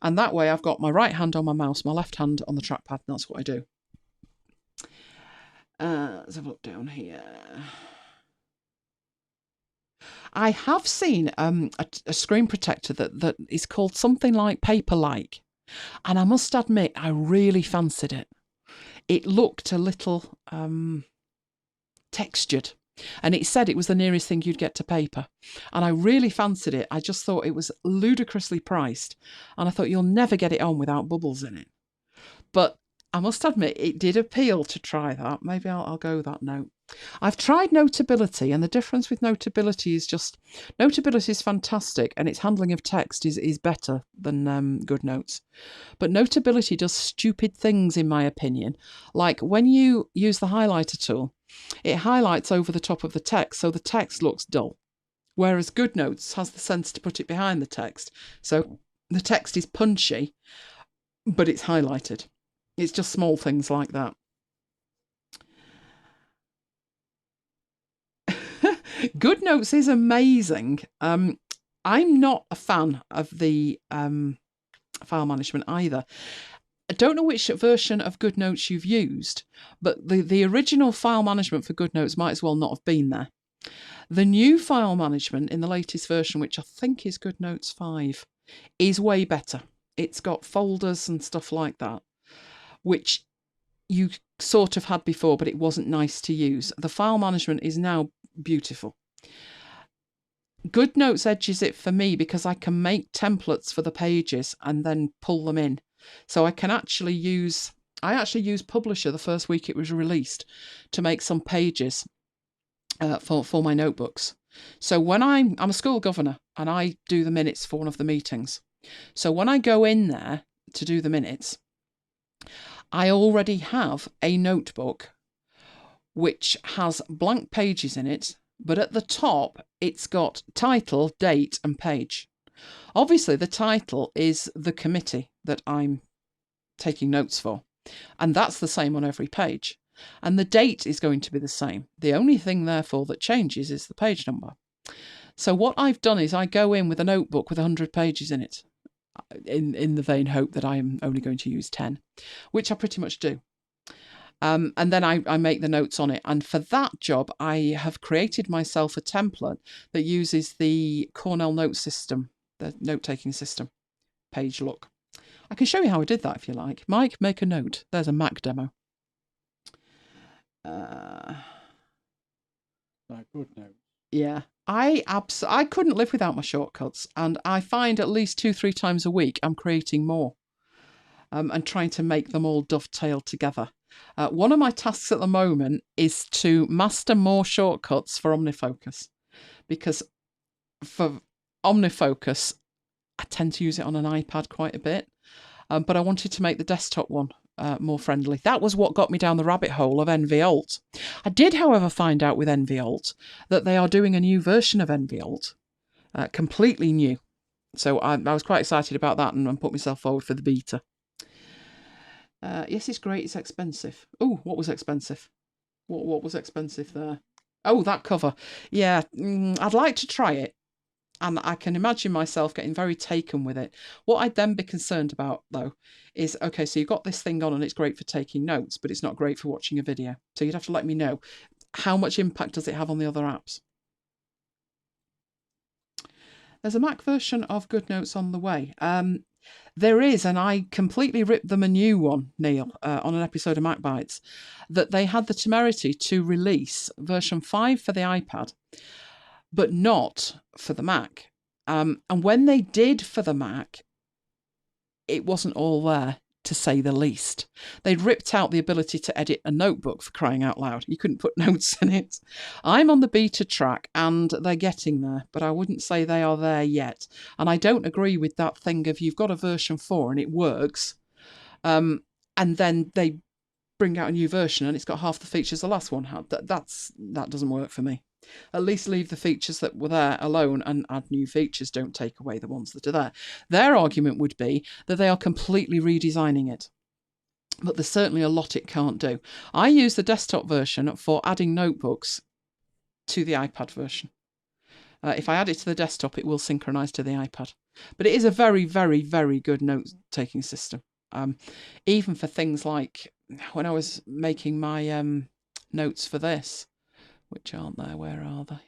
And that way I've got my right hand on my mouse, my left hand on the trackpad, and that's what I do. Let's have a look down here. I have seen a screen protector that is called something like Paper-like. And I must admit, I really fancied it. It looked a little textured. And it said it was the nearest thing you'd get to paper. And I really fancied it. I just thought it was ludicrously priced. And I thought you'll never get it on without bubbles in it. But I must admit, it did appeal to try that. Maybe I'll go that note. I've tried Notability, and the difference with Notability is just, Notability is fantastic, and its handling of text is better than GoodNotes. But Notability does stupid things, in my opinion. Like when you use the highlighter tool, it highlights over the top of the text, so the text looks dull. Whereas GoodNotes has the sense to put it behind the text. So the text is punchy, but it's highlighted. It's just small things like that. GoodNotes is amazing. I'm not a fan of the file management either. I don't know which version of GoodNotes you've used, but the original file management for GoodNotes might as well not have been there. The new file management in the latest version, which I think is GoodNotes 5, is way better. It's got folders and stuff like that, which you sort of had before, but it wasn't nice to use. The file management is now beautiful. GoodNotes edges it for me because I can make templates for the pages and then pull them in. So I can actually use, Publisher the first week it was released to make some pages for my notebooks. So when I'm a school governor and I do the minutes for one of the meetings. So when I go in there to do the minutes, I already have a notebook which has blank pages in it, but at the top it's got title, date and page. Obviously the title is the committee that I'm taking notes for. And that's the same on every page. And the date is going to be the same. The only thing, therefore, that changes is the page number. So what I've done is I go in with a notebook with 100 pages in it, in the vain hope that I am only going to use 10, which I pretty much do. And then I make the notes on it. And for that job, I have created myself a template that uses the Cornell note system, the note-taking system, page look. I can show you how I did that if you like. Mike, make a note. There's a Mac demo. Like good note. Yeah. I couldn't live without my shortcuts. And I find at least 2-3 times a week I'm creating more and trying to make them all dovetail together. One of my tasks at the moment is to master more shortcuts for OmniFocus, because for OmniFocus, I tend to use it on an iPad quite a bit, but I wanted to make the desktop one more friendly. That was what got me down the rabbit hole of NVAlt. I did, however, find out with NVAlt that they are doing a new version of NVAlt, completely new. So I was quite excited about that and put myself forward for the beta. Yes, it's great. It's expensive. Oh, what was expensive? What was expensive there? Oh, that cover. Yeah, I'd like to try it. And I can imagine myself getting very taken with it. What I'd then be concerned about, though, is, okay, so you've got this thing on and it's great for taking notes, but it's not great for watching a video. So you'd have to let me know, how much impact does it have on the other apps? There's a Mac version of GoodNotes on the way. There is, and I completely ripped them a new one, Neil, on an episode of MacBites, that they had the temerity to release version 5 for the iPad, but not for the Mac. And when they did for the Mac, it wasn't all there, to say the least. They'd ripped out the ability to edit a notebook, for crying out loud. You couldn't put notes in it. I'm on the beta track and they're getting there, but I wouldn't say they are there yet. And I don't agree with that thing of you've got a version 4 and it works, and then they bring out a new version and it's got half the features the last one had. That doesn't work for me. At least leave the features that were there alone and add new features. Don't take away the ones that are there. Their argument would be that they are completely redesigning it. But there's certainly a lot it can't do. I use the desktop version for adding notebooks to the iPad version. If I add it to the desktop, it will synchronize to the iPad. But it is a very, very, very good note-taking system. Even for things like when I was making my notes for this, which aren't there. Where are they?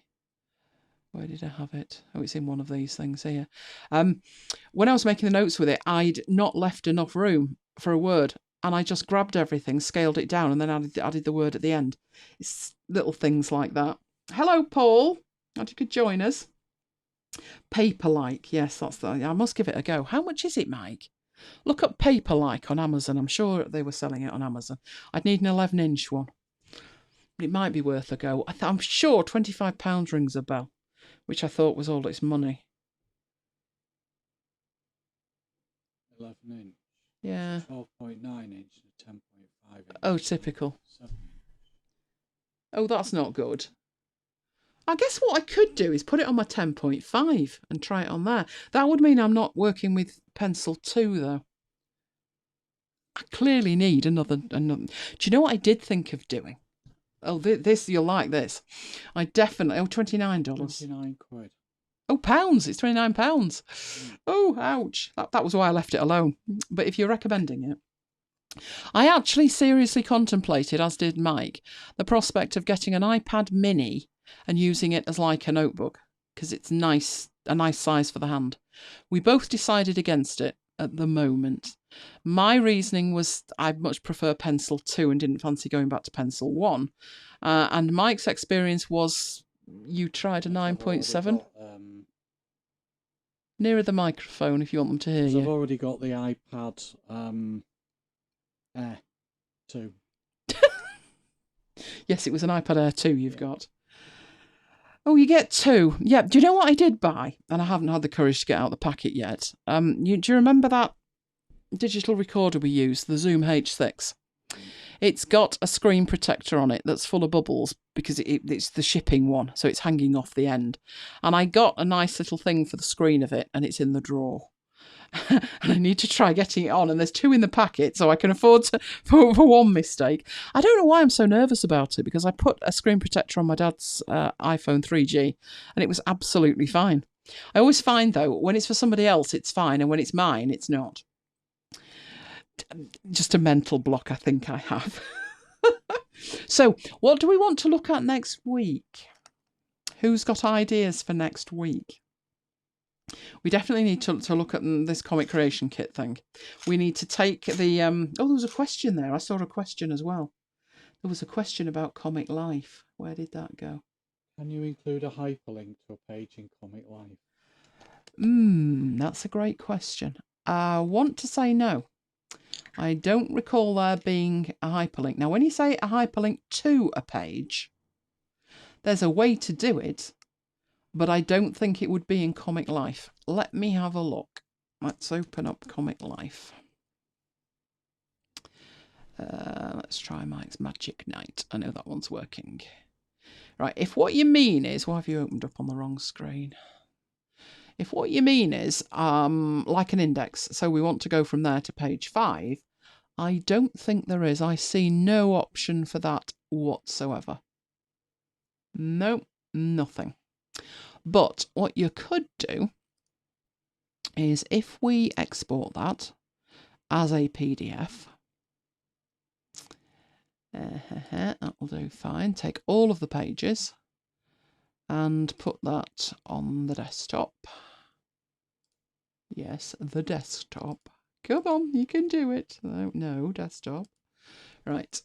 Where did I have it? Oh, it's in one of these things here. When I was making the notes with it, I'd not left enough room for a word, and I just grabbed everything, scaled it down, and then added the word at the end. It's little things like that. Hello, Paul. Glad you could join us. Paperlike. Yes, that's that. I must give it a go. How much is it, Mike? Look up Paperlike on Amazon. I'm sure they were selling it on Amazon. I'd need an 11-inch one. It might be worth a go. I'm sure £25 rings a bell, which I thought was all its money. 11-inch. Yeah. 12.9 inch and 10.5 inch. Oh, typical. 7 inch. Oh, that's not good. I guess what I could do is put it on my 10.5 and try it on there. That would mean I'm not working with Pencil 2, though. I clearly need another. Do you know what I did think of doing? Oh, this, you'll like this. I definitely... Oh, $29. 29 quid. Oh, pounds. It's £29. Oh, ouch. That was why I left it alone. But if you're recommending it... I actually seriously contemplated, as did Mike, the prospect of getting an iPad mini and using it as like a notebook, because it's a nice size for the hand. We both decided against it at the moment. My reasoning was I much prefer Pencil 2 and didn't fancy going back to Pencil 1. And Mike's experience was you tried a 9.7. Nearer the microphone if you want them to hear you. I've already got the iPad Air 2. Yes, it was an iPad Air 2 you've got. Oh, you get 2. Yeah, do you know what I did buy? And I haven't had the courage to get out the packet yet. Do you remember that digital recorder we used, the Zoom H6? It's got a screen protector on it that's full of bubbles because it's the shipping one, so it's hanging off the end. And I got a nice little thing for the screen of it, and it's in the drawer. and I need to try getting it on, and there's 2 in the packet, so I can afford to for one mistake. I don't know why I'm so nervous about it, because I put a screen protector on my dad's iPhone 3G, and it was absolutely fine. I always find, though, when it's for somebody else, it's fine, and when it's mine, it's not. Just a mental block I think I have. So, what do we want to look at next week? Who's got ideas for next week? We definitely need to look at this comic creation kit thing. We need to take the... oh, there was a question there. I saw a question as well. There was a question about Comic Life. Where did that go? Can you include a hyperlink to a page in Comic Life? That's a great question. I want to say no. I don't recall there being a hyperlink. Now, when you say a hyperlink to a page, there's a way to do it, but I don't think it would be in Comic Life. Let me have a look. Let's open up Comic Life. Let's try Mike's Magic Night. I know that one's working. Right, if what you mean is... Why have you opened up on the wrong screen? If what you mean is like an index, so we want to go from there to page 5, I don't think there is. I see no option for that whatsoever. Nope, nothing. But what you could do is, if we export that as a PDF, that will do fine. Take all of the pages and put that on the desktop. Yes, the desktop. Come on, you can do it. No, desktop. Right.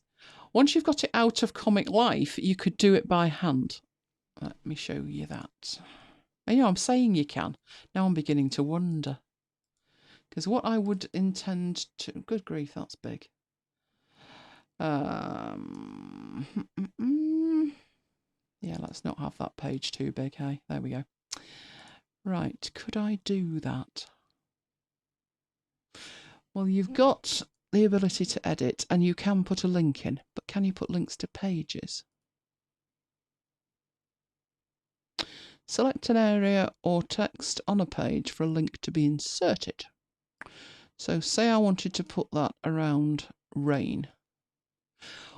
Once you've got it out of Comic Life, you could do it by hand. Let me show you that. And, I'm saying you can. Now I'm beginning to wonder. Because what I would intend to... Good grief, that's big. Yeah, let's not have that page too big, hey? There we go. Right, could I do that? Well, you've got the ability to edit, and you can put a link in, but can you put links to pages? Select an area or text on a page for a link to be inserted. So say I wanted to put that around rain.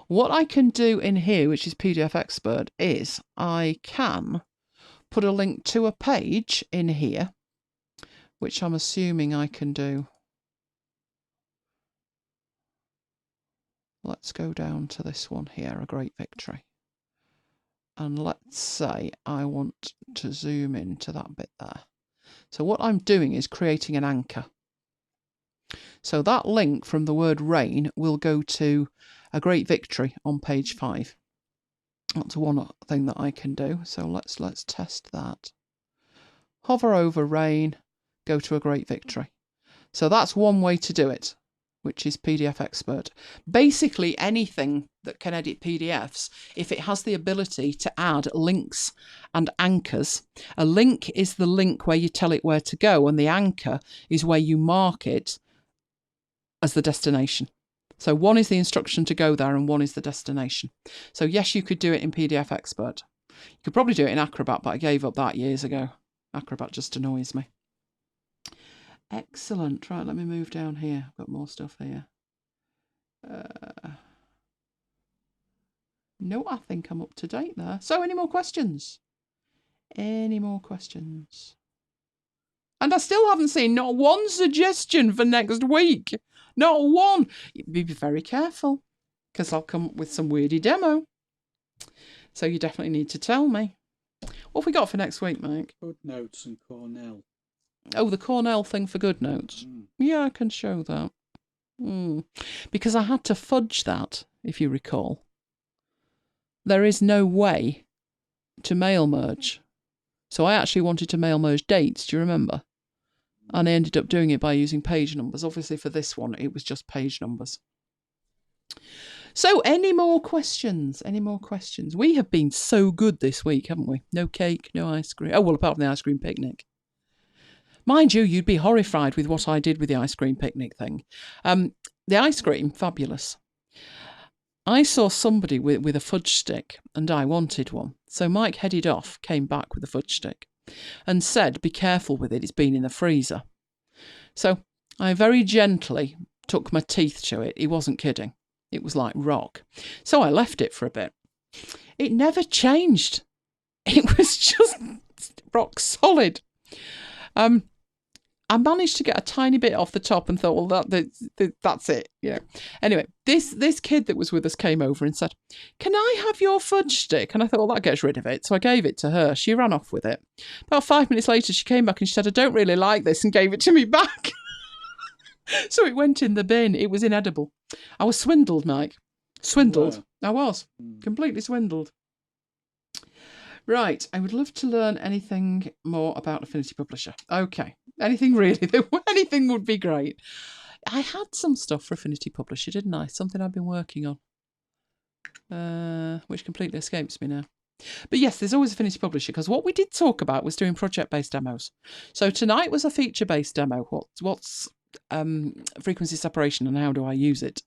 What I can do in here, which is PDF Expert, is I can put a link to a page in here, which I'm assuming I can do. Let's go down to this one here, A Great Victory. And let's say I want to zoom into that bit there. So what I'm doing is creating an anchor. So that link from the word rain will go to A Great Victory on page 5. That's one thing that I can do. So let's test that. Hover over rain, go to A Great Victory. So that's one way to do it, which is PDF Expert. Basically, anything that can edit PDFs, if it has the ability to add links and anchors. A link is the link where you tell it where to go, and the anchor is where you mark it as the destination. So one is the instruction to go there, and one is the destination. So yes, you could do it in PDF Expert. You could probably do it in Acrobat, but I gave up that years ago. Acrobat just annoys me. Excellent. Right, let me move down here. I've got more stuff here. No, I think I'm up to date there. So, any more questions? Any more questions? And I still haven't seen not one suggestion for next week. Not one. Be very careful, because I'll come up with some weirdy demo. So you definitely need to tell me. What have we got for next week, Mike? GoodNotes and Cornell. Oh, the Cornell thing for GoodNotes. Yeah, I can show that. Because I had to fudge that, if you recall. There is no way to mail merge. So I actually wanted to mail merge dates, do you remember? And I ended up doing it by using page numbers. Obviously for this one, it was just page numbers. So any more questions? Any more questions? We have been so good this week, haven't we? No cake, no ice cream. Oh, well, apart from the ice cream picnic. Mind you, you'd be horrified with what I did with the ice cream picnic thing. The ice cream, fabulous. I saw somebody with a fudge stick, and I wanted one. So Mike headed off, came back with a fudge stick, and said, be careful with it, it's been in the freezer. So I very gently took my teeth to it. He wasn't kidding. It was like rock. So I left it for a bit. It never changed. It was just rock solid. I managed to get a tiny bit off the top and thought, well, that's it. Anyway, this kid that was with us came over and said, "Can I have your fudge stick?" And I thought, well, that gets rid of it. So I gave it to her. She ran off with it. About 5 minutes later, she came back and she said, "I don't really like this," and gave it to me back. So it went in the bin. It was inedible. I was swindled, Mike. Swindled. I was. Completely swindled. Right. I would love to learn anything more about Affinity Publisher. Okay. Anything really. Anything would be great. I had some stuff for Affinity Publisher, didn't I? Something I've been working on. Which completely escapes me now. But yes, there's always Affinity Publisher, because what we did talk about was doing project-based demos. So tonight was a feature-based demo. What's frequency separation and how do I use it?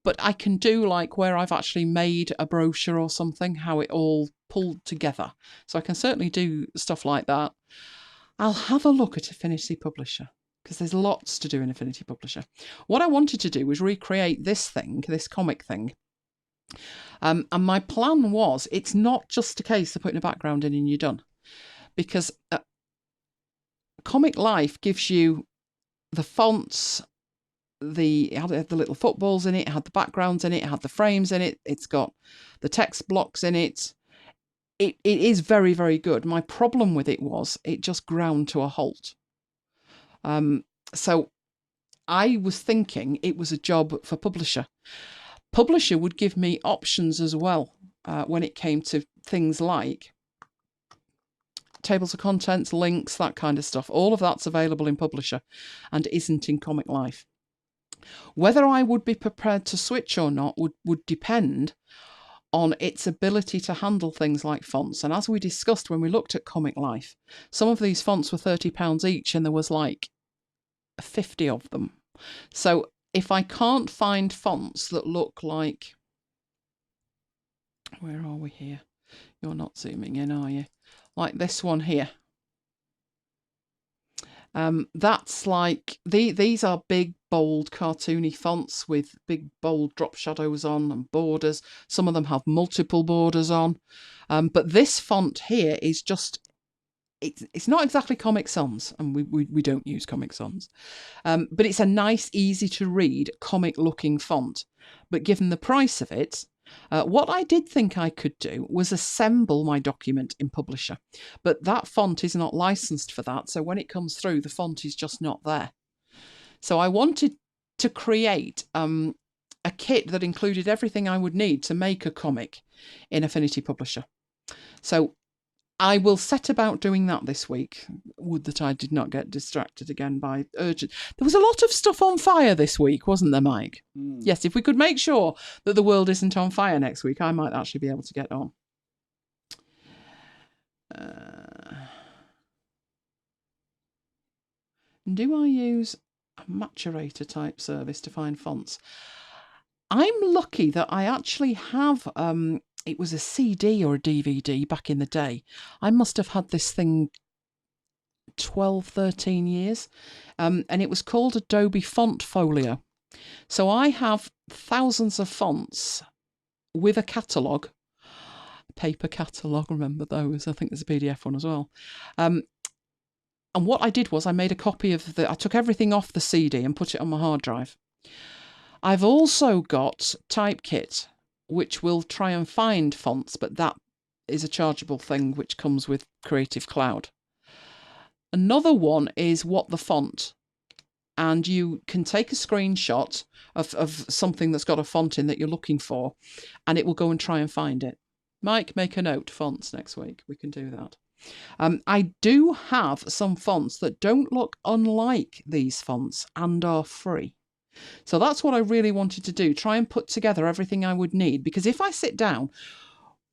But I can do like where I've actually made a brochure or something, how it all pulled together. So I can certainly do stuff like that. I'll have a look at Affinity Publisher, because there's lots to do in Affinity Publisher. What I wanted to do was recreate this thing, this comic thing. And my plan was, it's not just a case of putting a background in and you're done. Because Comic Life gives you the fonts, it had the little footballs in it, it had the backgrounds in it, it had the frames in it, it's got the text blocks in it. It is very, very good. My problem with it was it just ground to a halt. So I was thinking it was a job for Publisher. Publisher would give me options as well when it came to things like tables of contents, links, that kind of stuff. All of that's available in Publisher and isn't in Comic Life. Whether I would be prepared to switch or not would depend on its ability to handle things like fonts. And as we discussed when we looked at Comic Life, some of these fonts were £30 each and there was like 50 of them. So if I can't find fonts that look like... Where are we here? You're not zooming in, are you? Like this one here. That's like, these are big, bold, cartoony fonts with big, bold drop shadows on and borders. Some of them have multiple borders on. But this font here is just, it's not exactly Comic Sans, and we don't use Comic Sans. But it's a nice, easy to read, comic-looking font. But given the price of it, what I did think I could do was assemble my document in Publisher, but that font is not licensed for that, so when it comes through, the font is just not there. So I wanted to create a kit that included everything I would need to make a comic in Affinity Publisher. So I will set about doing that this week. Would that I did not get distracted again by urgent... There was a lot of stuff on fire this week, wasn't there, Mike? Yes, if we could make sure that the world isn't on fire next week, I might actually be able to get on. Do I use a maturator type service to find fonts? I'm lucky that I actually have... it was a CD or a DVD back in the day. I must have had this thing 12, 13 years. And it was called Adobe Font Folio. So I have thousands of fonts with a catalogue. Paper catalogue, remember those? I think there's a PDF one as well. And what I did was I made a copy of I took everything off the CD and put it on my hard drive. I've also got Typekit, which will try and find fonts, but that is a chargeable thing which comes with Creative Cloud. Another one is What the Font, and you can take a screenshot of something that's got a font in that you're looking for, and it will go and try and find it. Mike, make a note, fonts next week. We can do that. I do have some fonts that don't look unlike these fonts and are free. So that's what I really wanted to do, try and put together everything I would need, because if I sit down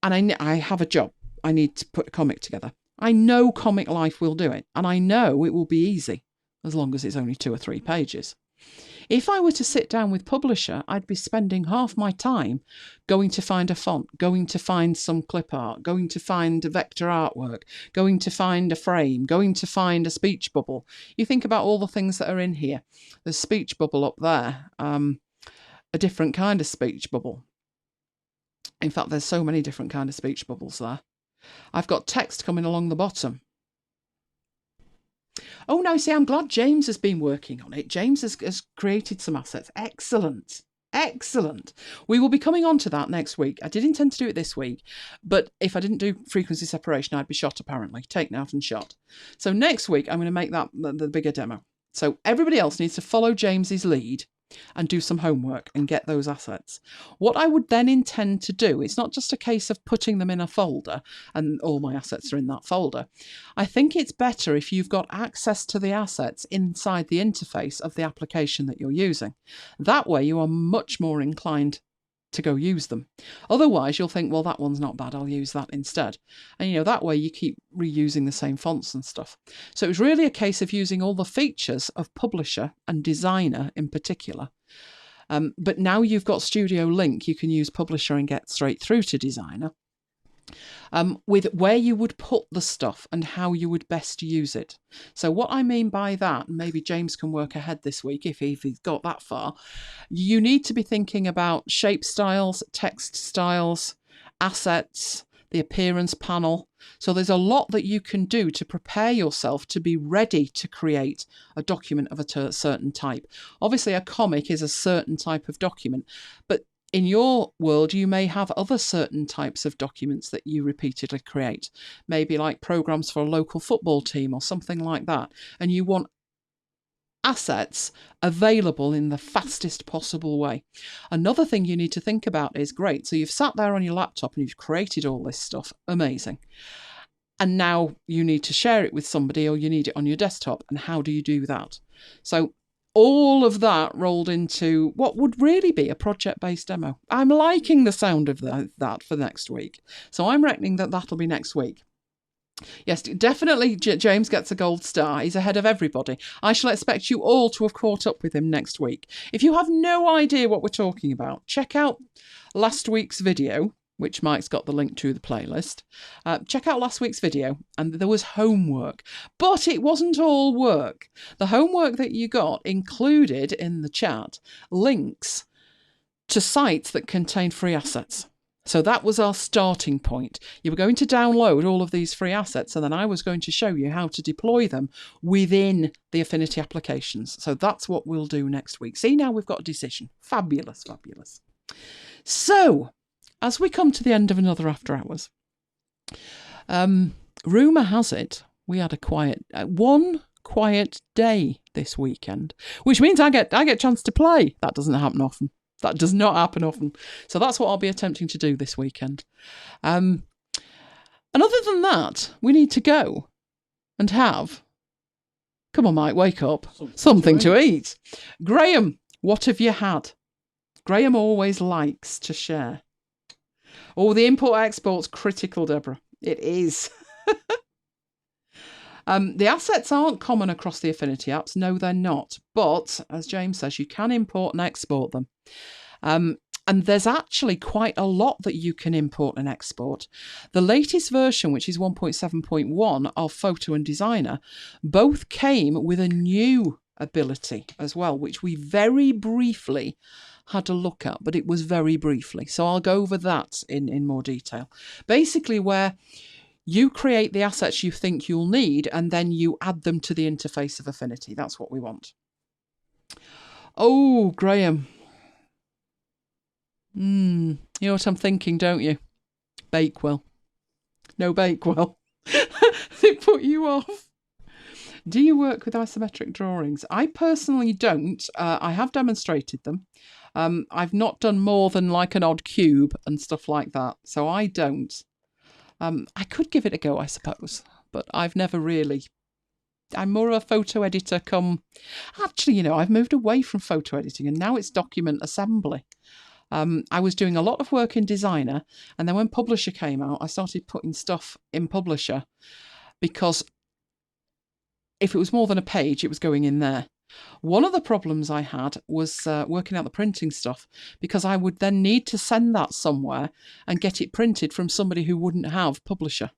and I have a job, I need to put a comic together. I know Comic Life will do it, and I know it will be easy, as long as it's only 2 or 3 pages. If I were to sit down with Publisher, I'd be spending half my time going to find a font, going to find some clip art, going to find a vector artwork, going to find a frame, going to find a speech bubble. You think about all the things that are in here. There's speech bubble up there, a different kind of speech bubble. In fact, there's so many different kind of speech bubbles there. I've got text coming along the bottom. Oh, no, see, I'm glad James has been working on it. James has created some assets. Excellent. Excellent. We will be coming on to that next week. I did intend to do it this week, but if I didn't do frequency separation, I'd be shot, apparently. Taken out and shot. So next week, I'm going to make that the bigger demo. So everybody else needs to follow James's lead and do some homework and get those assets. What I would then intend to do, it's not just a case of putting them in a folder and all my assets are in that folder. I think it's better if you've got access to the assets inside the interface of the application that you're using. That way you are much more inclined to go use them. Otherwise, you'll think, well, that one's not bad, I'll use that instead. And, that way you keep reusing the same fonts and stuff. So it was really a case of using all the features of Publisher and Designer in particular. But now you've got Studio Link, you can use Publisher and get straight through to Designer. With where you would put the stuff and how you would best use it. So what I mean by that, maybe James can work ahead this week if he's got that far, you need to be thinking about shape styles, text styles, assets, the appearance panel. So there's a lot that you can do to prepare yourself to be ready to create a document of a certain type. Obviously, a comic is a certain type of document, but in your world, you may have other certain types of documents that you repeatedly create, maybe like programs for a local football team or something like that. And you want assets available in the fastest possible way. Another thing you need to think about is, great, so you've sat there on your laptop and you've created all this stuff, amazing. And now you need to share it with somebody or you need it on your desktop. And how do you do that? So all of that rolled into what would really be a project-based demo. I'm liking the sound of that for next week. So I'm reckoning that that'll be next week. Yes, definitely James gets a gold star. He's ahead of everybody. I shall expect you all to have caught up with him next week. If you have no idea what we're talking about, check out last week's video, which Mike's got the link to the playlist. Check out last week's video, and there was homework. But it wasn't all work. The homework that you got included in the chat links to sites that contain free assets. So that was our starting point. You were going to download all of these free assets, and then I was going to show you how to deploy them within the Affinity applications. So that's what we'll do next week. See, now we've got a decision. Fabulous, fabulous. So, as we come to the end of another After Hours, rumour has it we had one quiet day this weekend, which means I get a chance to play. That doesn't happen often. That does not happen often. So that's what I'll be attempting to do this weekend. And other than that, we need to go and have, come on Mike, wake up, something to eat. Graham, what have you had? Graham always likes to share. Oh, the import-export's critical, Deborah. It is. The assets aren't common across the Affinity apps. No, they're not. But, as James says, you can import and export them. And there's actually quite a lot that you can import and export. The latest version, which is 1.7.1 of Photo and Designer, both came with a new ability as well, which we very briefly had a look at, but it was very briefly. So I'll go over that in more detail. Basically, where you create the assets you think you'll need, and then you add them to the interface of Affinity. That's what we want. Oh, Graham. You know what I'm thinking, don't you? Bakewell. No Bakewell. It put you off. Do you work with isometric drawings? I personally don't. I have demonstrated them. I've not done more than like an odd cube and stuff like that. So I don't. I could give it a go, I suppose, but I've never really. I'm more of a photo editor Actually, you know, I've moved away from photo editing and now it's document assembly. I was doing a lot of work in Designer, and then when Publisher came out, I started putting stuff in Publisher because if it was more than a page, it was going in there. One of the problems I had was working out the printing stuff, because I would then need to send that somewhere and get it printed from somebody who wouldn't have publisher,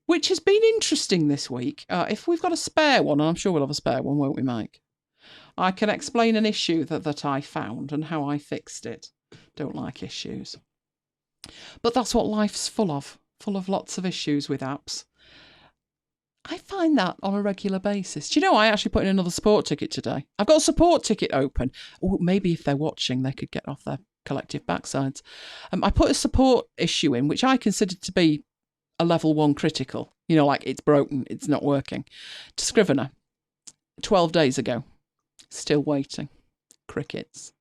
which has been interesting this week. If we've got a spare one, and I'm sure we'll have a spare one, won't we, Mike? I can explain an issue that I found and how I fixed it. Don't like issues. But that's what life's full of lots of issues with apps. I find that on a regular basis. Do you know, I actually put in another support ticket today. I've got a support ticket open. Or maybe if they're watching, they could get off their collective backsides. I put a support issue in, which I considered to be a level 1 critical. You know, like it's broken, it's not working. To Scrivener, 12 days ago. Still waiting. Crickets.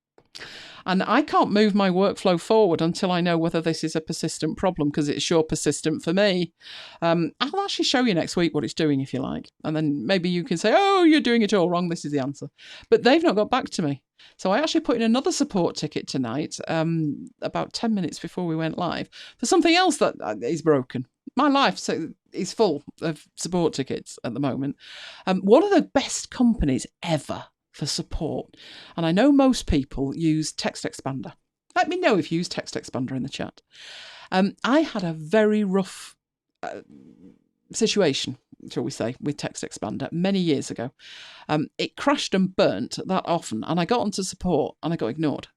And I can't move my workflow forward until I know whether this is a persistent problem, because it's sure persistent for me. I'll actually show you next week what it's doing, if you like. And then maybe you can say, oh, you're doing it all wrong. This is the answer. But they've not got back to me. So I actually put in another support ticket tonight, about 10 minutes before we went live, for something else that is broken. My life is full of support tickets at the moment. One of the best companies ever for support, and I know most people use Text Expander. Let me know if you use Text Expander in the chat. I had a very rough situation, shall we say, with Text Expander many years ago. It crashed and burnt that often, and I got onto support and I got ignored.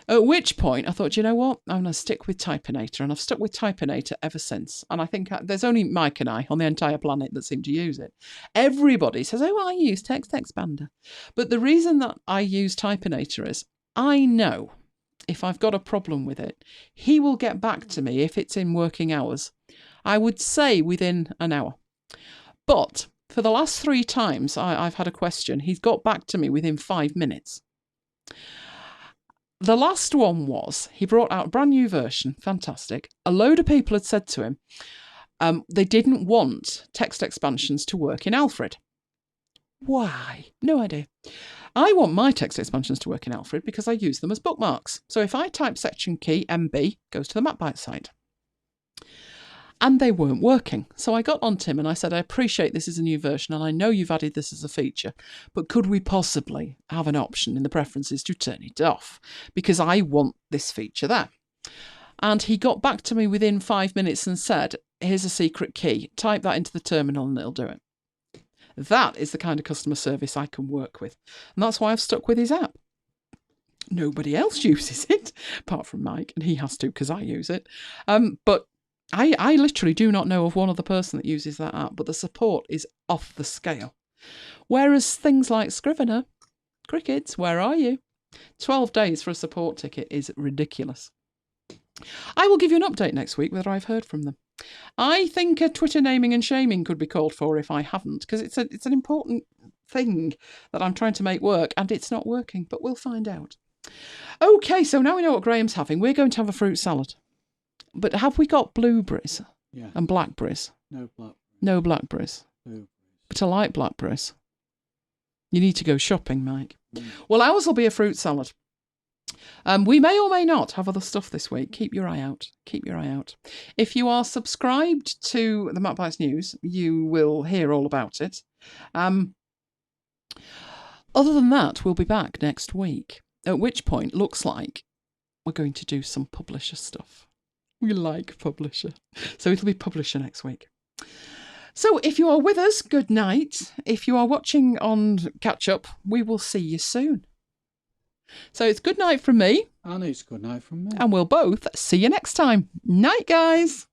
At which point I thought, you know what, I'm going to stick with Typinator, and I've stuck with Typinator ever since. And I think there's only Mike and I on the entire planet that seem to use it. Everybody says, oh, I use Text Expander. But the reason that I use Typinator is I know if I've got a problem with it, he will get back to me if it's in working hours. I would say within an hour. But for the last 3 times I've had a question, he's got back to me within 5 minutes. The last one was, he brought out a brand new version, fantastic. A load of people had said to him they didn't want text expansions to work in Alfred. Why? No idea. I want my text expansions to work in Alfred because I use them as bookmarks. So if I type section key MB, goes to the MacBites site. And they weren't working. So I got onto him and I said, I appreciate this is a new version and I know you've added this as a feature, but could we possibly have an option in the preferences to turn it off? Because I want this feature there. And he got back to me within 5 minutes and said, here's a secret key. Type that into the terminal and it'll do it. That is the kind of customer service I can work with. And that's why I've stuck with his app. Nobody else uses it, apart from Mike, and he has to because I use it. But I literally do not know of one other person that uses that app, but the support is off the scale. Whereas things like Scrivener, crickets, where are you? 12 days for a support ticket is ridiculous. I will give you an update next week whether I've heard from them. I think a Twitter naming and shaming could be called for if I haven't, because it's an important thing that I'm trying to make work, and it's not working, but we'll find out. Okay, so now we know what Graham's having. We're going to have a fruit salad. But have we got blueberries? Yeah. And blackberries? No blackberries. No blackberries. Blueberries. But I like blackberries. You need to go shopping, Mike. Mm. Well, ours will be a fruit salad. We may or may not have other stuff this week. Keep your eye out. Keep your eye out. If you are subscribed to the MacBites News, you will hear all about it. Other than that, we'll be back next week, at which point looks like we're going to do some publisher stuff. We like publisher. So it'll be publisher next week. So if you are with us, good night. If you are watching on catch up, we will see you soon. So it's good night from me. And it's good night from me. And we'll both see you next time. Night, guys.